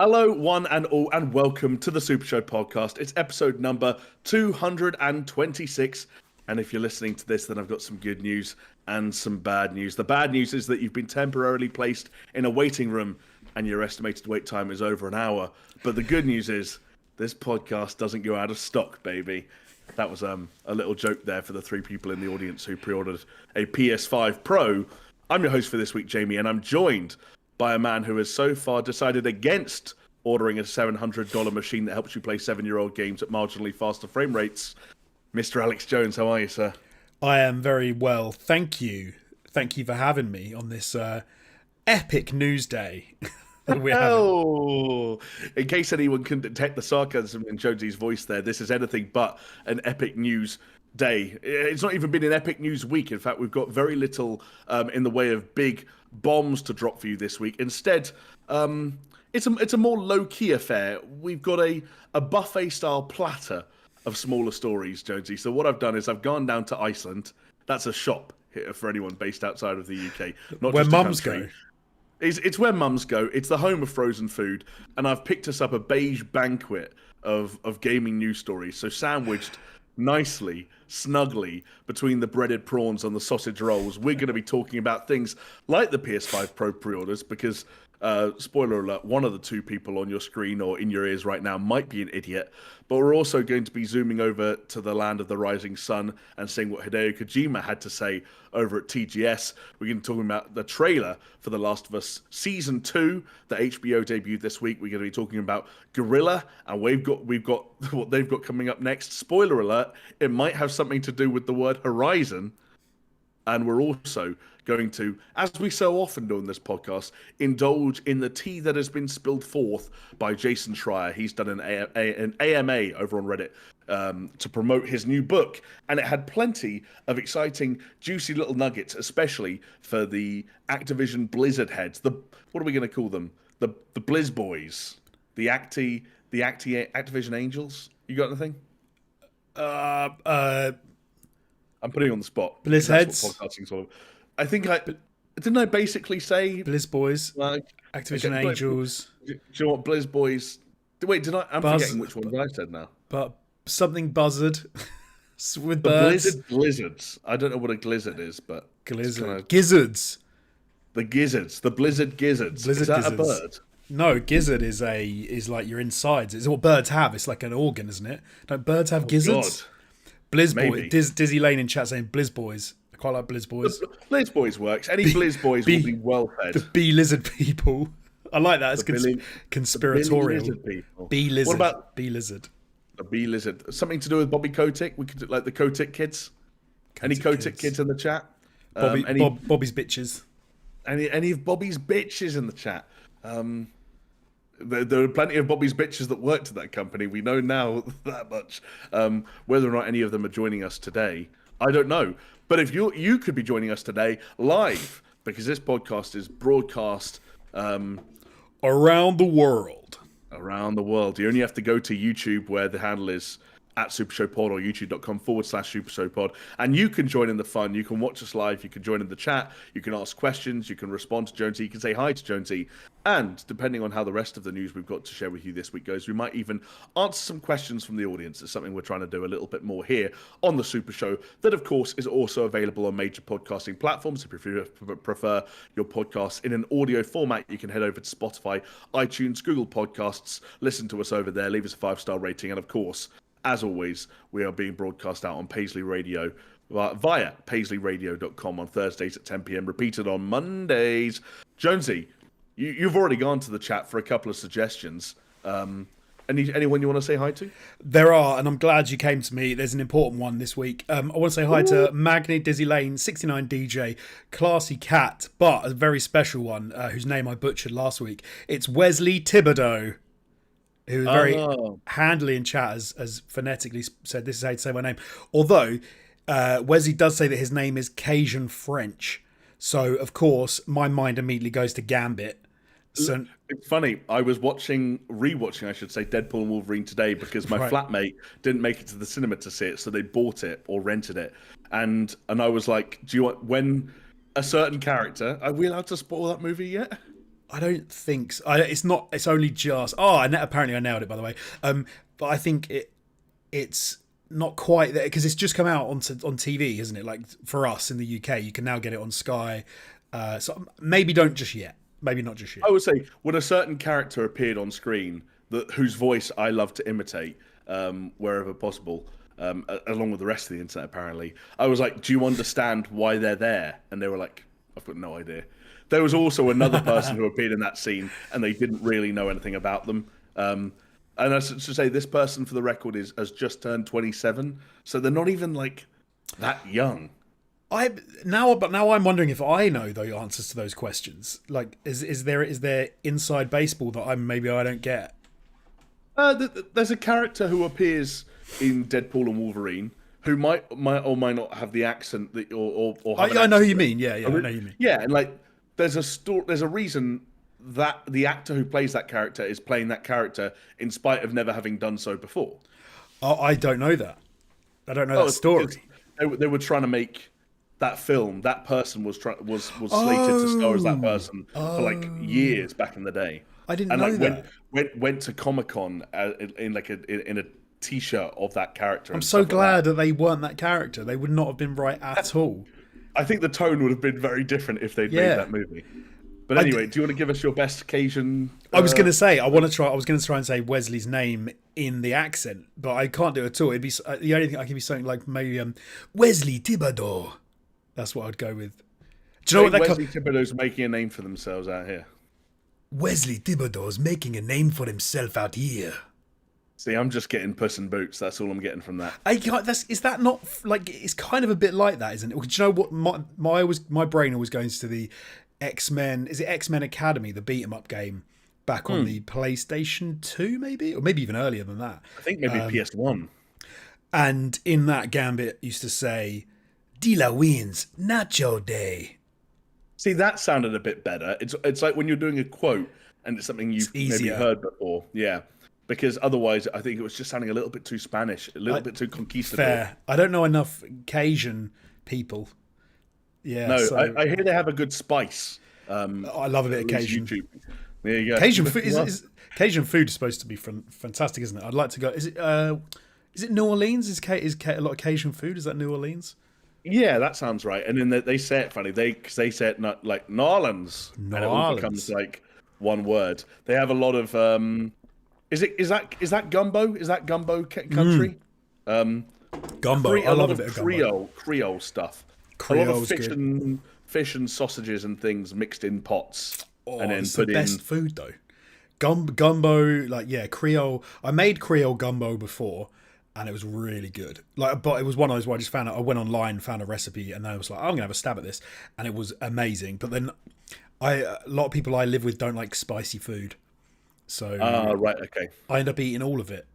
Hello, one and all, and welcome to the Super Show podcast. It's episode number 226. And if you're listening to this, then I've got some good news and some bad news. The bad news is that you've been temporarily placed in a waiting room and your estimated wait time is over an hour. But the good news is this podcast doesn't go out of stock, baby. That was a little joke there for the three people in the audience who pre-ordered a PS5 Pro. I'm your host for this week, Jamie, and I'm joined by a man who has so far decided against ordering a $700 machine that helps you play 7-year-old games at marginally faster frame rates. Mr. Alex Jones, how are you, sir? I am very well, thank you. Thank you for having me on this epic news day. Oh, in case anyone can detect the sarcasm in Jonesy's voice there, this is anything but an epic news day. It's not even been an epic news week. In fact, we've got very little in the way of big bombs to drop for you this week. Instead, it's a more low-key affair. We've got a buffet-style platter of smaller stories, Jonesy. So what I've done is I've gone down to Iceland. That's a shop for anyone based outside of the UK. Not where just mums go. It's where mums go. It's the home of frozen food. And I've picked us up a beige banquet of gaming news stories. So sandwiched nicely, snugly between the breaded prawns and the sausage rolls, we're going to be talking about things like the PS5 Pro pre-orders because, spoiler alert, one of the two people on your screen or in your ears right now might be an idiot. But we're also going to be zooming over to the land of the rising sun and seeing what Hideo Kojima had to say over at TGS. We're going to be talking about the trailer for The Last of Us Season 2 that HBO debuted this week. We're going to be talking about Gorilla, and we've got what they've got coming up next. Spoiler alert, it might have something to do with the word Horizon. And we're also going to, as we so often do in this podcast, indulge in the tea that has been spilled forth by Jason Schreier. He's done an AMA over on Reddit to promote his new book. And it had plenty of exciting, juicy little nuggets, especially for the Activision Blizzard heads. What are we going to call them? The Blizz Boys. The Activision Angels? You got anything? I'm putting you on the spot. Blizz heads. I think didn't I basically say Blizz Boys, like Activision Angels. Do you know what Blizz Boys? Wait, did I? I'm forgetting which one I said now. But something Buzzard with the birds. Blizzards. I don't know what a glizzard is, but Gizzards. The gizzards, the Blizzard gizzards. Is that gizzards. A bird? No, gizzard is like your insides. It's what birds have. It's like an organ, isn't it? Don't birds have gizzards? God. Blizz Boys. Dizzy Lane in chat saying Blizz Boys. I quite like Blizz Boys. Blizz Boys works. Any Blizz Boys will be well fed. The bee lizard people. I like that. It's conspiratorial. Bee lizard. What about bee lizard? A bee lizard. Something to do with Bobby Kotick? We could do like the Kotick kids. Any Kotick kids in the chat? Bobby's bitches. Any of Bobby's bitches in the chat? There are plenty of Bobby's bitches that worked at that company. We know now that much. Whether or not any of them are joining us today, I don't know. But if you could be joining us today live, because this podcast is broadcast around the world. Around the world. You only have to go to YouTube, where the handle is at SuperShowPod or youtube.com/SuperShowPod. And you can join in the fun. You can watch us live. You can join in the chat. You can ask questions. You can respond to Jonesy. You can say hi to Jonesy. And depending on how the rest of the news we've got to share with you this week goes, we might even answer some questions from the audience. It's something we're trying to do a little bit more here on the Super Show. That, of course, is also available on major podcasting platforms. If you prefer your podcast in an audio format, you can head over to Spotify, iTunes, Google Podcasts. Listen to us over there. Leave us a 5-star rating. And, of course, as always, we are being broadcast out on Paisley Radio via paisleyradio.com on Thursdays at 10 p.m, repeated on Mondays. Jonesy, you've already gone to the chat for a couple of suggestions. Anyone you want to say hi to? There are, and I'm glad you came to me. There's an important one this week. I want to say hi to Magni, Dizzy Lane, 69 DJ, Classy Cat, but a very special one whose name I butchered last week. It's Wesley Thibodeau, who very handily in chat as phonetically said, this is how to say my name. Although, Wesley does say that his name is Cajun French. So, of course, my mind immediately goes to Gambit. So, it's funny. I was rewatching, I should say, Deadpool and Wolverine today because my flatmate didn't make it to the cinema to see it. So they bought it or rented it. And I was like, do you want, when a certain character, are we allowed to spoil that movie yet? I don't think so. It's not. It's only just. Oh, apparently I nailed it. By the way, but I think it's not quite there because it's just come out on TV, isn't it? Like for us in the UK, you can now get it on Sky. So maybe don't just yet. Maybe not just yet. I would say when a certain character appeared on screen, whose voice I love to imitate wherever possible, along with the rest of the internet, apparently, I was like, "Do you understand why they're there?" And they were like, "I've got no idea." There was also another person who appeared in that scene, and they didn't really know anything about them. And I should say, this person, for the record, has just turned 27, so they're not even like that young. But now I'm wondering if I know the answers to those questions. Like, is there inside baseball that I don't get? There's a character who appears in Deadpool and Wolverine who might or might not have the accent that or have I know who you mean. Yeah, I know who you mean. Yeah, and like there's a reason that the actor who plays that character is playing that character in spite of never having done so before. Oh, I don't know that. I don't know that story. They were trying to make that film. That person was slated to star as that person for like years back in the day. I didn't know that. Went to Comic-Con in a T-shirt of that character. I'm so glad that they weren't that character. They would not have been right at all. I think the tone would have been very different if they'd made that movie. But anyway, do you want to give us your best Cajun? I was going to say I was going to try and say Wesley's name in the accent, but I can't do it at all. It'd be the only thing I could be something like maybe Wesley Thibodeau. That's what I'd go with. Do you know what Wesley Thibodeau's making a name for themselves out here? Wesley Thibodeau's making a name for himself out here. See, I'm just getting Puss in Boots. That's all I'm getting from that. Is that not like it's kind of a bit like that, isn't it? Do you know what my brain always goes to the X-Men? Is it X-Men Academy, the beat 'em up game back on the PlayStation 2, maybe, or maybe even earlier than that? I think maybe PS1. And in that Gambit used to say, "Dila wins Nacho Day." See, that sounded a bit better. It's like when you're doing a quote and it's something you've maybe heard before. Yeah. Because otherwise, I think it was just sounding a little bit too Spanish, a little bit too conquistador. Fair. I don't know enough Cajun people. Yeah. No, so... I hear they have a good spice. I love a bit of Cajun. YouTube. There you go. Cajun food Cajun food is supposed to be fantastic, isn't it? I'd like to go. Is it New Orleans? Is a lot of Cajun food? Is that New Orleans? Yeah, that sounds right. And then they say it funny. They say it not like N'Orleans, and it all becomes like one word. They have a lot of. Is that gumbo? Is that gumbo country? Gumbo. I love a bit of Creole stuff. Creole's a lot of fish and sausages and things mixed in pots. Oh, and then it's the best food though. Gumbo, Creole. I made Creole gumbo before, and it was really good. But it was one of those where I just found out. I went online, found a recipe, and I was like, I'm gonna have a stab at this, and it was amazing. But then, a lot of people I live with don't like spicy food. So right, okay. I end up eating all of it.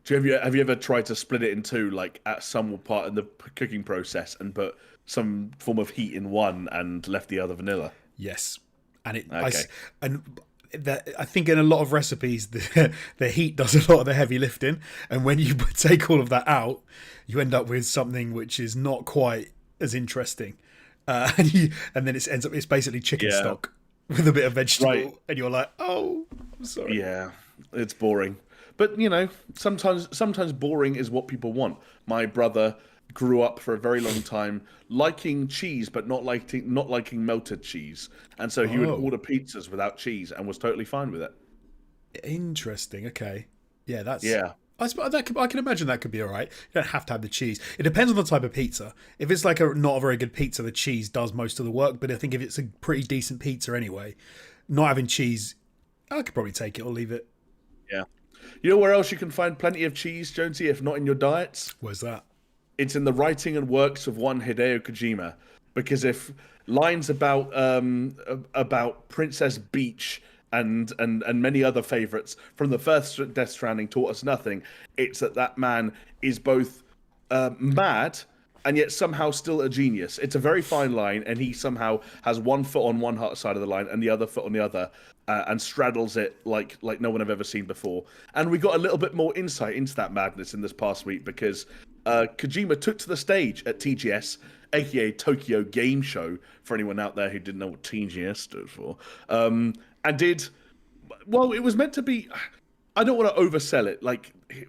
Have you ever tried to split it in two, like at some part in the cooking process, and put some form of heat in one and left the other vanilla? Yes, and I think in a lot of recipes the heat does a lot of the heavy lifting, and when you take all of that out, you end up with something which is not quite as interesting, and then it's basically chicken stock with a bit of vegetable, and you're like, oh, I'm sorry. Yeah, it's boring. But, sometimes boring is what people want. My brother grew up for a very long time liking cheese, but not liking melted cheese. And so he would order pizzas without cheese and was totally fine with it. Interesting. Okay. Yeah, that's... Yeah. I can imagine that could be all right. You don't have to have the cheese. It depends on the type of pizza. If it's like not a very good pizza, the cheese does most of the work. But I think if it's a pretty decent pizza anyway, not having cheese, I could probably take it or leave it. Yeah. You know where else you can find plenty of cheese, Jonesy, if not in your diets? Where's that? It's in the writing and works of one Hideo Kojima. Because if lines about Princess Beach and many other favourites from the first Death Stranding taught us nothing, it's that man is both mad and yet somehow still a genius. It's a very fine line, and he somehow has one foot on one side of the line and the other foot on the other, and straddles it like no one I've ever seen before. And we got a little bit more insight into that madness in this past week, because Kojima took to the stage at TGS aka Tokyo Game Show, for anyone out there who didn't know what TGS stood for, and did well. It was meant to be. I don't want to oversell it. Like, he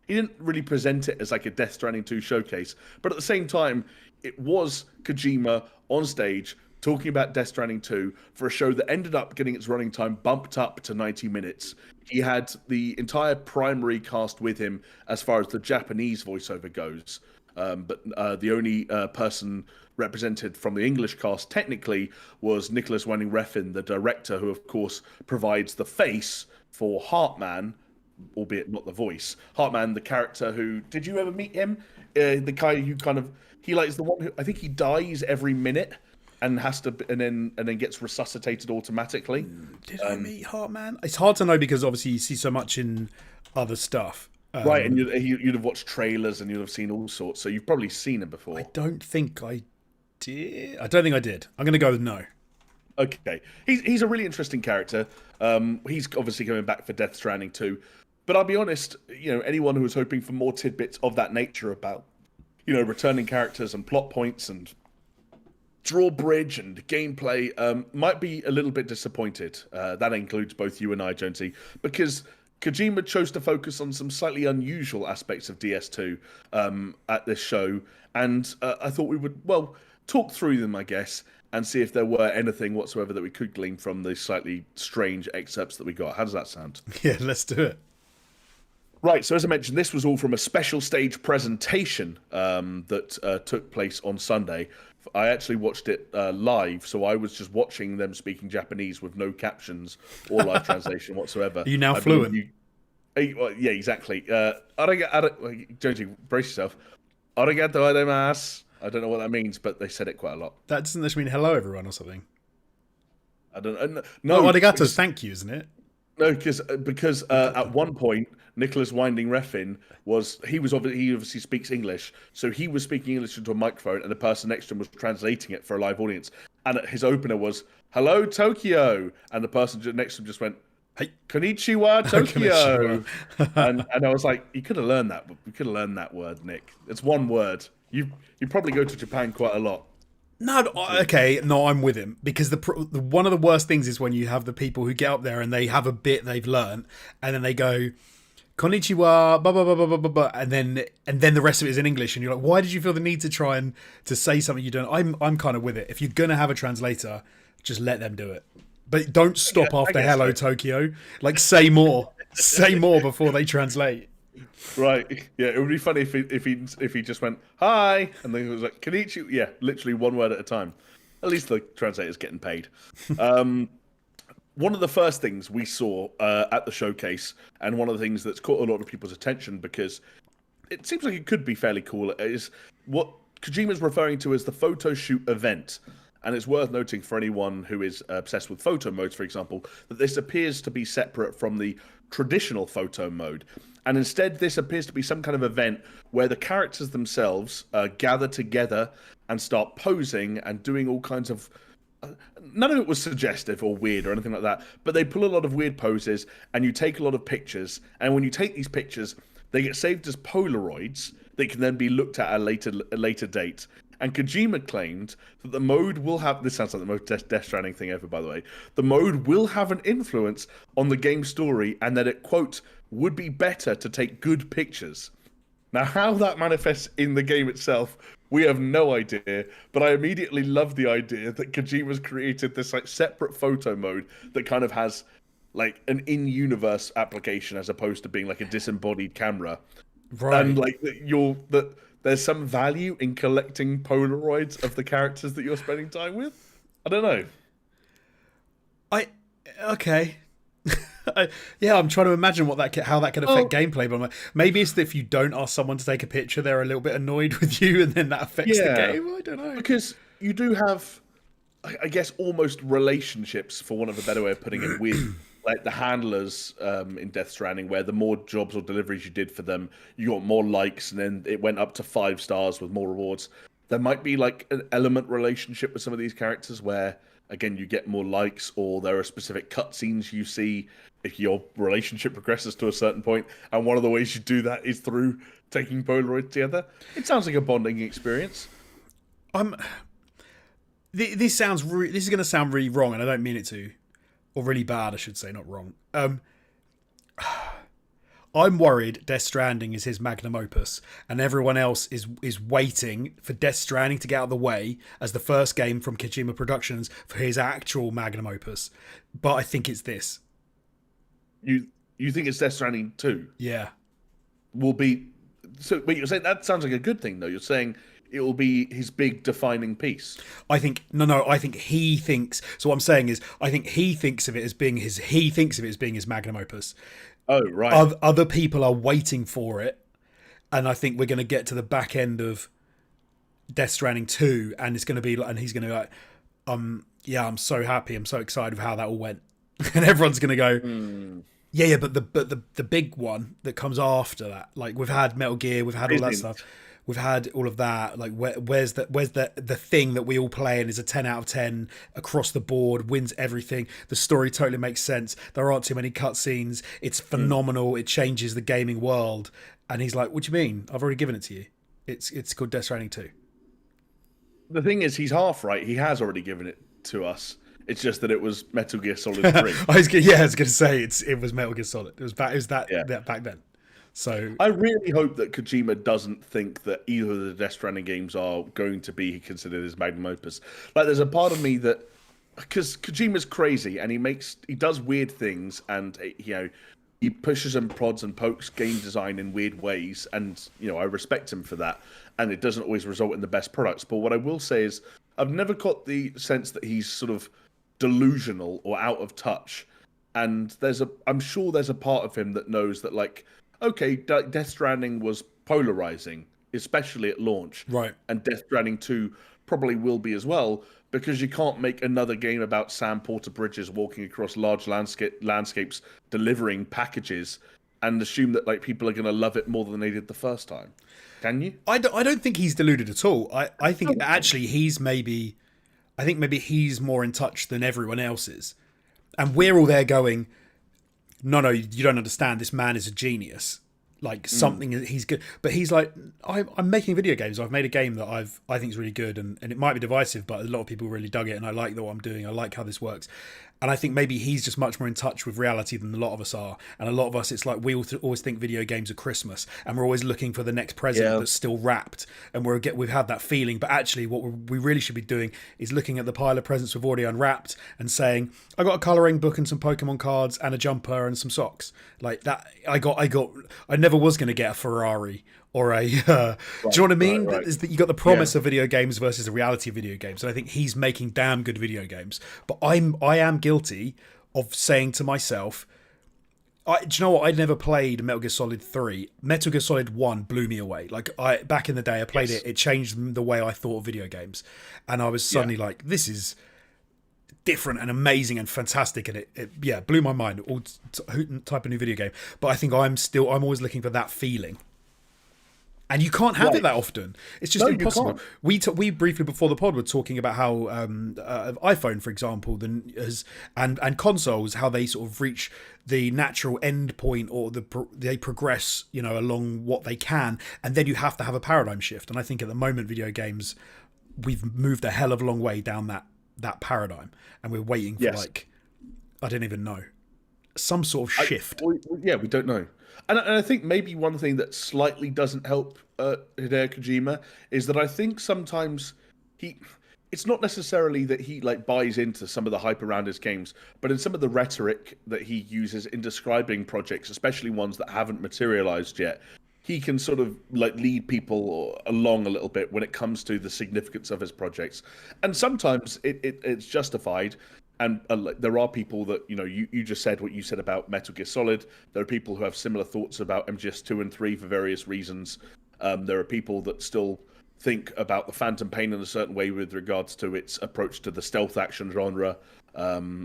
didn't really present it as like a Death Stranding 2 showcase, but at the same time, it was Kojima on stage talking about Death Stranding 2 for a show that ended up getting its running time bumped up to 90 minutes. He had the entire primary cast with him as far as the Japanese voiceover goes. But the only person represented from the English cast technically was Nicholas Winding Refn, the director, who of course provides the face for Heartman, albeit not the voice. Heartman, the character who, did you ever meet him? The guy who he likes the one who, I think he dies every minute and has to, and then gets resuscitated automatically. Did I meet Heartman? It's hard to know because obviously you see so much in other stuff. Right, and you'd have watched trailers and you'd have seen all sorts, so you've probably seen him before. I don't think I did. I don't think I did. I'm going to go with no. Okay. He's a really interesting character. He's obviously coming back for Death Stranding 2. But I'll be honest, anyone who was hoping for more tidbits of that nature about, returning characters and plot points and drawbridge and gameplay might be a little bit disappointed. That includes both you and I, Jonesy, because Kojima chose to focus on some slightly unusual aspects of DS2 at this show, and I thought we would, talk through them, I guess, and see if there were anything whatsoever that we could glean from the slightly strange excerpts that we got. How does that sound? Yeah, let's do it. Right, so as I mentioned, this was all from a special stage presentation that took place on Sunday. I actually watched it live, so I was just watching them speaking Japanese with no captions or live translation whatsoever. Are you now fluent? Yeah, exactly. Jonesy, brace yourself. Arigato gozaimasu. I don't know what that means, but they said it quite a lot. That doesn't actually mean hello, everyone, or something. I don't know. No, arigato, thank you, isn't it? No, because at one point, Nicholas Winding Refn he obviously speaks English, so he was speaking English into a microphone, and the person next to him was translating it for a live audience. And his opener was "Hello, Tokyo," and the person next to him just went, "Hey, konnichiwa, Tokyo." and I was like, "You could have learned that. You could have learned that word, Nick. It's one word. You probably go to Japan quite a lot." No, okay, no, I'm with him because the one of the worst things is when you have the people who get up there and they have a bit they've learned and then they go konnichiwa, blah blah blah blah blah blah, and then the rest of it is in English and you're like, why did you feel the need to try and to say something you don't? I'm kind of with it. If you're gonna have a translator, just let them do it, but don't stop after "Hello, Tokyo." Like, say more before they translate. Right. Yeah, it would be funny if he just went "hi" and then it was like "konnichiwa." Yeah, literally one word at a time. At least the translator's getting paid. One of the first things we saw at the showcase, and one of the things that's caught a lot of people's attention because it seems like it could be fairly cool, is what Kojima's referring to as the photo shoot event. And it's worth noting for anyone who is obsessed with photo modes, for example, that this appears to be separate from the traditional photo mode. And instead, this appears to be some kind of event where the characters themselves gather together and start posing and doing all kinds of... none of it was suggestive or weird or anything like that, but they pull a lot of weird poses and you take a lot of pictures. And when you take these pictures, they get saved as Polaroids that can then be looked at a later date. And Kojima claimed that the mode will have... This sounds like the most Death Stranding thing ever, by the way. The mode will have an influence on the game's story and that it, quote, would be better to take good pictures. Now, how that manifests in the game itself, we have no idea, but I immediately love the idea that Kojima's created this like separate photo mode that kind of has like an in-universe application as opposed to being like a disembodied camera. Right. And like there's some value in collecting Polaroids of the characters that you're spending time with. I don't know. Okay. Yeah, I'm trying to imagine how that can affect gameplay. But I'm like, maybe it's that if you don't ask someone to take a picture, they're a little bit annoyed with you, and then that affects the game. I don't know. Because you do have, I guess, almost relationships, for want of a better way of putting it, with like the handlers in Death Stranding, where the more jobs or deliveries you did for them, you got more likes, and then it went up to 5 stars with more rewards. There might be like an element relationship with some of these characters where, again, you get more likes, or there are specific cutscenes you see if your relationship progresses to a certain point, and one of the ways you do that is through taking Polaroids together. It sounds like a bonding experience. I'm. This sounds. This is going to sound really wrong, and I don't mean it to, or really bad, I should say, not wrong. I'm worried Death Stranding is his magnum opus, and everyone else is waiting for Death Stranding to get out of the way as the first game from Kojima Productions for his actual magnum opus. But I think it's this. You think it's Death Stranding 2 Yeah. will be? So wait, you're saying that sounds like a good thing though. You're saying it will be his big defining piece. I think no. I think he thinks. So what I'm saying is, I think he thinks of it as being his. He thinks of it as being his magnum opus. Oh right. Other people are waiting for it, and I think we're going to get to the back end of Death Stranding 2, and it's going to be like, and he's going to be like, yeah, I'm so happy, I'm so excited with how that all went, and everyone's going to go, yeah, but the big one that comes after that, like we've had Metal Gear, we've had all that stuff. We've had all of that. Like, where's the thing that we all play and is a 10 out of 10 across the board, wins everything. The story totally makes sense. There aren't too many cutscenes. It's phenomenal. It changes the gaming world. And he's like, "What do you mean? I've already given it to you. It's called Death Stranding 2." The thing is, he's half right. He has already given it to us. It's just that it was Metal Gear Solid 3. I was gonna say it was Metal Gear Solid. It was that back then. So I really hope that Kojima doesn't think that either of the Death Stranding games are going to be considered his magnum opus. Like, there's a part of me that, because Kojima's crazy and he does weird things, and he pushes and prods and pokes game design in weird ways, and I respect him for that. And it doesn't always result in the best products. But what I will say is, I've never got the sense that he's sort of delusional or out of touch. And I'm sure there's a part of him that knows that, like, okay, Death Stranding was polarizing, especially at launch. right. And Death Stranding 2 probably will be as well, because you can't make another game about Sam Porter Bridges walking across large landscapes delivering packages and assume that like people are going to love it more than they did the first time. Can you? I don't think he's deluded at all. I think actually I think maybe he's more in touch than everyone else is. And we're all there going, no, you don't understand. This man is a genius. Like something he's good, but he's like, I'm making video games. I've made a game that I think is really good, and it might be divisive, but a lot of people really dug it, and I like what I'm doing. I like how this works, and I think maybe he's just much more in touch with reality than a lot of us are. And a lot of us, it's like we always think video games are Christmas, and we're always looking for the next present that's still wrapped, and we've had that feeling. But actually, what we really should be doing is looking at the pile of presents we've already unwrapped and saying, I got a colouring book and some Pokemon cards and a jumper and some socks. Like that, I never was going to get a Ferrari or a. Do you know what I mean? Right. Is that you got the promise of video games versus the reality of video games, and I think he's making damn good video games. But I am guilty of saying to myself, do you know what? I'd never played Metal Gear Solid 3. Metal Gear Solid 1 blew me away. Like back in the day, I played it. It changed the way I thought of video games, and I was suddenly like, this is different and amazing and fantastic, and it blew my mind. All type of new video game, but I think I'm always looking for that feeling, and you can't have it that often. It's just impossible. We briefly before the pod were talking about how iPhone, for example, and consoles, how they sort of reach the natural end point, or they progress, along what they can, and then you have to have a paradigm shift. And I think at the moment, video games, we've moved a hell of a long way down that paradigm, and we're waiting for I don't even know, some sort of shift. We don't know. And I think maybe one thing that slightly doesn't help Hideo Kojima is that I think sometimes it's not necessarily that he like buys into some of the hype around his games, but in some of the rhetoric that he uses in describing projects, especially ones that haven't materialized yet, he can sort of like lead people along a little bit when it comes to the significance of his projects. And sometimes it's justified. And there are people that, you just said what you said about Metal Gear Solid. There are people who have similar thoughts about MGS2 and 3 for various reasons. There are people that still think about the Phantom Pain in a certain way with regards to its approach to the stealth action genre,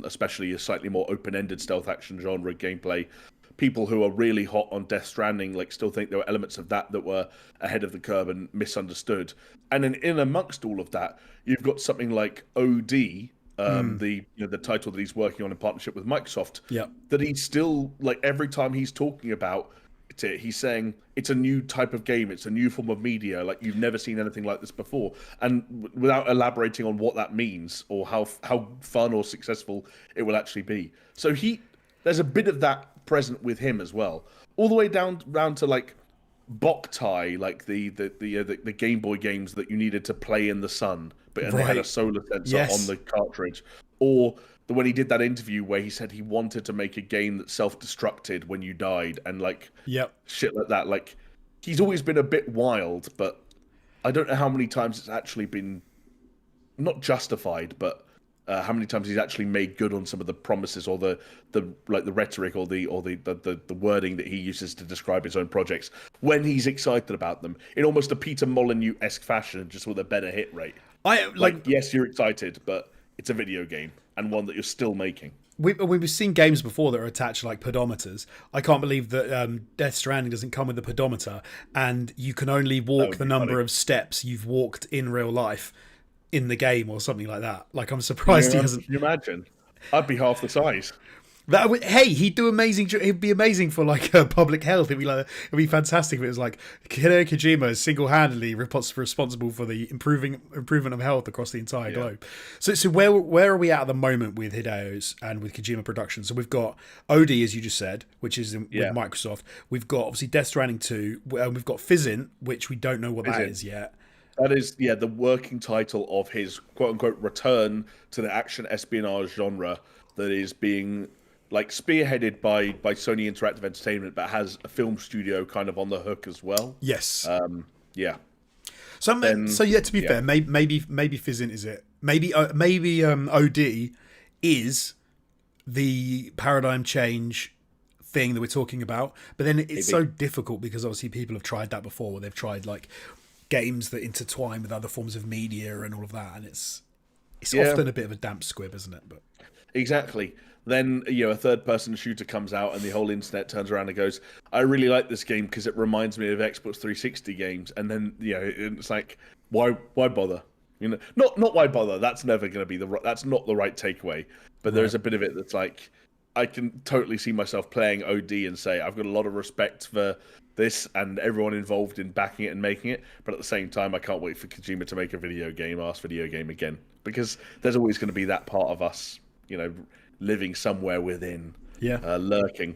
especially a slightly more open-ended stealth action genre gameplay. People who are really hot on Death Stranding still think there were elements of that were ahead of the curve and misunderstood. And then in amongst all of that, you've got something like OD, the title that he's working on in partnership with Microsoft, that he's still, like, every time he's talking about, it. He's saying it's a new type of game, it's a new form of media, like you've never seen anything like this before, and without elaborating on what that means or how fun or successful it will actually be. So there's a bit of that present with him as well, all the way down to like Boktai, like the Game Boy games that you needed to play in the sun, but they had a solar sensor on the cartridge, or when he did that interview where he said he wanted to make a game that self-destructed when you died, and like shit like that. Like, he's always been a bit wild, but I don't know how many times it's actually been not justified, but how many times he's actually made good on some of the promises or the rhetoric or the wording that he uses to describe his own projects when he's excited about them in almost a Peter Molyneux-esque fashion, just with a better hit rate. Yes, you're excited, but it's a video game, and one that you're still making. We've seen games before that are attached to like pedometers. I can't believe that Death Stranding doesn't come with a pedometer, and you can only walk the number of steps you've walked in real life in the game or something like that. Like, I'm surprised he hasn't. Can you imagine? I'd be half the size. He'd do amazing. It'd be amazing for like public health. It'd be fantastic if it was like Hideo Kojima is single-handedly responsible for the improvement of health across the entire globe. So where are we at the moment with Hideo's and with Kojima Productions? So we've got OD, as you just said, which is with Microsoft. We've got obviously Death Stranding 2. We've got Fizzin, which we don't know what that is yet. That is, the working title of his quote-unquote return to the action espionage genre that is being like spearheaded by Sony Interactive Entertainment, but has a film studio kind of on the hook as well. Yes. So to be fair, maybe Fizzin is it. Maybe OD is the paradigm change thing that we're talking about. But then it's so difficult because obviously people have tried that before, where they've tried like games that intertwine with other forms of media and all of that, and it's often a bit of a damp squib, isn't it? But exactly. Then a third-person shooter comes out, and the whole internet turns around and goes, "I really like this game because it reminds me of Xbox 360 games." And then it's like, why bother? Not why bother. That's never going to be that's not the right takeaway. But there's a bit of it that's like, I can totally see myself playing OD and say I've got a lot of respect for this and everyone involved in backing it and making it, but at the same time I can't wait for Kojima to make a video game again, because there's always going to be that part of us living somewhere within, lurking.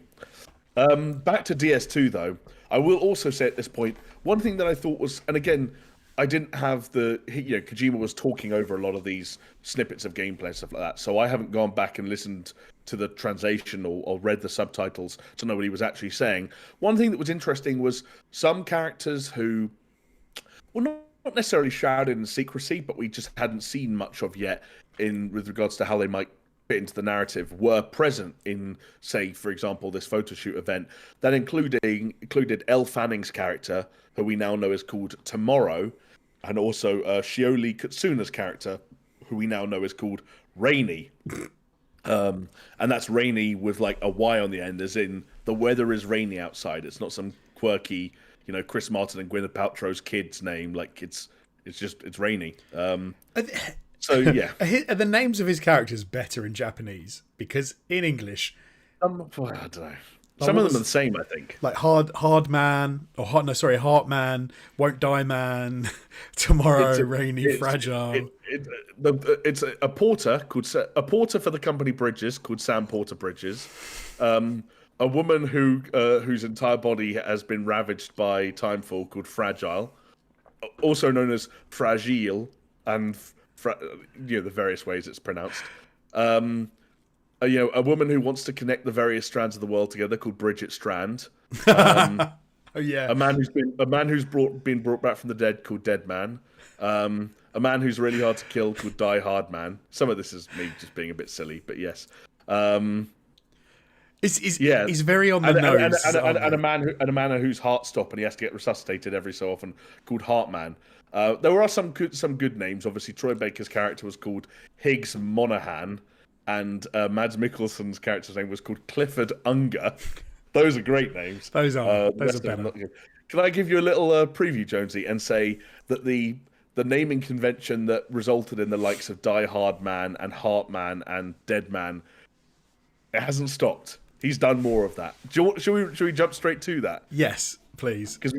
Back to DS2 though, I will also say at this point, one thing that I thought was, and again, I didn't have Kojima was talking over a lot of these snippets of gameplay and stuff like that, so I haven't gone back and listened to the translation or read the subtitles to know what he was actually saying. One thing that was interesting was some characters who were not necessarily shrouded in secrecy, but we just hadn't seen much of yet with regards to how they might fit into the narrative, were present in, say, for example, this photo shoot event that included Elle Fanning's character, who we now know is called Tomorrow, and also Shioli Kutsuna's character, who we now know is called Rainy. And that's rainy with like a Y on the end, as in the weather is rainy outside. It's not some quirky, Chris Martin and Gwyneth Paltrow's kid's name. Like it's rainy. So yeah, are the names of his characters better in Japanese? Because in English, I don't know. Some of them are the same, I think. Like hard man, or heart man, won't die man, tomorrow, rainy, fragile. It's a porter for the company Bridges called Sam Porter Bridges, a woman whose entire body has been ravaged by Timefall called Fragile, also known as Fragile, and the various ways it's pronounced. A woman who wants to connect the various strands of the world together called Bridget Strand. Oh yeah. A man who's been brought back from the dead called Dead Man. A man who's really hard to kill called Die Hard Man. Some of this is me just being a bit silly, but yes. He's very on the nose. And a man whose heart stopped and he has to get resuscitated every so often called Heart Man. There were some good names. Obviously, Troy Baker's character was called Higgs Monaghan, and Mads Mikkelsen's character's name was called Clifford Unger. Those are great names. Those are better. Can I give you a little preview, Jonesy, and say that the naming convention that resulted in the likes of Die Hard Man and Heart Man and Dead Man, it hasn't stopped. He's done more of that. Should we jump straight to that? Yes, please. Because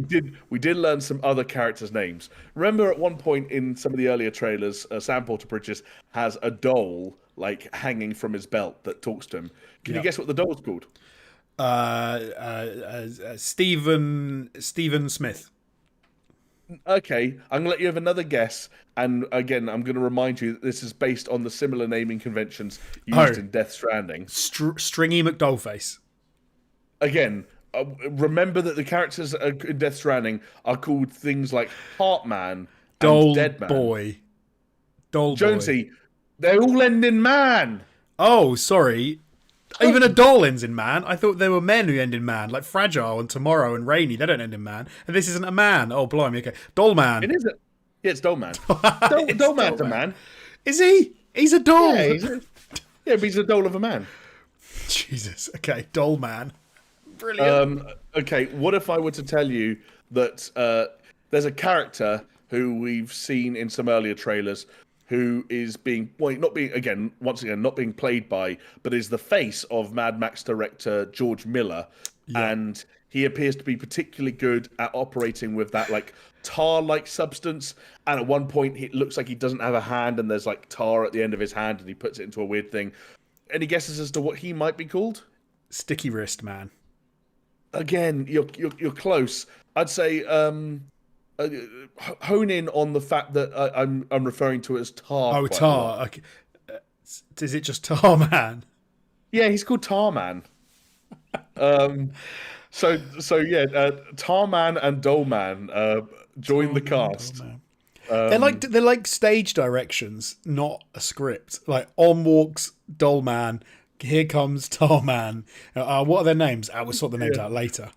we did learn some other characters' names. Remember, at one point in some of the earlier trailers, Sam Porter Bridges has a doll like hanging from his belt that talks to him. Can you guess what the doll's called? Stephen Smith. Okay, I'm gonna let you have another guess, and again, I'm gonna remind you that this is based on the similar naming conventions used in Death Stranding. Stringy McDollface. Again, remember that the characters in Death Stranding are called things like Heartman and Deadman. Doll Jonesy, boy. they all end in man. Oh, sorry. Even a doll ends in man. I thought there were men who end in man, like Fragile and Tomorrow and Rainy. They don't end in man. And this isn't a man. Oh, blimey. Okay. Doll man. It isn't. Yeah, it's Doll Man. Doll Man's a man. Is he? He's a doll. Yeah, but he's a doll of a man. Jesus. Okay. Doll man. Brilliant. Okay, what if I were to tell you that there's a character who we've seen in some earlier trailers who is not being played by, but is the face of Mad Max director George Miller, and he appears to be particularly good at operating with that like tar-like substance. And at one point, it looks like he doesn't have a hand, and there's like tar at the end of his hand, and he puts it into a weird thing. Any guesses as to what he might be called? Sticky wrist man. Again, you're close. I'd say hone in on the fact that I'm referring to it as Tar. Oh, Tar. Okay. Is it just Tar Man? Yeah, he's called Tar Man. So yeah, Tar Man and Doll Man join the cast. They're like stage directions, not a script. Like on walks Doll Man. Here comes Tar Man. What are their names? We'll sort the names out later.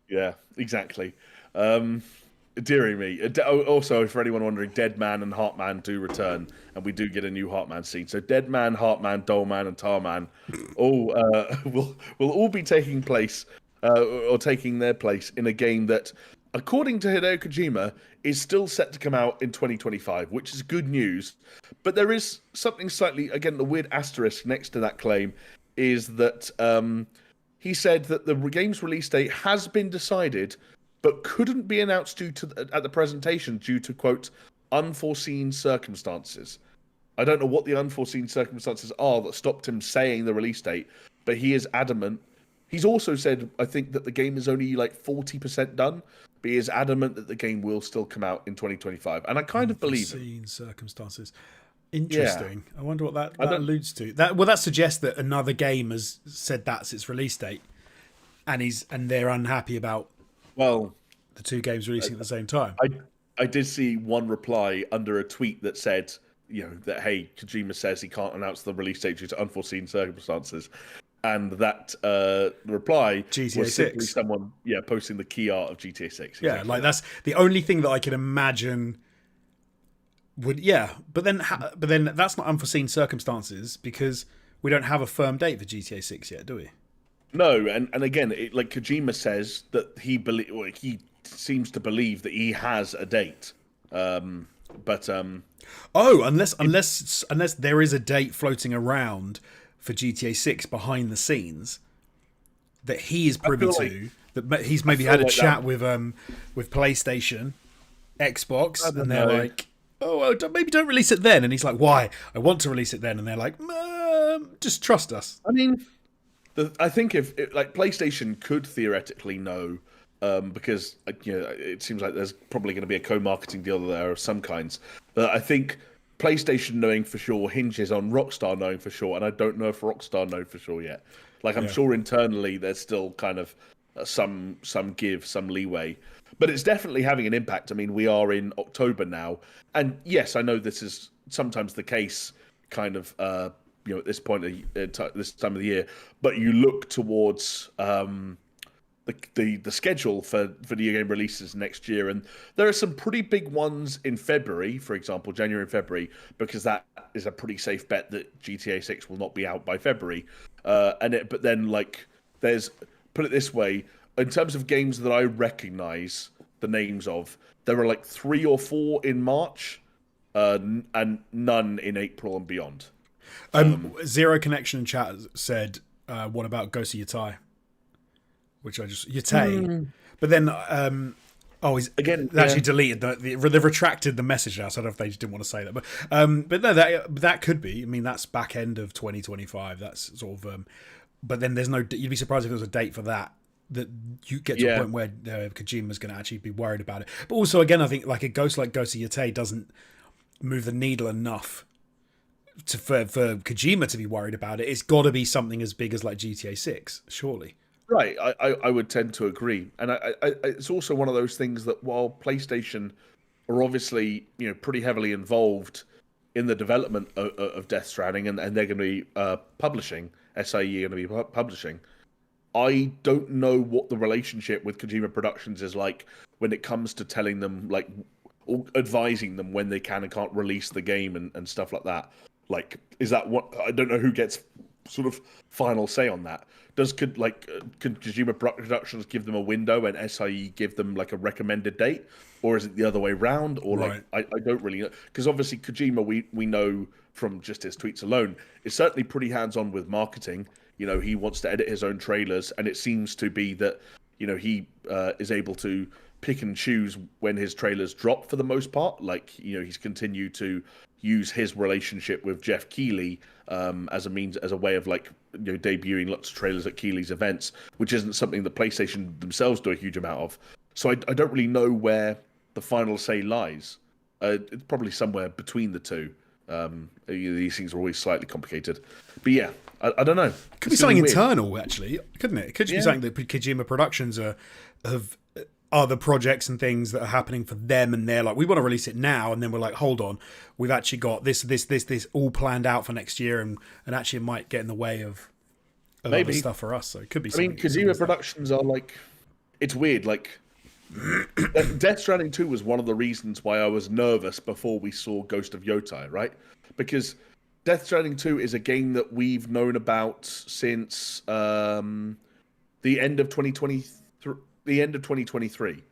Yeah, exactly. Dearie me. Also, for anyone wondering, Dead Man and Heartman do return, and we do get a new Heartman scene. So Dead Man, Heartman, Doll Man, and Tar Man all will all be taking place or taking their place in a game that, according to Hideo Kojima, is still set to come out in 2025, which is good news. But there is something slightly, again, the weird asterisk next to that claim is that he said that the game's release date has been decided, but couldn't be announced at the presentation due to, quote, unforeseen circumstances. I don't know what the unforeseen circumstances are that stopped him saying the release date, but he is adamant. He's also said, I think, that the game is only like 40% done, but he is adamant that the game will still come out in 2025. And I kind of believe it. Unforeseen circumstances. Interesting. Yeah. I wonder what that alludes to. That suggests that another game has said that's its release date, and they're unhappy about the two games releasing at the same time. I did see one reply under a tweet that said, that hey, Kojima says he can't announce the release date due to unforeseen circumstances, and that reply GTA was 6. simply someone posting the key art of GTA 6. Exactly. Yeah, like that's the only thing that I can imagine. But then that's not unforeseen circumstances because we don't have a firm date for GTA 6 yet, do we? No, and again, like Kojima says that he seems to believe that he has a date, but unless there is a date floating around for GTA 6 behind the scenes that he is privy to, that he's maybe had a chat with PlayStation, Xbox, and they're like, oh, well, maybe don't release it then. And he's like, why? I want to release it then. And they're like, just trust us. I mean, I think if PlayStation could theoretically know, because it seems like there's probably going to be a co-marketing deal there of some kinds. But I think PlayStation knowing for sure hinges on Rockstar knowing for sure, and I don't know if Rockstar know for sure yet. Like I'm sure internally there's still kind of some leeway. But it's definitely having an impact. I mean, we are in October now. And yes, I know this is sometimes the case kind of, at this point, this time of the year. But you look towards the schedule for video game releases next year. And there are some pretty big ones in February, for example, January and February, because that is a pretty safe bet that GTA 6 will not be out by February. But then, there's, put it this way, in terms of games that I recognize the names of, there are 3 or 4 in March, and none in April and beyond. Zero Connection in chat said What about Ghost of Yatai? Which I just Yatai, but then he's Again, they actually deleted they've retracted the message now. So I don't know if they just didn't want to say that, but no, that could be. I mean, that's back end of 2025. That's sort of, but then there's no. You'd be surprised if there was a date for that. That you get to a point where Kojima's going to actually be worried about it. But also, again, I think like Ghost of Yatai doesn't move the needle enough for Kojima to be worried about it. It's got to be something as big as like GTA 6, surely. Right, I would tend to agree, and it's also one of those things that while PlayStation are obviously pretty heavily involved in the development of Death Stranding, and they're going to be publishing, SIE are going to be publishing. I don't know what the relationship with Kojima Productions is like when it comes to telling them, like, or advising them when they can and can't release the game and stuff like that. Like, is that what? I don't know who gets sort of final say on that. Could Kojima Productions give them a window and SIE give them like a recommended date, or is it the other way around? Or like I don't really know, because obviously Kojima we know from just his tweets alone is certainly pretty hands on with marketing. He wants to edit his own trailers, and it seems to be that he is able to pick and choose when his trailers drop for the most part. Like he's continued to use his relationship with Jeff Keighley as a way of like debuting lots of trailers at Keighley's events, which isn't something that PlayStation themselves do a huge amount of. So I don't really know where the final say lies. It's probably somewhere between the two. These things are always slightly complicated, but yeah, I don't know. Could be something internal, actually, couldn't it? It could just be something that Kojima Productions are the projects and things that are happening for them, and they're like, we want to release it now, and then we're like, hold on, we've actually got this all planned out for next year, and actually it might get in the way of other stuff for us. So it could be. I mean, Kojima Productions are like, it's weird. Like, Death Stranding 2 was one of the reasons why I was nervous before we saw Ghost of Yotai, right? Because Death Stranding 2 is a game that we've known about since the end of 2023.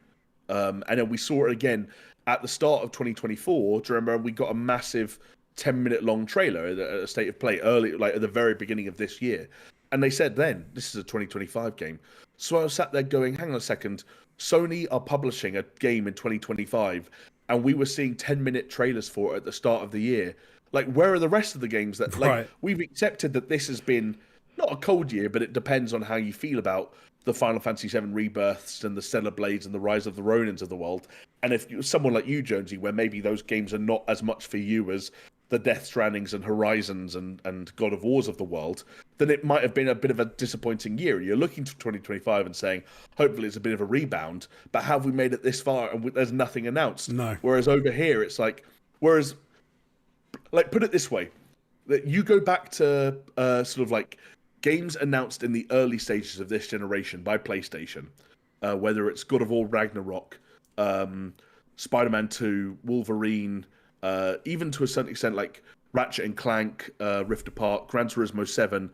And then we saw it again at the start of 2024. Do you remember we got a massive 10-minute long trailer at a State of Play early, like at the very beginning of this year. And they said then, this is a 2025 game. So I was sat there going, hang on a second, Sony are publishing a game in 2025, and we were seeing 10-minute trailers for it at the start of the year. Like, where are the rest of the games that, like, we've accepted that this has been not a cold year, but it depends on how you feel about the Final Fantasy VII Rebirths and the Stellar Blades and the Rise of the Ronins of the world. And if you're someone like you, Jonesy, where maybe those games are not as much for you as the Death Strandings and Horizons and God of Wars of the world, then it might have been a bit of a disappointing year. You're looking to 2025 and saying, hopefully it's a bit of a rebound, but have we made it this far and there's nothing announced? No. Whereas over here, it's like, put it this way, that you go back to sort of like games announced in the early stages of this generation by PlayStation, whether it's God of War Ragnarok, Spider-Man 2, Wolverine, even to a certain extent like Ratchet and Clank, Rift Apart, Gran Turismo 7,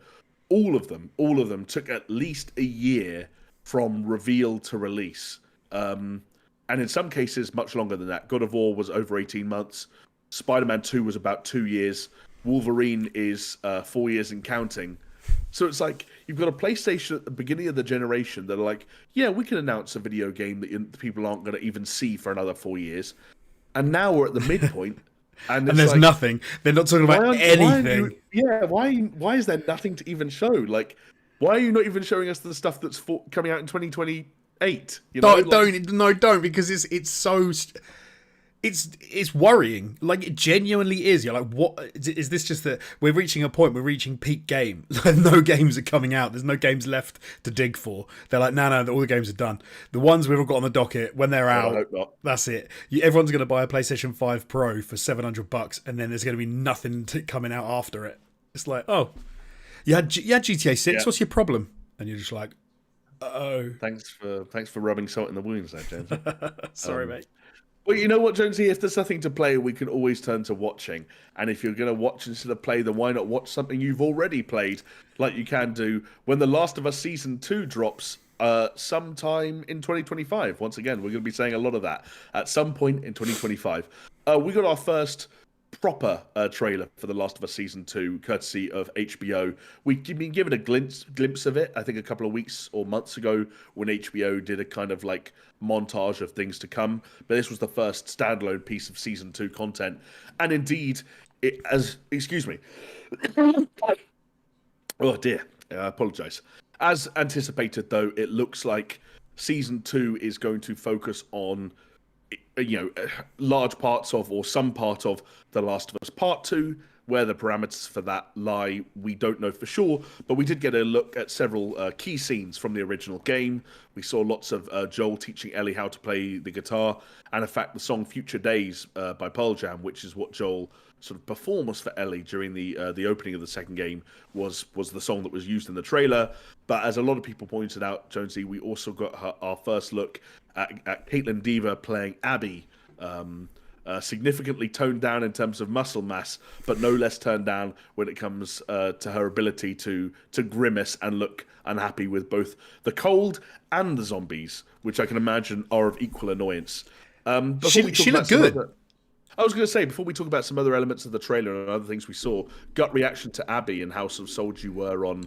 all of them took at least a year from reveal to release. And in some cases, much longer than that. God of War was over 18 months. Spider-Man 2 was about 2 years. Wolverine is 4 years and counting. So it's like, you've got a PlayStation at the beginning of the generation that are like, yeah, we can announce a video game that people aren't going to even see for another 4 years. And now we're at the midpoint. And there's like, nothing. They're not talking about anything. Why is there nothing to even show? Like, why are you not even showing us the stuff that's coming out in 2028? Don't, because it's so... It's worrying. Like, it genuinely is. You're like, what is this? Just that we're reaching a point. We're reaching peak game. Like, no games are coming out. There's no games left to dig for. They're like, no, all the games are done. The ones we've all got on the docket, when they're out, I hope not. That's it. Everyone's going to buy a PlayStation 5 Pro for $700, and then there's going to be nothing coming out after it. It's like, oh, you had GTA 6. Yeah. What's your problem? And you're just like, oh. Thanks for rubbing salt in the wounds, there, James. Sorry, mate. Well, you know what, Jonesy? If there's nothing to play, we can always turn to watching. And if you're going to watch instead of play, then why not watch something you've already played, like you can do when The Last of Us Season 2 drops sometime in 2025. Once again, we're going to be saying a lot of that at some point in 2025. We got our first proper trailer for The Last of Us Season 2, courtesy of HBO. We've been given a glimpse of it, I think, a couple of weeks or months ago when HBO did a kind of like montage of things to come. But this was the first standalone piece of Season 2 content. And indeed, excuse me. Oh dear, I apologise. As anticipated, though, it looks like Season 2 is going to focus on large parts of, or some part of, The Last of Us Part 2. Where the parameters for that lie, we don't know for sure, but we did get a look at several key scenes from the original game. We saw lots of Joel teaching Ellie how to play the guitar, and in fact the song Future Days by Pearl Jam, which is what Joel sort of performs for Ellie during the opening of the second game, was the song that was used in the trailer. But as a lot of people pointed out, Jonesy, we also got our first look at Caitlin Dever playing Abby, significantly toned down in terms of muscle mass, but no less turned down when it comes to her ability to grimace and look unhappy with both the cold and the zombies, which I can imagine are of equal annoyance. She looked good. I was going to say, before we talk about some other elements of the trailer and other things we saw, gut reaction to Abby and how sort of sold you were on,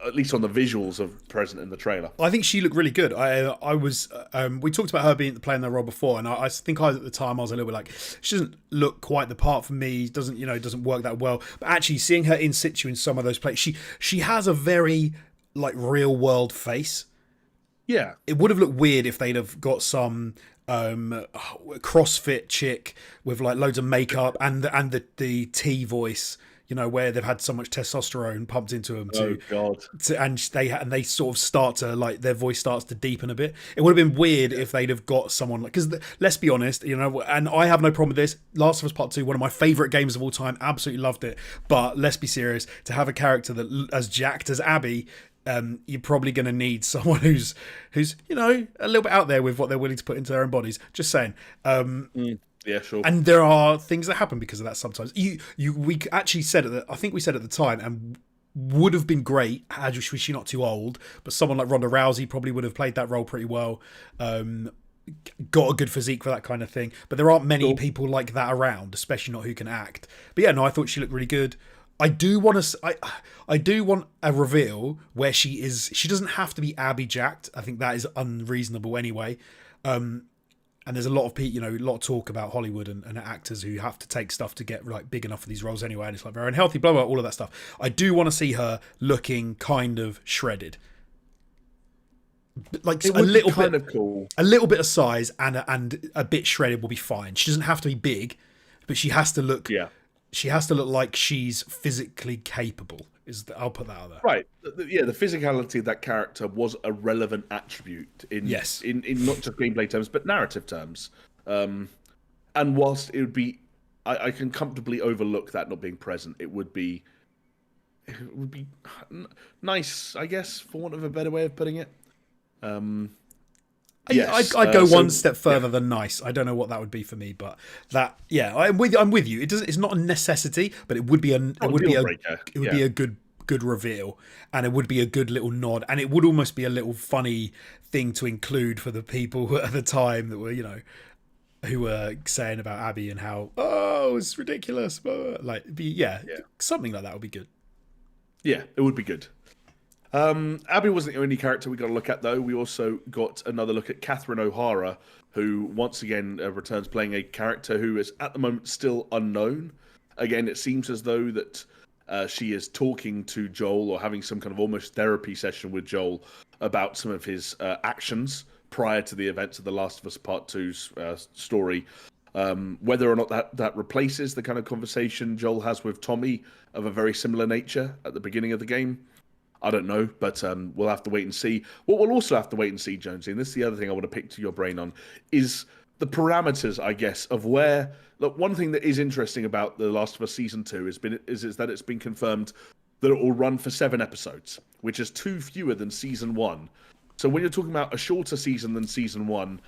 at least on the visuals of present in the trailer. I think she looked really good. I was. We talked about her playing that role before, and I think at the time I was a little bit like, she doesn't look quite the part for me. Doesn't work that well. But actually, seeing her in situ in some of those places, she has a very like real world face. Yeah, it would have looked weird if they'd have got some CrossFit chick with like loads of makeup and the T voice. Where they've had so much testosterone pumped into them and they sort of start to like their voice starts to deepen a bit. It would have been weird if they'd have got someone like, because let's be honest, and I have no problem with this. Last of Us Part 2, one of my favourite games of all time, absolutely loved it. But let's be serious, to have a character that as jacked as Abby, you're probably going to need someone who's a little bit out there with what they're willing to put into their own bodies. Just saying. Yeah, sure. And there are things that happen because of that sometimes. We actually said I think we said at the time, and would have been great had she not too old, but someone like Ronda Rousey probably would have played that role pretty well. Got a good physique for that kind of thing. But there aren't many people like that around, especially not who can act. But yeah, no, I thought she looked really good. I do want a reveal where she doesn't have to be Abby jacked. I think that is unreasonable anyway. And there's a lot of people, a lot of talk about Hollywood and actors who have to take stuff to get like big enough for these roles anyway, and it's like very unhealthy, blah blah, all of that stuff. I do want to see her looking kind of shredded, like a little bit of cool, a little bit of size and a bit shredded will be fine. She doesn't have to be big, but she has to look. Yeah. She has to look like she's physically capable. I'll put that out there. Right. Yeah, the physicality of that character was a relevant attribute in not just gameplay terms, but narrative terms. And whilst it would be, I can comfortably overlook that not being present. It would be nice, I guess, for want of a better way of putting it. Yes. I'd go one step further than nice. I don't know what that would be for me, but that, yeah, I'm with you. It's not a necessity, but it would be a good reveal, and it would be a good little nod, and it would almost be a little funny thing to include for the people at the time that were, who were saying about Abby and how it's ridiculous, like, something like that would be good. Yeah, it would be good. Abby wasn't the only character we got to look at, though. We also got another look at Catherine O'Hara, who once again returns playing a character who is at the moment still unknown. Again, it seems as though that she is talking to Joel or having some kind of almost therapy session with Joel about some of his actions prior to the events of The Last of Us Part 2's story. Whether or not that replaces the kind of conversation Joel has with Tommy of a very similar nature at the beginning of the game, I don't know, but we'll have to wait and see. What we'll also have to wait and see, Jonesy, and this is the other thing I want to pick to your brain on, is the parameters, I guess, of where... Look, one thing that is interesting about The Last of Us Season 2 is that it's been confirmed that it will run for 7 episodes, which is 2 fewer than Season 1. So when you're talking about a shorter season than Season 1,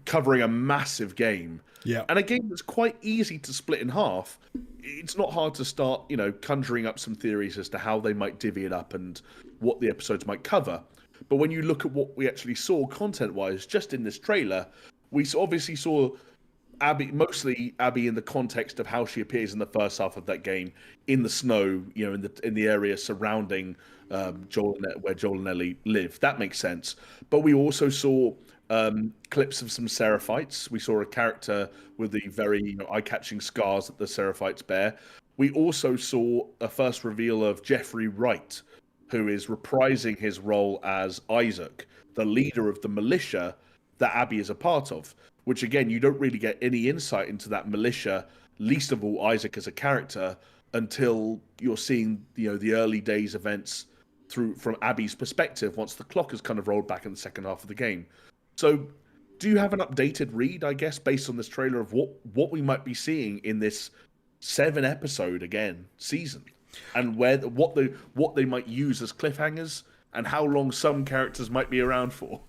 covering a massive game, and a game that's quite easy to split in half, it's not hard to start, conjuring up some theories as to how they might divvy it up and what the episodes might cover. But when you look at what we actually saw content-wise, just in this trailer, we obviously saw mostly Abby in the context of how she appears in the first half of that game in the snow, in the area surrounding where Joel and Ellie live. That makes sense. But we also saw clips of some Seraphites. We saw a character with the very eye-catching scars that the Seraphites bear. We also saw a first reveal of Jeffrey Wright, who is reprising his role as Isaac, the leader of the militia that Abby is a part of. Which again, you don't really get any insight into that militia, least of all Isaac as a character, until you're seeing the early days events from Abby's perspective once the clock has kind of rolled back in the second half of the game. So, do you have an updated read, I guess, based on this trailer of what we might be seeing in this 7-episode season, and what they might use as cliffhangers, and how long some characters might be around for?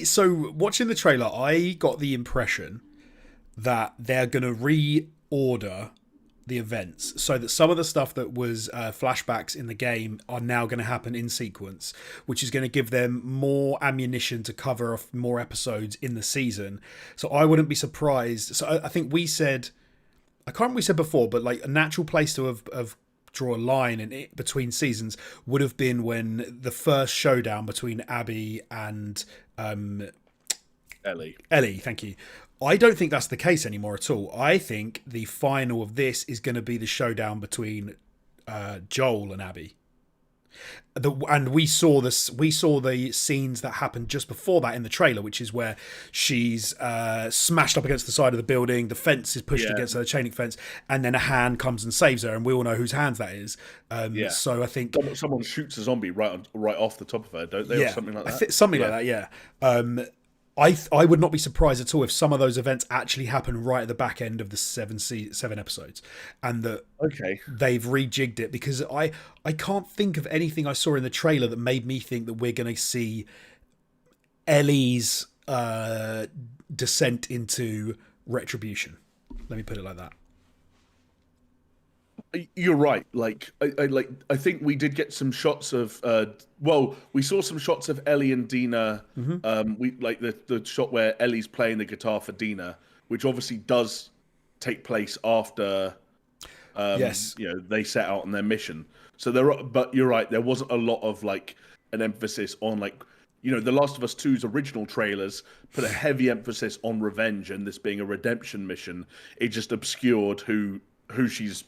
So watching the trailer, I got the impression that they're going to reorder the events so that some of the stuff that was flashbacks in the game are now going to happen in sequence, which is going to give them more ammunition to cover more episodes in the season. So I wouldn't be surprised. So I think we said, I can't remember what we said before, but like a natural place to have draw a line in it between seasons would have been when the first showdown between Abby and Ellie. Thank you. I don't think that's the case anymore at all. I think the final of this is going to be the showdown between Joel and Abby. And we saw this. We saw the scenes that happened just before that in the trailer, which is where she's smashed up against the side of the building. The fence is pushed against her, the chain link fence, and then a hand comes and saves her, and we all know whose hands that is. So I think someone shoots a zombie right off the top of her, don't they? Yeah, or something like that. Like that. Yeah. I would not be surprised at all if some of those events actually happen right at the back end of the 7 episodes, and that they've rejigged it, because I can't think of anything I saw in the trailer that made me think that we're going to see Ellie's descent into retribution. Let me put it like that. You're right. I think we did get some shots of. We saw some shots of Ellie and Dina. We like the shot where Ellie's playing the guitar for Dina, which obviously does take place after. They set out on their mission. So but you're right. There wasn't a lot of an emphasis on The Last of Us 2's original trailers put a heavy emphasis on revenge and this being a redemption mission. It just obscured who she's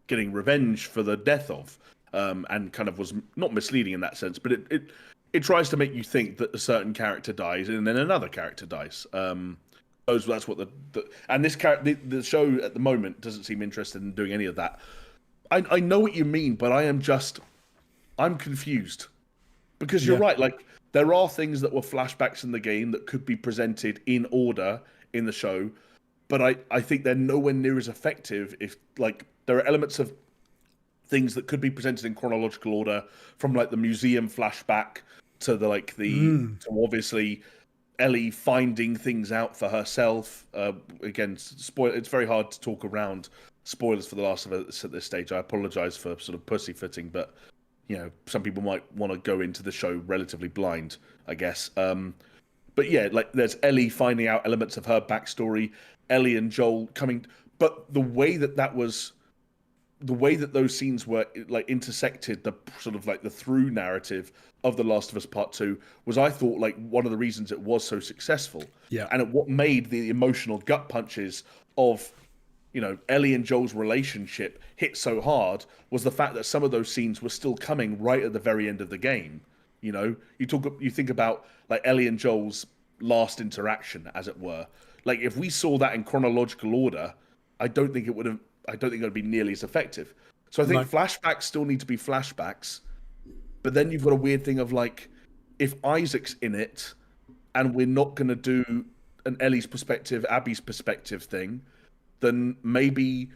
getting revenge for the death of, and kind of was not misleading in that sense, but it tries to make you think that a certain character dies and then another character dies. That's what and this the show at the moment doesn't seem interested in doing any of that. I know what you mean, but I'm confused, because you're right. There are things that were flashbacks in the game that could be presented in order in the show, but I think they're nowhere near as effective if there are elements of things that could be presented in chronological order, from the museum flashback to to obviously Ellie finding things out for herself. Again, it's very hard to talk around spoilers for The Last of Us at this stage. I apologize for sort of pussyfooting, but some people might want to go into the show relatively blind, I guess. But yeah, there's Ellie finding out elements of her backstory, Ellie and Joel coming, but the way that those scenes were intersected, the sort of the through narrative of The Last of Us Part 2 was, I thought, one of the reasons it was so successful. Yeah. And what made the emotional gut punches of Ellie and Joel's relationship hit so hard was the fact that some of those scenes were still coming right at the very end of the game. You think about Ellie and Joel's last interaction, as it were. If we saw that in chronological order, I don't think it would be nearly as effective. So I think flashbacks still need to be flashbacks, but then you've got a weird thing of if Isaac's in it, and we're not going to do an Ellie's perspective, Abby's perspective thing, then maybe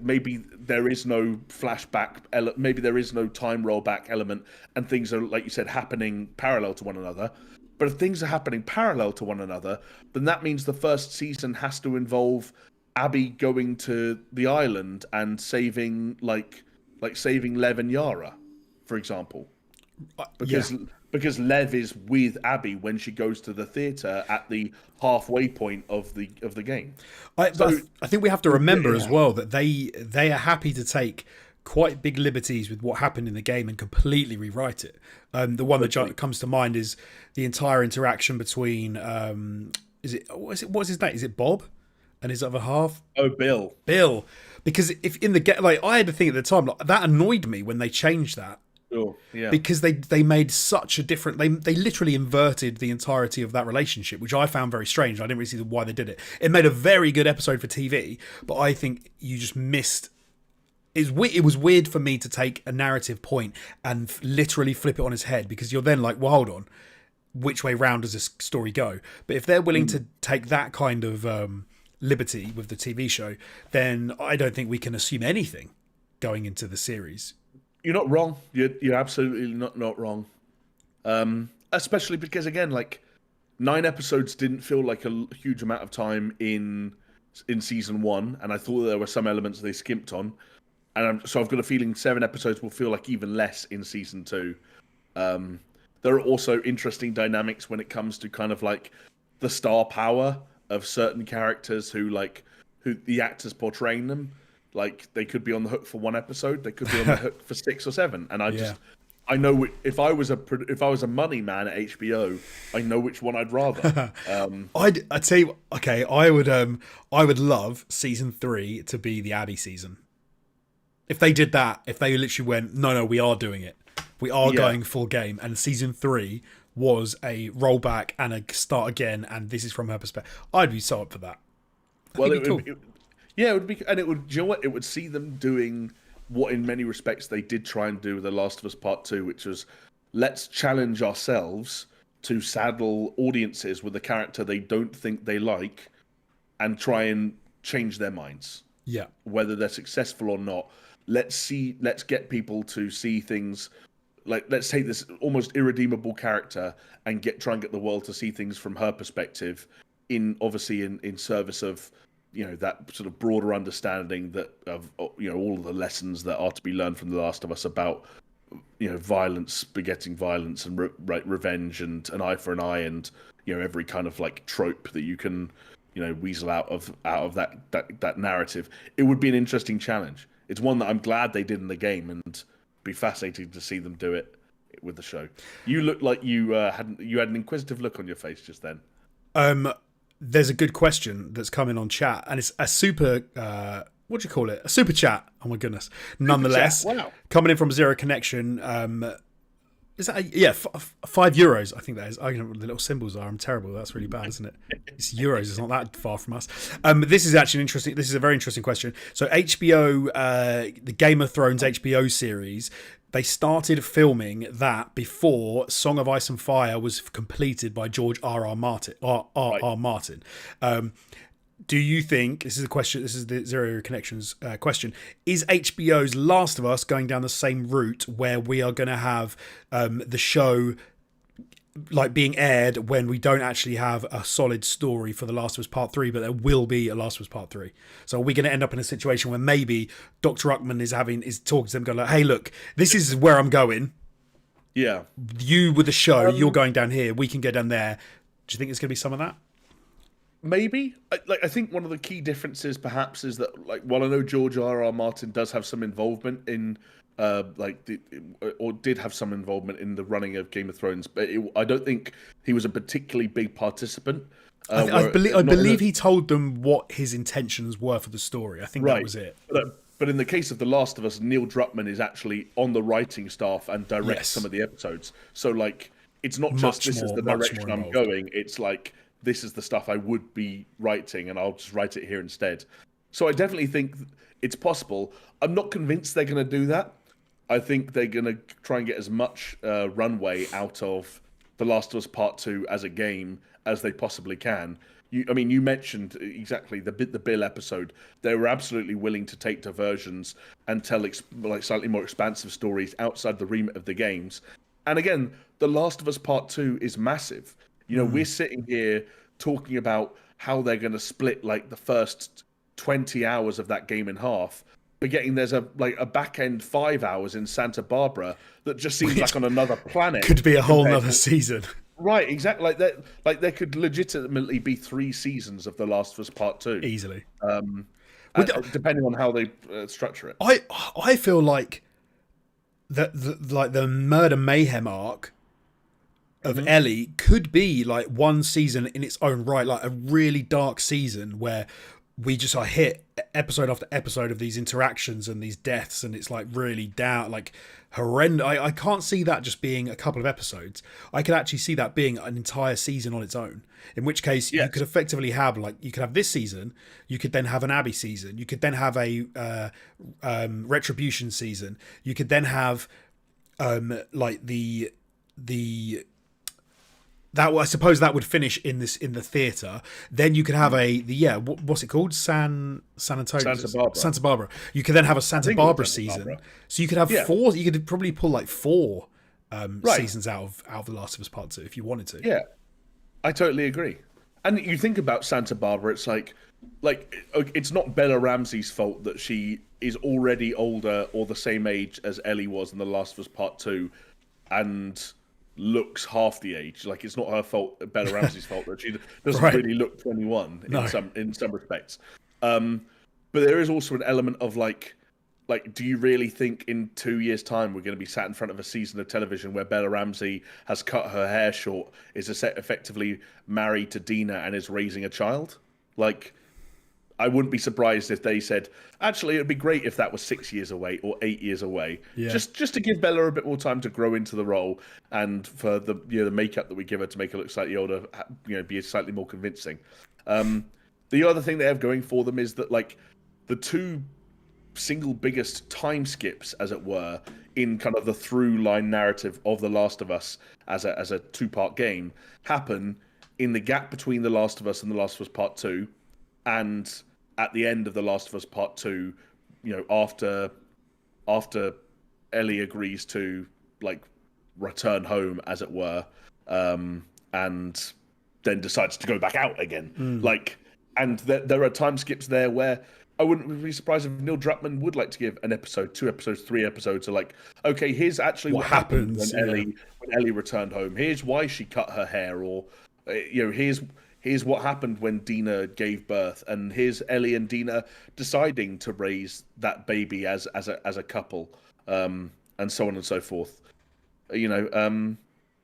maybe there is no flashback, maybe there is no time rollback element, and things are, like you said, happening parallel to one another. But if things are happening parallel to one another, then that means the first season has to involve Abby going to the island and saving saving Lev and Yara, for example. Because because Lev is with Abby when she goes to the theater at the halfway point of the game. I think we have to remember as well that they are happy to take quite big liberties with what happened in the game and completely rewrite it. The one that comes to mind is the entire interaction between what's his name? Is it Bob and his other half? Oh, Bill. Bill. Because if in the game, like, I had to think at the time, like, that annoyed me when they changed that. Sure, yeah. Because they made such a different, they literally inverted the entirety of that relationship, which I found very strange. I didn't really see why they did it. It made a very good episode for TV, but I think you just missed. It was weird for me to take a narrative point and literally flip it on its head, because you're then like, well, hold on, which way round does this story go? But if they're willing to take that kind of liberty with the TV show, then I don't think we can assume anything going into the series. You're not wrong. You're absolutely not wrong. Especially because, again, like, 9 episodes didn't feel like a huge amount of time in season 1, and I thought there were some elements they skimped on. So I've got a feeling 7 episodes will feel like even less in season 2. There are also interesting dynamics when it comes to kind of like the star power of certain characters who the actors portraying them. Like, they could be on the hook for 1 episode, they could be on the hook for 6 or 7, and I know if I was a money man at HBO, I know which one I'd rather. I'd tell you, okay, I would love season 3 to be the Abby season. If they did that, if they literally went, no, we are doing it, we are going full game, and season 3 was a rollback and a start again, and this is from her perspective, I'd be so up for that. Well, it would be, and it would. Do you know what? It would see them doing what, in many respects, they did try and do with The Last of Us Part 2, which was, let's challenge ourselves to saddle audiences with a character they don't think they like, and try and change their minds. Yeah, whether they're successful or not. Let's get people to see things. Like, let's take this almost irredeemable character and try and get the world to see things from her perspective, in service of, that sort of broader understanding that of, all of the lessons that are to be learned from The Last of Us about, violence begetting violence, and revenge, and an eye for an eye, and every kind of like trope that you can weasel out of that narrative. It would be an interesting challenge. It's one that I'm glad they did in the game, and be fascinating to see them do it with the show. You look like you had an inquisitive look on your face just then. There's a good question that's coming on chat, and it's a super what do you call it? A super chat. Oh my goodness. Nonetheless, wow. Coming in from Zero Connection. Is that €5? I think that is. I don't know what the little symbols are. I'm terrible. That's really bad, isn't it? It's euros. It's not that far from us. This is actually interesting. This is a very interesting question. So HBO, the Game of Thrones HBO series, they started filming that before Song of Ice and Fire was completed by George R. Martin. Martin. Do you think, this is a question, this is the Zero Connections question, is HBO's Last of Us going down the same route where we are going to have the show like being aired when we don't actually have a solid story for The Last of Us Part 3, but there will be a Last of Us Part 3? So are we going to end up in a situation where maybe Dr. Ruckman is talking to them, going like, hey, look, this is where I'm going. Yeah. You with the show, you're going down here, we can go down there. Do you think it's going to be some of that? Maybe. I think one of the key differences perhaps is that, like, while I know George R. Martin does have some involvement in or did have some involvement in the running of Game of Thrones, but I don't think he was a particularly big participant. I believe he told them what his intentions were for the story. I think that was it. But in the case of The Last of Us, Neil Druckmann is actually on the writing staff and directs some of the episodes. So, like, it's not just this is the direction I'm going. It's like, this is the stuff I would be writing, and I'll just write it here instead. So I definitely think it's possible. I'm not convinced they're going to do that. I think they're going to try and get as much runway out of The Last of Us Part 2 as a game as they possibly can. You mentioned exactly the Bill episode. They were absolutely willing to take diversions and tell like slightly more expansive stories outside the remit of the games. And again, The Last of Us Part 2 is massive. We're sitting here talking about how they're going to split like the first 20 hours of that game in half. forgetting there's a back end 5 hours in Santa Barbara that just seems like on another planet. Could be a whole nother season. Right, exactly. Like that. Like there could legitimately be 3 seasons of The Last of Us Part 2 easily, depending on how they structure it. I feel like the murder mayhem arc of Ellie could be like one season in its own right, like a really dark season where we just hit episode after episode of these interactions and these deaths, and it's like really down, like horrendous. I can't see that just being a couple of episodes. I could actually see that being an entire season on its own. In which case, you could effectively have you could have this season, you could then have an Abby season, you could then have a Retribution season, you could then have like the that I suppose that would finish in the theater. Then you could have what's it called? Santa Barbara. You could then have a Santa Barbara season. So you could have 4. You could probably pull like 4 seasons out of The Last of Us Part 2 if you wanted to. Yeah, I totally agree. And you think about Santa Barbara, it's like it's not Bella Ramsey's fault that she is already older or the same age as Ellie was in The Last of Us Part 2, and looks half the age. Like it's not her fault, Bella Ramsey's fault that she doesn't really look 21 in some respects. But there is also an element of like, do you really think in 2 years' time we're going to be sat in front of a season of television where Bella Ramsey has cut her hair short, is effectively married to Dina, and is raising a child? Like, I wouldn't be surprised if they said, actually, it'd be great if that was 6 years away or 8 years away. Yeah. Just to give Bella a bit more time to grow into the role, and for the the makeup that we give her to make her look slightly older, be slightly more convincing. The other thing they have going for them is that like the 2 single biggest time skips, as it were, in kind of the through line narrative of The Last of Us as a 2-part game happen in the gap between The Last of Us and The Last of Us Part 2, and at the end of The Last of Us Part 2, after Ellie agrees to like return home, as it were, and then decides to go back out again. And there are time skips there where I wouldn't be surprised if Neil Druckmann would like to give an episode, 2 episodes, 3 episodes, of like, okay, here's actually what happened when Ellie returned home. Here's why she cut her hair, or here's what happened when Dina gave birth, and here's Ellie and Dina deciding to raise that baby as a couple, and so on and so forth.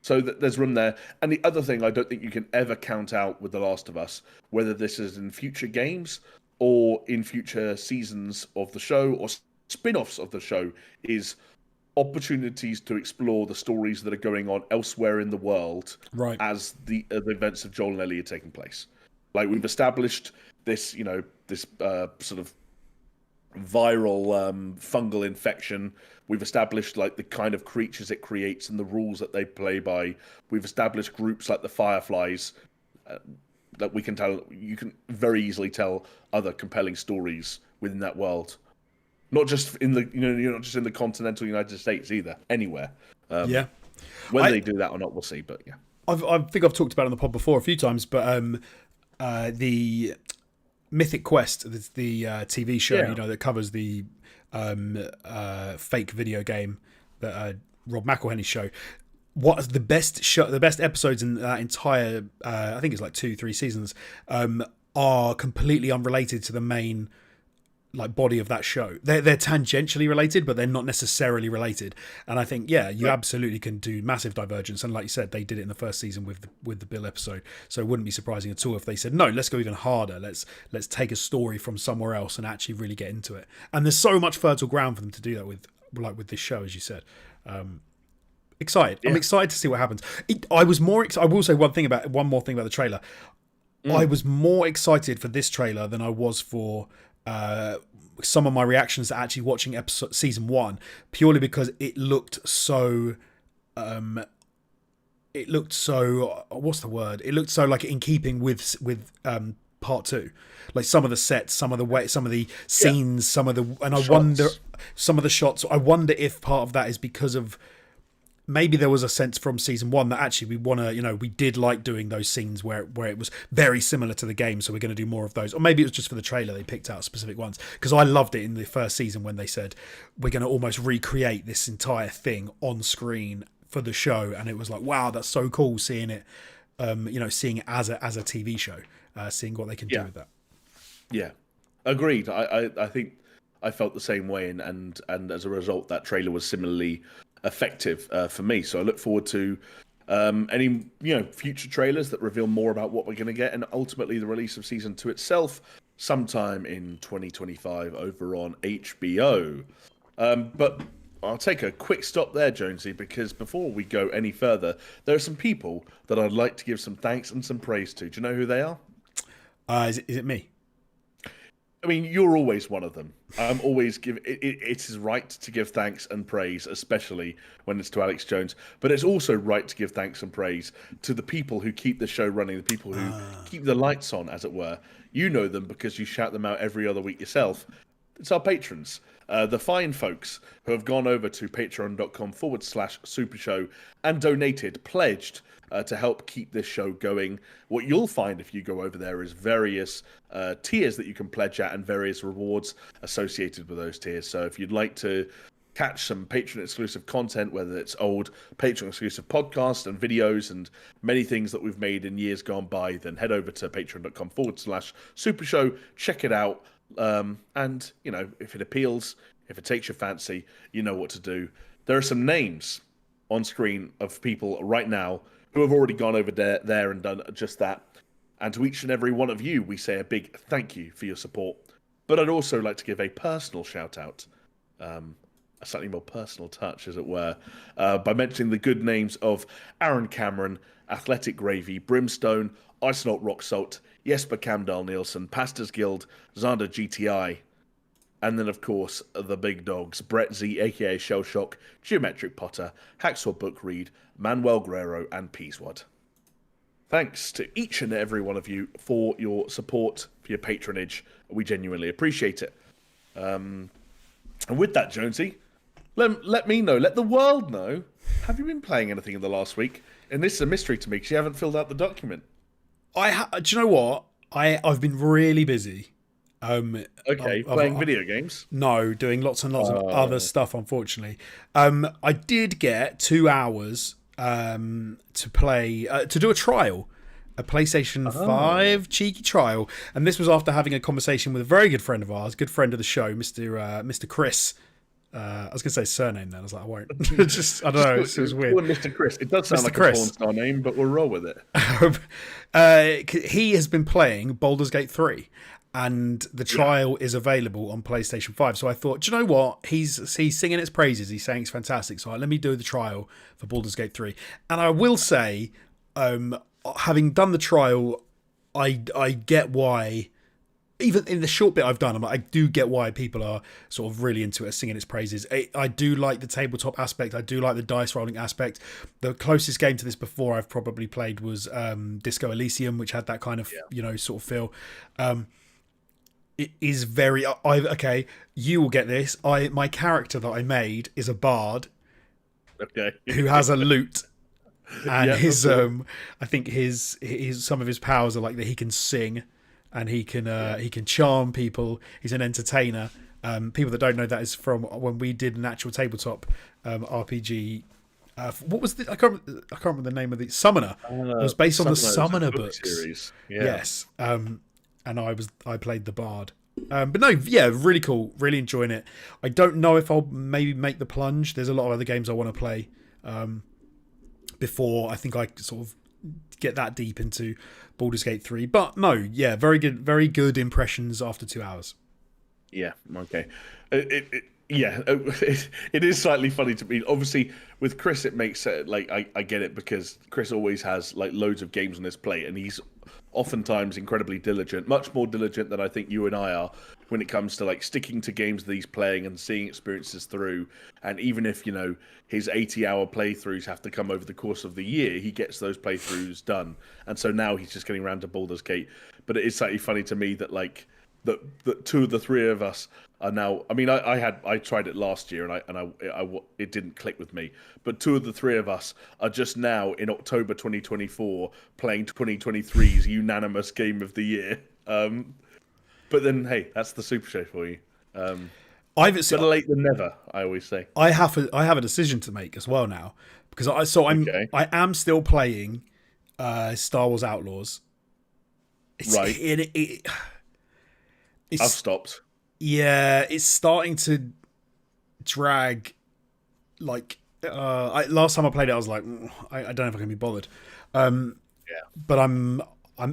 So there's room there. And the other thing I don't think you can ever count out with The Last of Us, whether this is in future games or in future seasons of the show or spin-offs of the show, is opportunities to explore the stories that are going on elsewhere in the world, right, as the events of Joel and Ellie are taking place. Like, we've established this, this sort of viral fungal infection. We've established like the kind of creatures it creates and the rules that they play by. We've established groups like the Fireflies that we can tell. You can very easily tell other compelling stories within that world. Not just in the not just in the continental United States either. Anywhere. Whether they do that or not, we'll see. But yeah, I think I've talked about it on the pod before a few times. But the Mythic Quest, the TV show, that covers the fake video game that Rob McElhenney's show. What the best show? The best episodes in that entire, I think it's like 2-3 seasons, are completely unrelated to the main like body of that show. They're tangentially related, but they're not necessarily related. And I think, you absolutely can do massive divergence. And like you said, they did it in the first season with the Bill episode. So it wouldn't be surprising at all if they said, no, let's go even harder. Let's take a story from somewhere else and actually really get into it. And there's so much fertile ground for them to do that with this show, as you said. Excited. Yeah. I'm excited to see what happens. I was more I will say one more thing about the trailer. I was more excited for this trailer than I was for some of my reactions to actually watching season 1, purely because it looked so what's the word? It looked so like in keeping with part 2. Like some of the sets, some of the way, some of the scenes, I wonder some of the shots. I wonder if part of that is because of maybe there was a sense from season 1 that actually we want to, we did like doing those scenes where it was very similar to the game, so we're going to do more of those. Or maybe it was just for the trailer they picked out specific ones, because I loved it in the first season when they said we're going to almost recreate this entire thing on screen for the show, and it was like, wow, that's so cool seeing it, seeing it as a TV show, seeing what they can do with that. Yeah, agreed. I think I felt the same way, and as a result, that trailer was similarly effective for me. So I look forward to any future trailers that reveal more about what we're going to get, and ultimately the release of season 2 itself sometime in 2025 over on HBO. But I'll take a quick stop there, Jonesy, because before we go any further, there are some people that I'd like to give some thanks and some praise to. Do you know who they are? Is it me? I mean, you're always one of them. I'm always it is right to give thanks and praise, especially when it's to Alex Jones. But it's also right to give thanks and praise to the people who keep the show running, the people who keep the lights on, as it were. You know them because you shout them out every other week yourself. It's our patrons. The fine folks who have gone over to patreon.com/SuperShow and donated, pledged to help keep this show going. What you'll find if you go over there is various tiers that you can pledge at and various rewards associated with those tiers. So if you'd like to catch some Patreon-exclusive content, whether it's old Patreon-exclusive podcasts and videos and many things that we've made in years gone by, then head over to patreon.com/SuperShow, check it out. And, if it appeals, if it takes your fancy, you know what to do. There are some names on screen of people right now who have already gone over there and done just that. And to each and every one of you, we say a big thank you for your support. But I'd also like to give a personal shout out, a slightly more personal touch, as it were, by mentioning the good names of Aaron Cameron, Athletic Gravy, Brimstone, Icenaut Rock Salt, Jesper Camdal Nielsen, Pastors Guild, Zander GTI, and then, of course, the big dogs, Brett Z, aka Shellshock, Geometric Potter, Hacksaw Book Read, Manuel Guerrero, and Peaswad. Thanks to each and every one of you for your support, for your patronage. We genuinely appreciate it. And with that, Jonesy, let me know, let the world know, have you been playing anything in the last week? And this is a mystery to me because you haven't filled out the document. Do you know what? I've been really busy. Playing video games? No, doing lots and lots of other stuff, unfortunately. I did get 2 hours to play, to do a trial, a PlayStation 5 cheeky trial. And this was after having a conversation with a very good friend of ours, good friend of the show, Mr. Chris. I was going to say surname then. I was like, I won't. I don't know. It was weird. Mr. Chris. It does sound Mr. like Chris. a porn star name, but we'll roll with it. He has been playing Baldur's Gate 3, and the trial is available on PlayStation 5. So I thought, do you know what? He's singing its praises. He's saying it's fantastic. So let me do the trial for Baldur's Gate 3. And I will say, having done the trial, I get why. Even in the short bit I've done, I do get why people are sort of really into it, singing its praises. I do like the tabletop aspect. I do like the dice rolling aspect. The closest game to this before I've probably played was Disco Elysium, which had that kind of sort of feel. It is very. Okay, you will get this. My character that I made is a bard. Okay. Who has a lute. And his I think his some of his powers are like that he can sing. And he can charm people. He's an entertainer. People that don't know that is from when we did an actual tabletop RPG. What was the? I can't remember the name of the Summoner. It was based on the Summoner books. Series. Yeah. Yes. And I played the Bard. But no, yeah, really cool. Really enjoying it. I don't know if I'll maybe make the plunge. There's a lot of other games I want to play before I think I sort of get that deep into Baldur's Gate 3. But no, yeah, very good impressions after 2 hours. Yeah, okay. It is slightly funny to me. Obviously, with Chris, it makes it like I get it because Chris always has like loads of games on his plate, and he's oftentimes incredibly diligent, much more diligent than I think you and I are when it comes to like sticking to games that he's playing and seeing experiences through. And even if his 80-hour playthroughs have to come over the course of the year, he gets those playthroughs done. And so now he's just getting around to Baldur's Gate. But it is slightly funny to me that that two of the three of us are now. I mean, I tried it last year it didn't click with me. But two of the three of us are just now in October 2024 playing 2023's unanimous game of the year. But then, hey, that's the Super Show for you. Better late than never, I always say. I have a decision to make as well now, because I am still playing Star Wars Outlaws. Right. I've stopped. Yeah, it's starting to drag. Like last time I played it, I was like, I don't know if I can be bothered. But I'm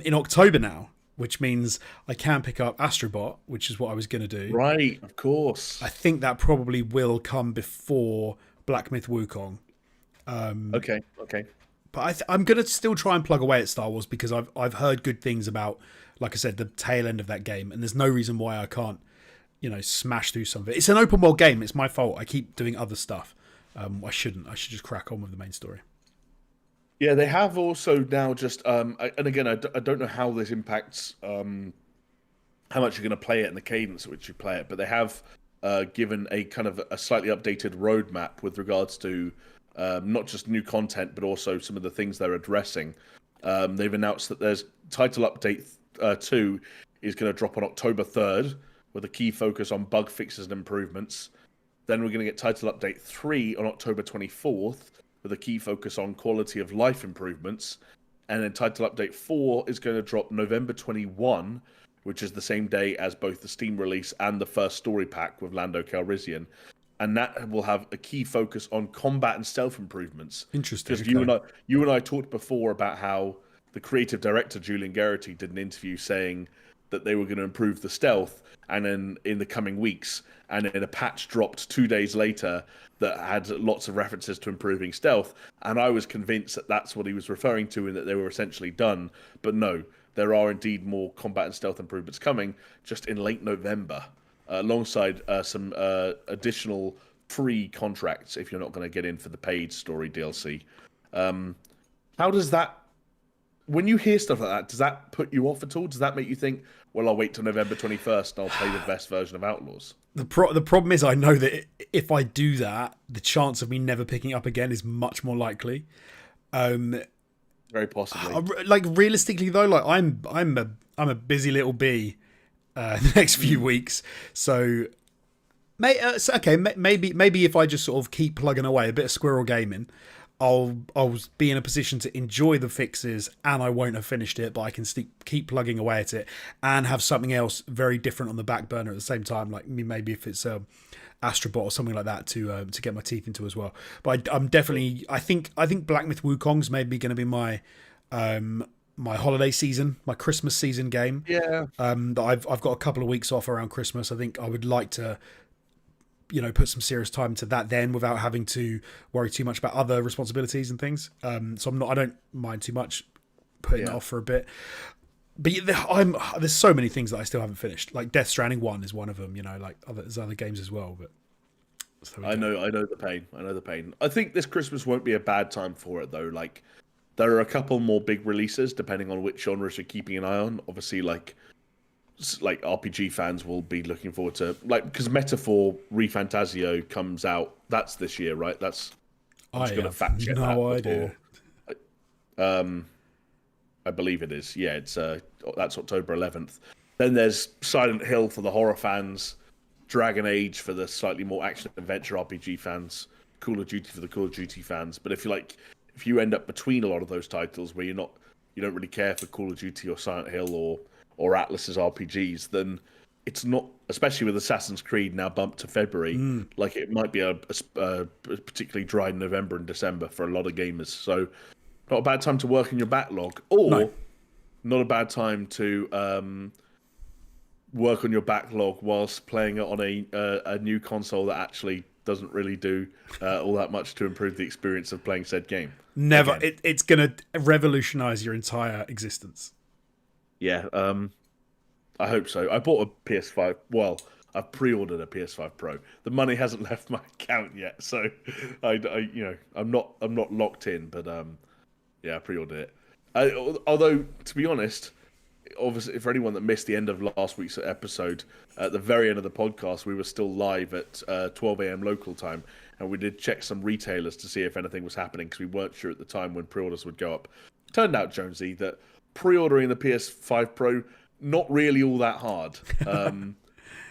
in October now, which means I can pick up Astrobot, which is what I was going to do. Right, of course. I think that probably will come before Black Myth Wukong. Okay. But I'm going to still try and plug away at Star Wars, because I've heard good things about, like I said, the tail end of that game, and there's no reason why I can't, smash through some of it. It's an open world game. It's my fault. I keep doing other stuff. I shouldn't. I should just crack on with the main story. Yeah, they have also now just, and again, I don't know how this impacts how much you're going to play it and the cadence at which you play it, but they have given a kind of a slightly updated roadmap with regards to not just new content, but also some of the things they're addressing. They've announced that there's title update 2 is going to drop on October 3rd with a key focus on bug fixes and improvements. Then we're going to get title update 3 on October 24th with a key focus on quality of life improvements. And then title update 4 is going to drop November 21, which is the same day as both the Steam release and the first story pack with Lando Calrissian. And that will have a key focus on combat and stealth improvements. Interesting. Because you and I talked before about how the creative director, Julian Garrity, did an interview saying that they were going to improve the stealth, and then in the coming weeks, and then a patch dropped 2 days later that had lots of references to improving stealth. And I was convinced that that's what he was referring to, and that they were essentially done. But no, there are indeed more combat and stealth improvements coming just in late November, alongside some additional free contracts if you're not going to get in for the paid story DLC. How does that, when you hear stuff like that, does that put you off at all? Does that make you think, well, I'll wait till November 21st and I'll play the best version of Outlaws? The problem is, I know that if I do that, the chance of me never picking up again is much more likely. Very possibly. Like, realistically though, like I'm a busy little bee the next few weeks, so maybe if I just sort of keep plugging away, a bit of squirrel gaming, I'll be in a position to enjoy the fixes, and I won't have finished it, but I can keep plugging away at it and have something else very different on the back burner at the same time. Like maybe if it's Astrobot or something like that to get my teeth into as well. But I'm definitely, I think Black Myth Wukong's maybe going to be my my holiday season, my Christmas season game. Yeah. That I've got a couple of weeks off around Christmas. I think I would like to, put some serious time into that then, without having to worry too much about other responsibilities and things. So I don't mind too much putting it off for a bit. But there's so many things that I still haven't finished. Like Death Stranding 1 is one of them. There's other games as well. But I know the pain. I know the pain. I think this Christmas won't be a bad time for it though. Like there are a couple more big releases depending on which genres you're keeping an eye on. Obviously, like RPG fans will be looking forward to, because Metaphor ReFantasio comes out. That's this year, right? I'm just going to fact check that. No idea. I believe it is. Yeah, it's that's October 11th. Then there's Silent Hill for the horror fans, Dragon Age for the slightly more action adventure RPG fans, Call of Duty for the Call of Duty fans. But if you end up between a lot of those titles where you don't really care for Call of Duty or Silent Hill or Atlas's RPGs, then it's not, especially with Assassin's Creed now bumped to February, like it might be a particularly dry November and December for a lot of gamers. So not a bad time to work on your backlog, or not a bad time to work on your backlog whilst playing it on a new console that actually doesn't really do all that much to improve the experience of playing said game. Never. It's going to revolutionize your entire existence. Yeah, I hope so. I bought a PS5. Well, I've pre-ordered a PS5 Pro. The money hasn't left my account yet, so I'm not locked in. But I pre-ordered it. Although, to be honest, obviously, for anyone that missed the end of last week's episode, at the very end of the podcast, we were still live at 12 a.m. local time, and we did check some retailers to see if anything was happening because we weren't sure at the time when pre-orders would go up. Turned out, Jonesy, that pre-ordering the PS5 Pro, not really all that hard.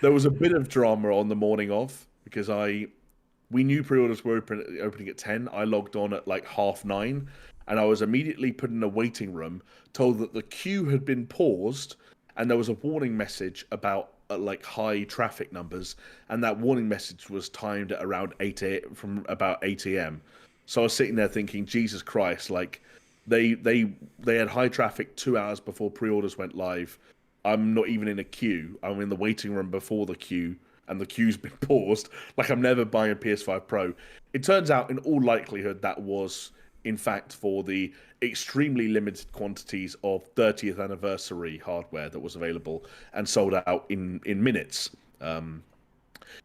There was a bit of drama on the morning of because we knew pre-orders were opening at 10. I logged on at like 9:30, and I was immediately put in a waiting room, told that the queue had been paused, and there was a warning message about like high traffic numbers, and that warning message was timed at around 8 a.m. So I was sitting there thinking, Jesus Christ, like they had high traffic 2 hours before pre-orders went live. I'm not even in a queue. I'm in the waiting room before the queue, and the queue's been paused. Like, I'm never buying a PS5 Pro. It turns out, in all likelihood, that was, in fact, for the extremely limited quantities of 30th anniversary hardware that was available and sold out in minutes.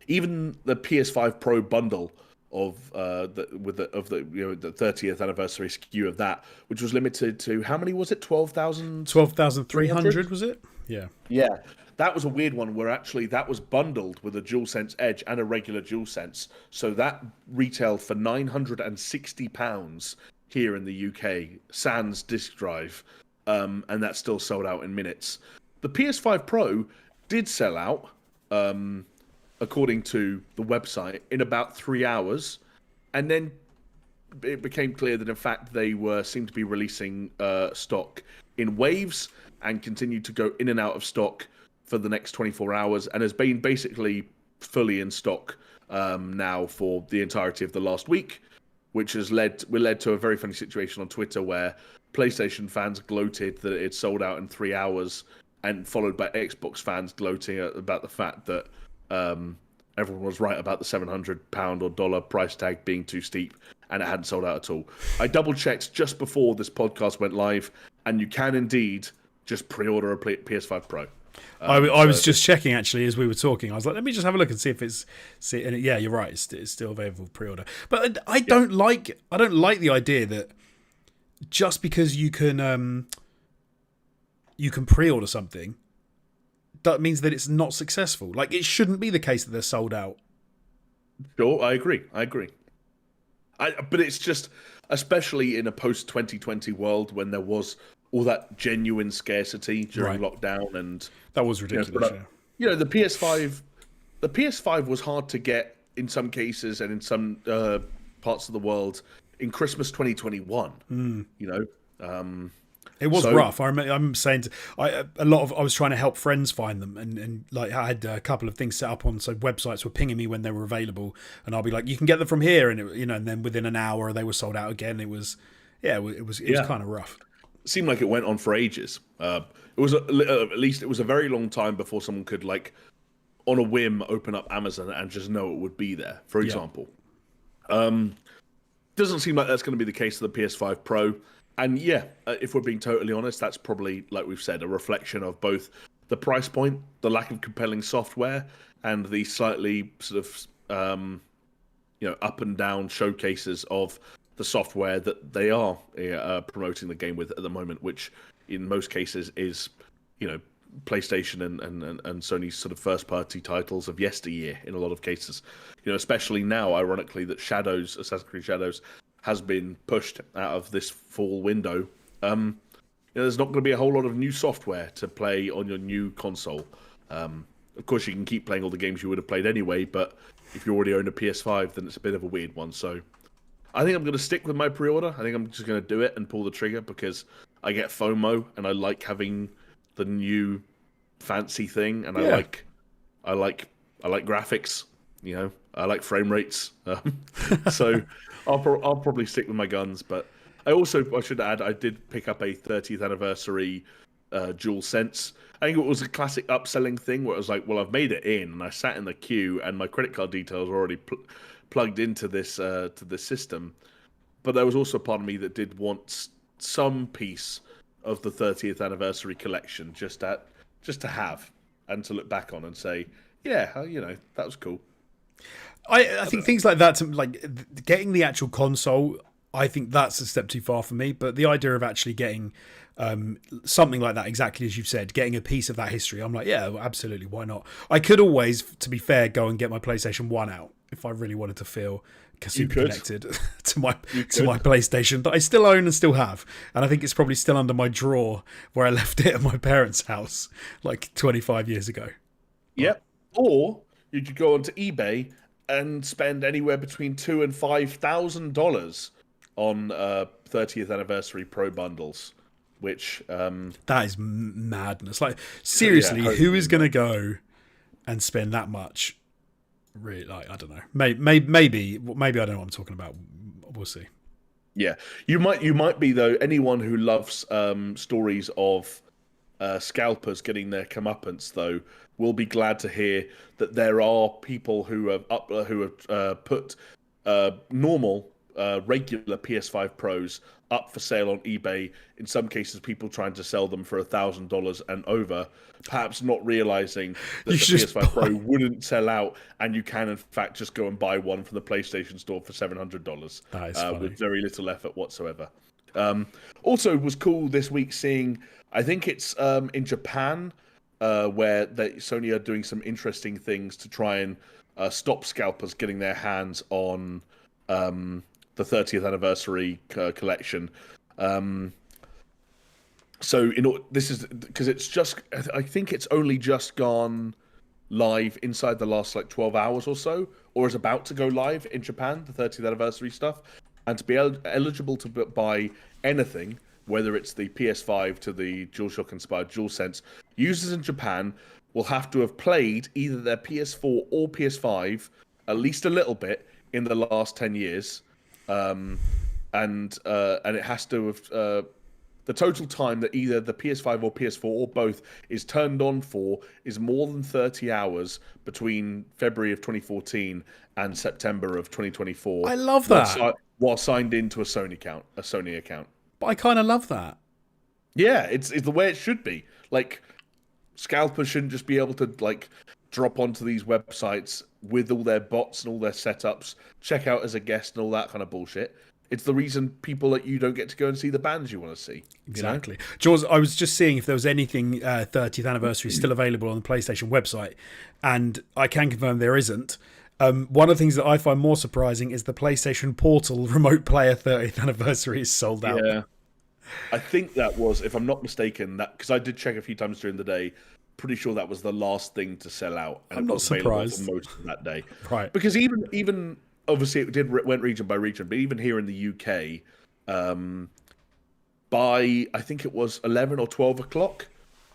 Even the PS5 Pro bundle of the 30th anniversary SKU of that, which was limited to, how many was it? 12,300 was it? Yeah. Yeah. That was a weird one where actually that was bundled with a DualSense Edge and a regular DualSense. So that retailed for £960 here in the UK, sans disk drive, and that still sold out in minutes. The PS5 Pro did sell out, according to the website, in about 3 hours, and then it became clear that in fact they seemed to be releasing stock in waves and continued to go in and out of stock for the next 24 hours, and has been basically fully in stock now for the entirety of the last week, which has led to a very funny situation on Twitter where PlayStation fans gloated that it had sold out in 3 hours, and followed by Xbox fans gloating about the fact that everyone was right about the £700 or dollar price tag being too steep, and it hadn't sold out at all. I double-checked just before this podcast went live, and you can indeed just pre-order a PS5 Pro. I was just checking actually as we were talking. I was like, let me just have a look and see if it's. And yeah, you're right. It's still available pre-order. But I don't like the idea that just because you can pre-order something, that means that it's not successful. Like, it shouldn't be the case that they're sold out. Sure, I agree. But it's just, especially in a post-2020 world when there was all that genuine scarcity during lockdown, and that was ridiculous. The PS5 was hard to get in some cases, and in some parts of the world in Christmas 2021. It was rough. I'm saying I was trying to help friends find them, and like I had a couple of things set up on, so websites were pinging me when they were available, and I'll be like, you can get them from here, and and then within an hour they were sold out again. It was kind of rough. It seemed like it went on for ages. It was at least it was a very long time before someone could, like, on a whim, open up Amazon and just know it would be there, for example. Doesn't seem like that's going to be the case of the PS5 Pro. And if we're being totally honest, that's probably, like we've said, a reflection of both the price point, the lack of compelling software, and the slightly sort of up and down showcases of the software that they are promoting the game with at the moment, which in most cases is, PlayStation and Sony's sort of first-party titles of yesteryear in a lot of cases. Especially now, ironically, that Assassin's Creed Shadows has been pushed out of this fall window. There's not going to be a whole lot of new software to play on your new console. Of course, you can keep playing all the games you would have played anyway, but if you already own a PS5, then it's a bit of a weird one. So I think I'm going to stick with my pre-order. I think I'm just going to do it and pull the trigger because I get FOMO and I like having the new fancy thing, and I like graphics. I like frame rates. So I'll probably stick with my guns. But I should add, I did pick up a 30th anniversary DualSense. I think it was a classic upselling thing where it was like, well, I've made it in, and I sat in the queue, and my credit card details were already plugged into this system. But there was also a part of me that did want some piece of the 30th anniversary collection just to have and to look back on and say, yeah, that was cool. I think things like that, like getting the actual console, I think that's a step too far for me. But the idea of actually getting something like that, exactly as you've said, getting a piece of that history, I'm like, yeah, absolutely, why not? I could always, to be fair, go and get my PlayStation 1 out if I really wanted to feel super connected to my PlayStation that I still own and still have. And I think it's probably still under my drawer where I left it at my parents' house like 25 years ago. Yep. Or you could go onto eBay and spend anywhere between $2,000 and $5,000 on 30th anniversary Pro bundles, which that is madness. Like, seriously, who is going to go and spend that much? Really, like, I don't know. Maybe I don't know what I'm talking about. We'll see. Yeah, you might be though. Anyone who loves stories of scalpers getting their comeuppance, though, will be glad to hear that there are people who have put normal regular PS5 Pros up for sale on eBay. In some cases, people trying to sell them for $1,000 and over, perhaps not realizing that the PS5 Pro wouldn't sell out, and you can in fact just go and buy one from the PlayStation Store for $700 with very little effort whatsoever. Also, was cool this week seeing. I think it's in Japan where Sony are doing some interesting things to try and stop scalpers getting their hands on the 30th anniversary collection. So this is because it's just, I think it's only just gone live inside the last like 12 hours or so, or is about to go live in Japan, the 30th anniversary stuff. And to be eligible to buy anything, whether it's the PS5 to the DualShock inspired DualSense, users in Japan will have to have played either their PS4 or PS5 at least a little bit in the last 10 years. And it has to have the total time that either the PS5 or PS4 or both is turned on for is more than 30 hours between February of 2014 and September of 2024. I love that. While signed into a Sony account. But I kind of love that. Yeah, it's the way it should be. Like, scalpers shouldn't just be able to like drop onto these websites with all their bots and all their setups, check out as a guest and all that kind of bullshit. It's the reason people like you don't get to go and see the bands you want to see. Exactly. Jaws, I was just seeing if there was anything 30th anniversary still available on the PlayStation website, and I can confirm there isn't. One of the things that I find more surprising is the PlayStation Portal remote player 30th anniversary is sold out. Yeah. I think that was, if I'm not mistaken, that because I did check a few times during the day, pretty sure that was the last thing to sell out. And I'm not surprised. For most of that day. Right. Because even obviously it went region by region, but even here in the UK, by I think it was 11 or 12 o'clock,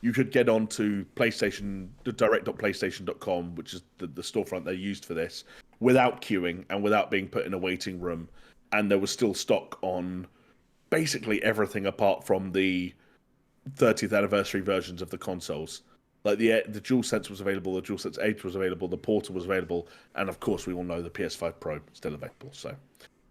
you could get onto direct.playstation.com, which is the storefront they used for this, without queuing and without being put in a waiting room. And there was still stock on basically everything apart from the 30th anniversary versions of the consoles. Like the DualSense was available, the DualSense Edge was available, the Portal was available, and of course we all know the PS5 Pro is still available. So,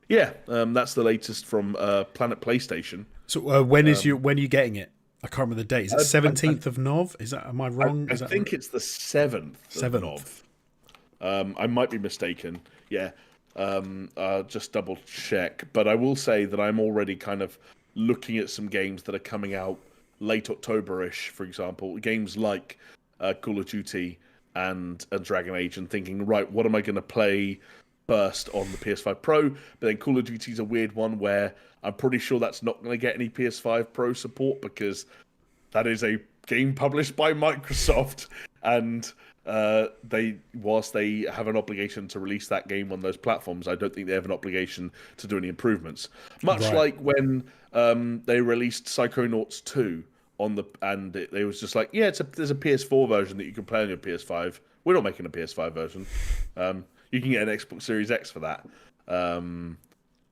yeah, that's the latest from Planet PlayStation. So when are you getting it? I can't remember the date. Is it 17th of Nov? Am I wrong? I think it's the 7th of Nov. I might be mistaken. Yeah. I'll just double check. But I will say that I'm already kind of looking at some games that are coming out late October-ish, for example. Games like Call of Duty and Dragon Age, and thinking, right, what am I going to play first on the PS5 Pro? But then Call of Duty is a weird one where I'm pretty sure that's not going to get any PS5 Pro support because that is a game published by Microsoft, and whilst they have an obligation to release that game on those platforms, I don't think they have an obligation to do any improvements. Much like when they released Psychonauts 2 it was just like, yeah, there's a PS4 version that you can play on your PS5. We're not making a PS5 version. You can get an Xbox Series X for that.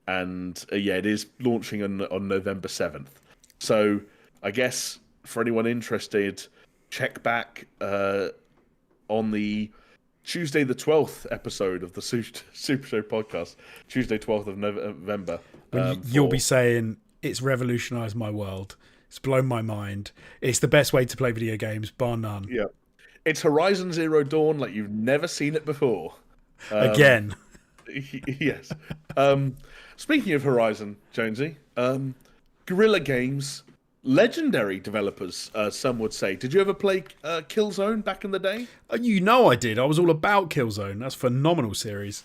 It is launching on November 7th. So I guess for anyone interested, check back on the Tuesday the 12th episode of the Super Show podcast, Tuesday 12th of November. You'll be saying, it's revolutionised my world. It's blown my mind. It's the best way to play video games, bar none. Yeah. It's Horizon Zero Dawn like you've never seen it before. Again. Yes. Um, Speaking of Horizon, Jonesy, Guerrilla Games, legendary developers, some would say. Did you ever play Killzone back in the day? You know I did. I was all about Killzone. That's a phenomenal series.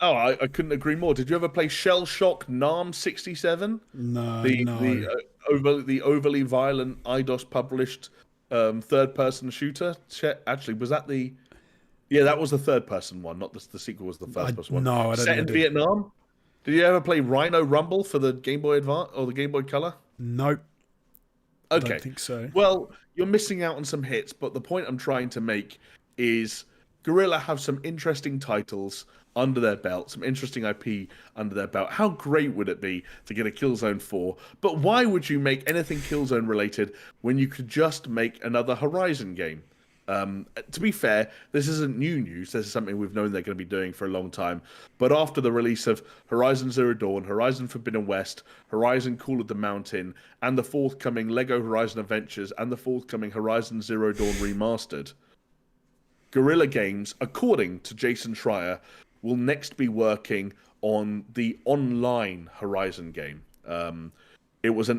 Oh, I couldn't agree more. Did you ever play Shell Shock Narm 67? No, The no. overly violent IDOS published third person shooter. Actually, was that the yeah, that was the third person one, not the sequel was the first person one. No, I don't Set think I in did. Vietnam. Did you ever play Rhino Rumble for the Game Boy Advance or the Game Boy Color? Nope, don't Okay. think so. Well, you're missing out on some hits, but the point I'm trying to make is Guerrilla have some interesting titles under their belt, some interesting IP under their belt. How great would it be to get a Killzone 4? But why would you make anything Killzone related when you could just make another Horizon game? To be fair, this isn't new news. This is something we've known they're going to be doing for a long time. But after the release of Horizon Zero Dawn, Horizon Forbidden West, Horizon Call of the Mountain, and the forthcoming Lego Horizon Adventures, and the forthcoming Horizon Zero Dawn Remastered, Guerrilla Games, according to Jason Schreier, will next be working on the online Horizon game.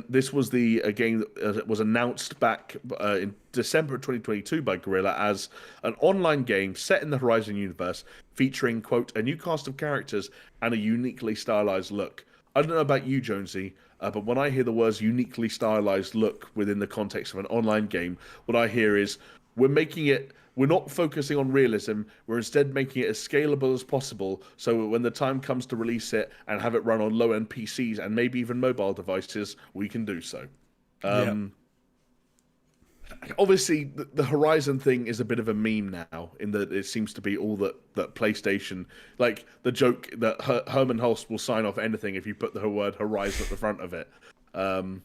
This was the a game that was announced back in December of 2022 by Guerrilla as an online game set in the Horizon universe, featuring quote a new cast of characters and a uniquely stylized look. I don't know about you, Jonesy, but when I hear the words "uniquely stylized look" within the context of an online game, what I hear is we're not focusing on realism. We're instead making it as scalable as possible so when the time comes to release it and have it run on low-end PCs and maybe even mobile devices, we can do so. Yeah. Obviously, the Horizon thing is a bit of a meme now, in that it seems to be all that PlayStation, like the joke that Herman Hulst will sign off anything if you put the word Horizon at the front of it. Um,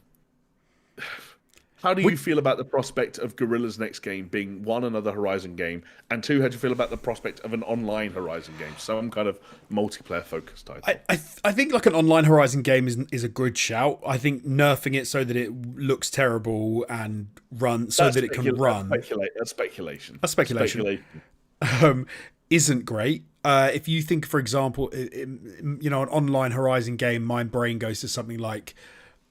How do you feel about the prospect of Guerrilla's next game being one, another Horizon game, and two, how do you feel about the prospect of an online Horizon game, some kind of multiplayer focused title? I think like an online Horizon game is a good shout. I think nerfing it so that it looks terrible and that it can run. That's speculation. That's speculation. Isn't great. If you think, for example, an online Horizon game, my brain goes to something like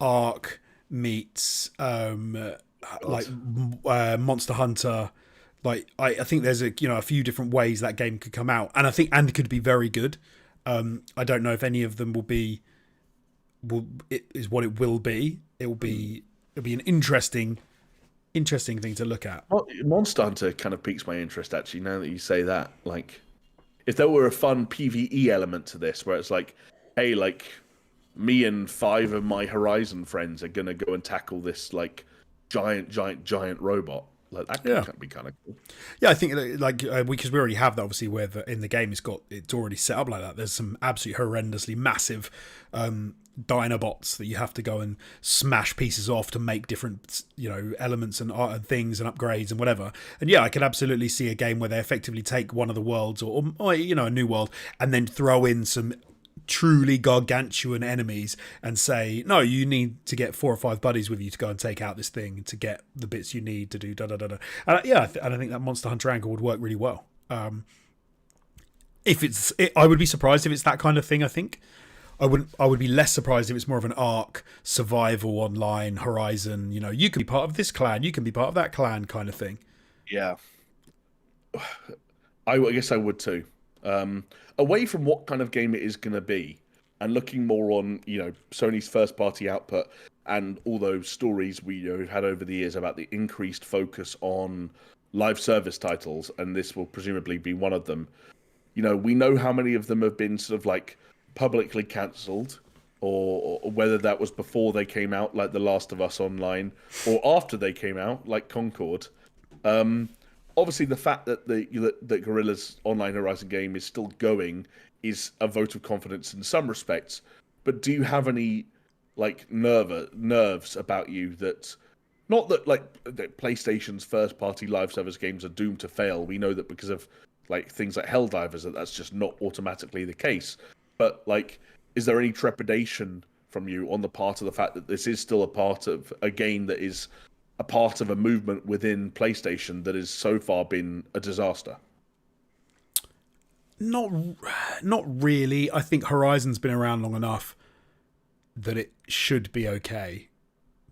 Ark meets Monster Hunter. Like I think there's a few different ways that game could come out, and I think and could be very good. I don't know if any of them is what it will be. It'll be an interesting thing to look at. Monster Hunter kind of piques my interest, actually, now that you say that. Like, if there were a fun PvE element to this, where it's like, hey, like, me and 5 of my Horizon friends are gonna go and tackle this like giant robot. Like that could be kind of cool. Yeah, I think because we already have that, obviously, where in the game it's already set up like that. There's some absolutely horrendously massive Dinobots that you have to go and smash pieces off to make different elements and art and things and upgrades and whatever. And yeah, I could absolutely see a game where they effectively take one of the worlds or a new world and then throw in some truly gargantuan enemies and say, no, you need to get 4 or 5 buddies with you to go and take out this thing to get the bits you need to do da da da da. And I think that Monster Hunter angle would work really well. I would be surprised if it's that kind of thing. I think I would be less surprised if it's more of an Ark survival online Horizon. You can be part of this clan, you can be part of that clan kind of thing. Yeah, I guess I would too. Away from what kind of game it is going to be, and looking more on Sony's first party output and all those stories we've had over the years about the increased focus on live service titles, and this will presumably be one of them. We know how many of them have been sort of like publicly cancelled, or whether that was before they came out, like The Last of Us Online, or after they came out, like Concord. Obviously, the fact that that Guerrilla's online Horizon game is still going is a vote of confidence in some respects. But do you have any nerves about you that, not that that PlayStation's first-party live service games are doomed to fail? We know that because of things like Helldivers, that's just not automatically the case. But is there any trepidation from you on the part of the fact that this is still a part of a game that is a part of a movement within PlayStation that has so far been a disaster? Not not really. I think Horizon's been around long enough that it should be okay.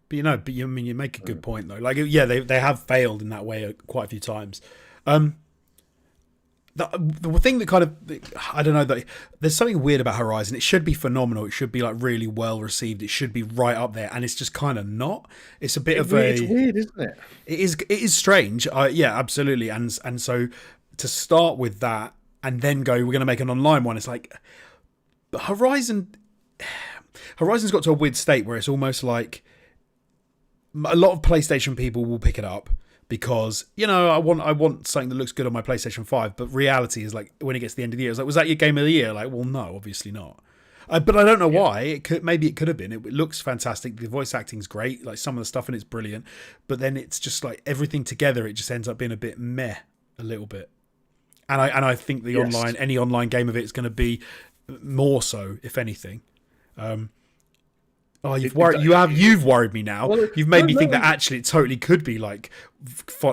But I mean, you make a good point though. Like, yeah, they have failed in that way quite a few times. The thing that kind of, I don't know, that there's something weird about Horizon. It should be phenomenal. It should be like really well received. It should be right up there, and it's just kind of not. It's a bit of a. It's weird, isn't it? It is. It is strange. Yeah, absolutely. And so to start with that, and then go, we're going to make an online one. It's like, but Horizon's got to a weird state where it's almost like a lot of PlayStation people will pick it up because, I want something that looks good on my PlayStation 5, but reality is like when it gets to the end of the year, it's like, was that your game of the year? Like, well, no, obviously not. But I don't know why. Maybe it could have been. It looks fantastic. The voice acting's great. Like, some of the stuff in it's brilliant. But then it's just like everything together, it just ends up being a bit meh, a little bit. And I think the any online game of it is going to be more so, if anything. You've worried me now. Well, you've made me think that actually it totally could be like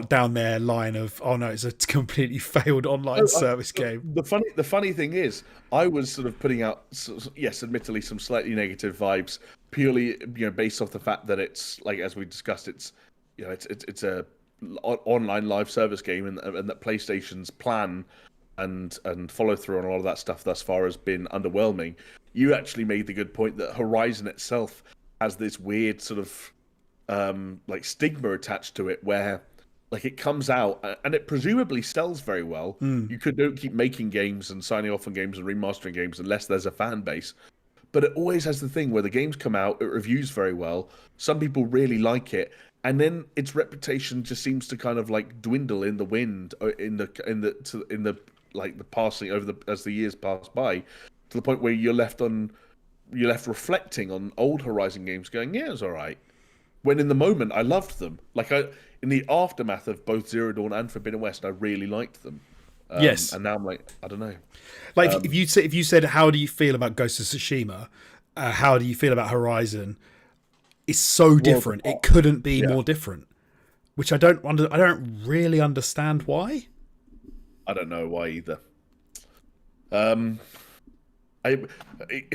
down their line of, oh no, it's a completely failed online service game. The funny thing is, I was sort of putting out, yes, admittedly, some slightly negative vibes, purely based off the fact that it's like, as we discussed, it's it's a online live service game, and that PlayStation's plan and follow through on all of that stuff thus far has been underwhelming. You actually made the good point that Horizon itself has this weird sort of like stigma attached to it, where like it comes out and it presumably sells very well. You don't keep making games and signing off on games and remastering games unless there's a fan base. But it always has the thing where the games come out, it reviews very well, some people really like it, and then its reputation just seems to kind of like dwindle in the wind, in the like the passing over as the years pass by, to the point where you're left reflecting on old Horizon games, going, yeah, it's all right. When in the moment I loved them, like in the aftermath of both Zero Dawn and Forbidden West, I really liked them. Yes, and now I'm like, I don't know. Like if you said, how do you feel about Ghost of Tsushima? How do you feel about Horizon? It's so different. It couldn't be more different. Which I don't really understand why. I don't know why either.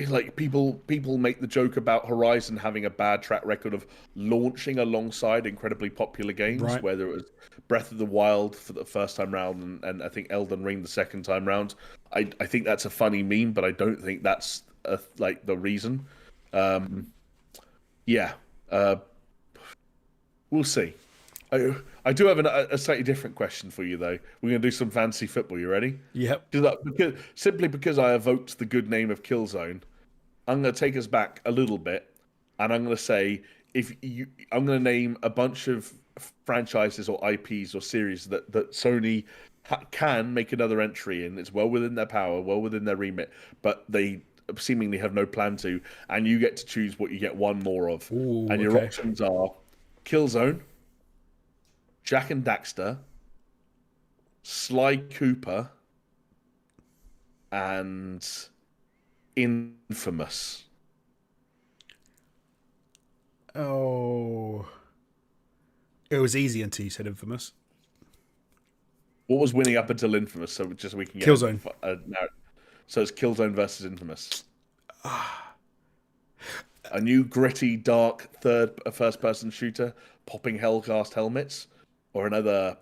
Like people make the joke about Horizon having a bad track record of launching alongside incredibly popular games, right, whether it was Breath of the Wild for the first time round and I think Elden Ring the second time round. I think that's a funny meme, but I don't think that's like the reason. We'll see. I do have a slightly different question for you, though. We're going to do some fantasy football. You ready? Yep. Simply because I evoked the good name of Killzone, I'm going to take us back a little bit, and I'm going to say I'm going to name a bunch of franchises or IPs or series that Sony can make another entry in. It's well within their power, well within their remit, but they seemingly have no plan to. And you get to choose what you get one more of. Ooh, and your options are Killzone, Jak and Daxter, Sly Cooper, and Infamous. Oh, it was easy until you said Infamous. What was winning up until Infamous? So just we can get Killzone. So it's Killzone versus Infamous. A new gritty, dark first-person shooter, popping Hellcast helmets, or another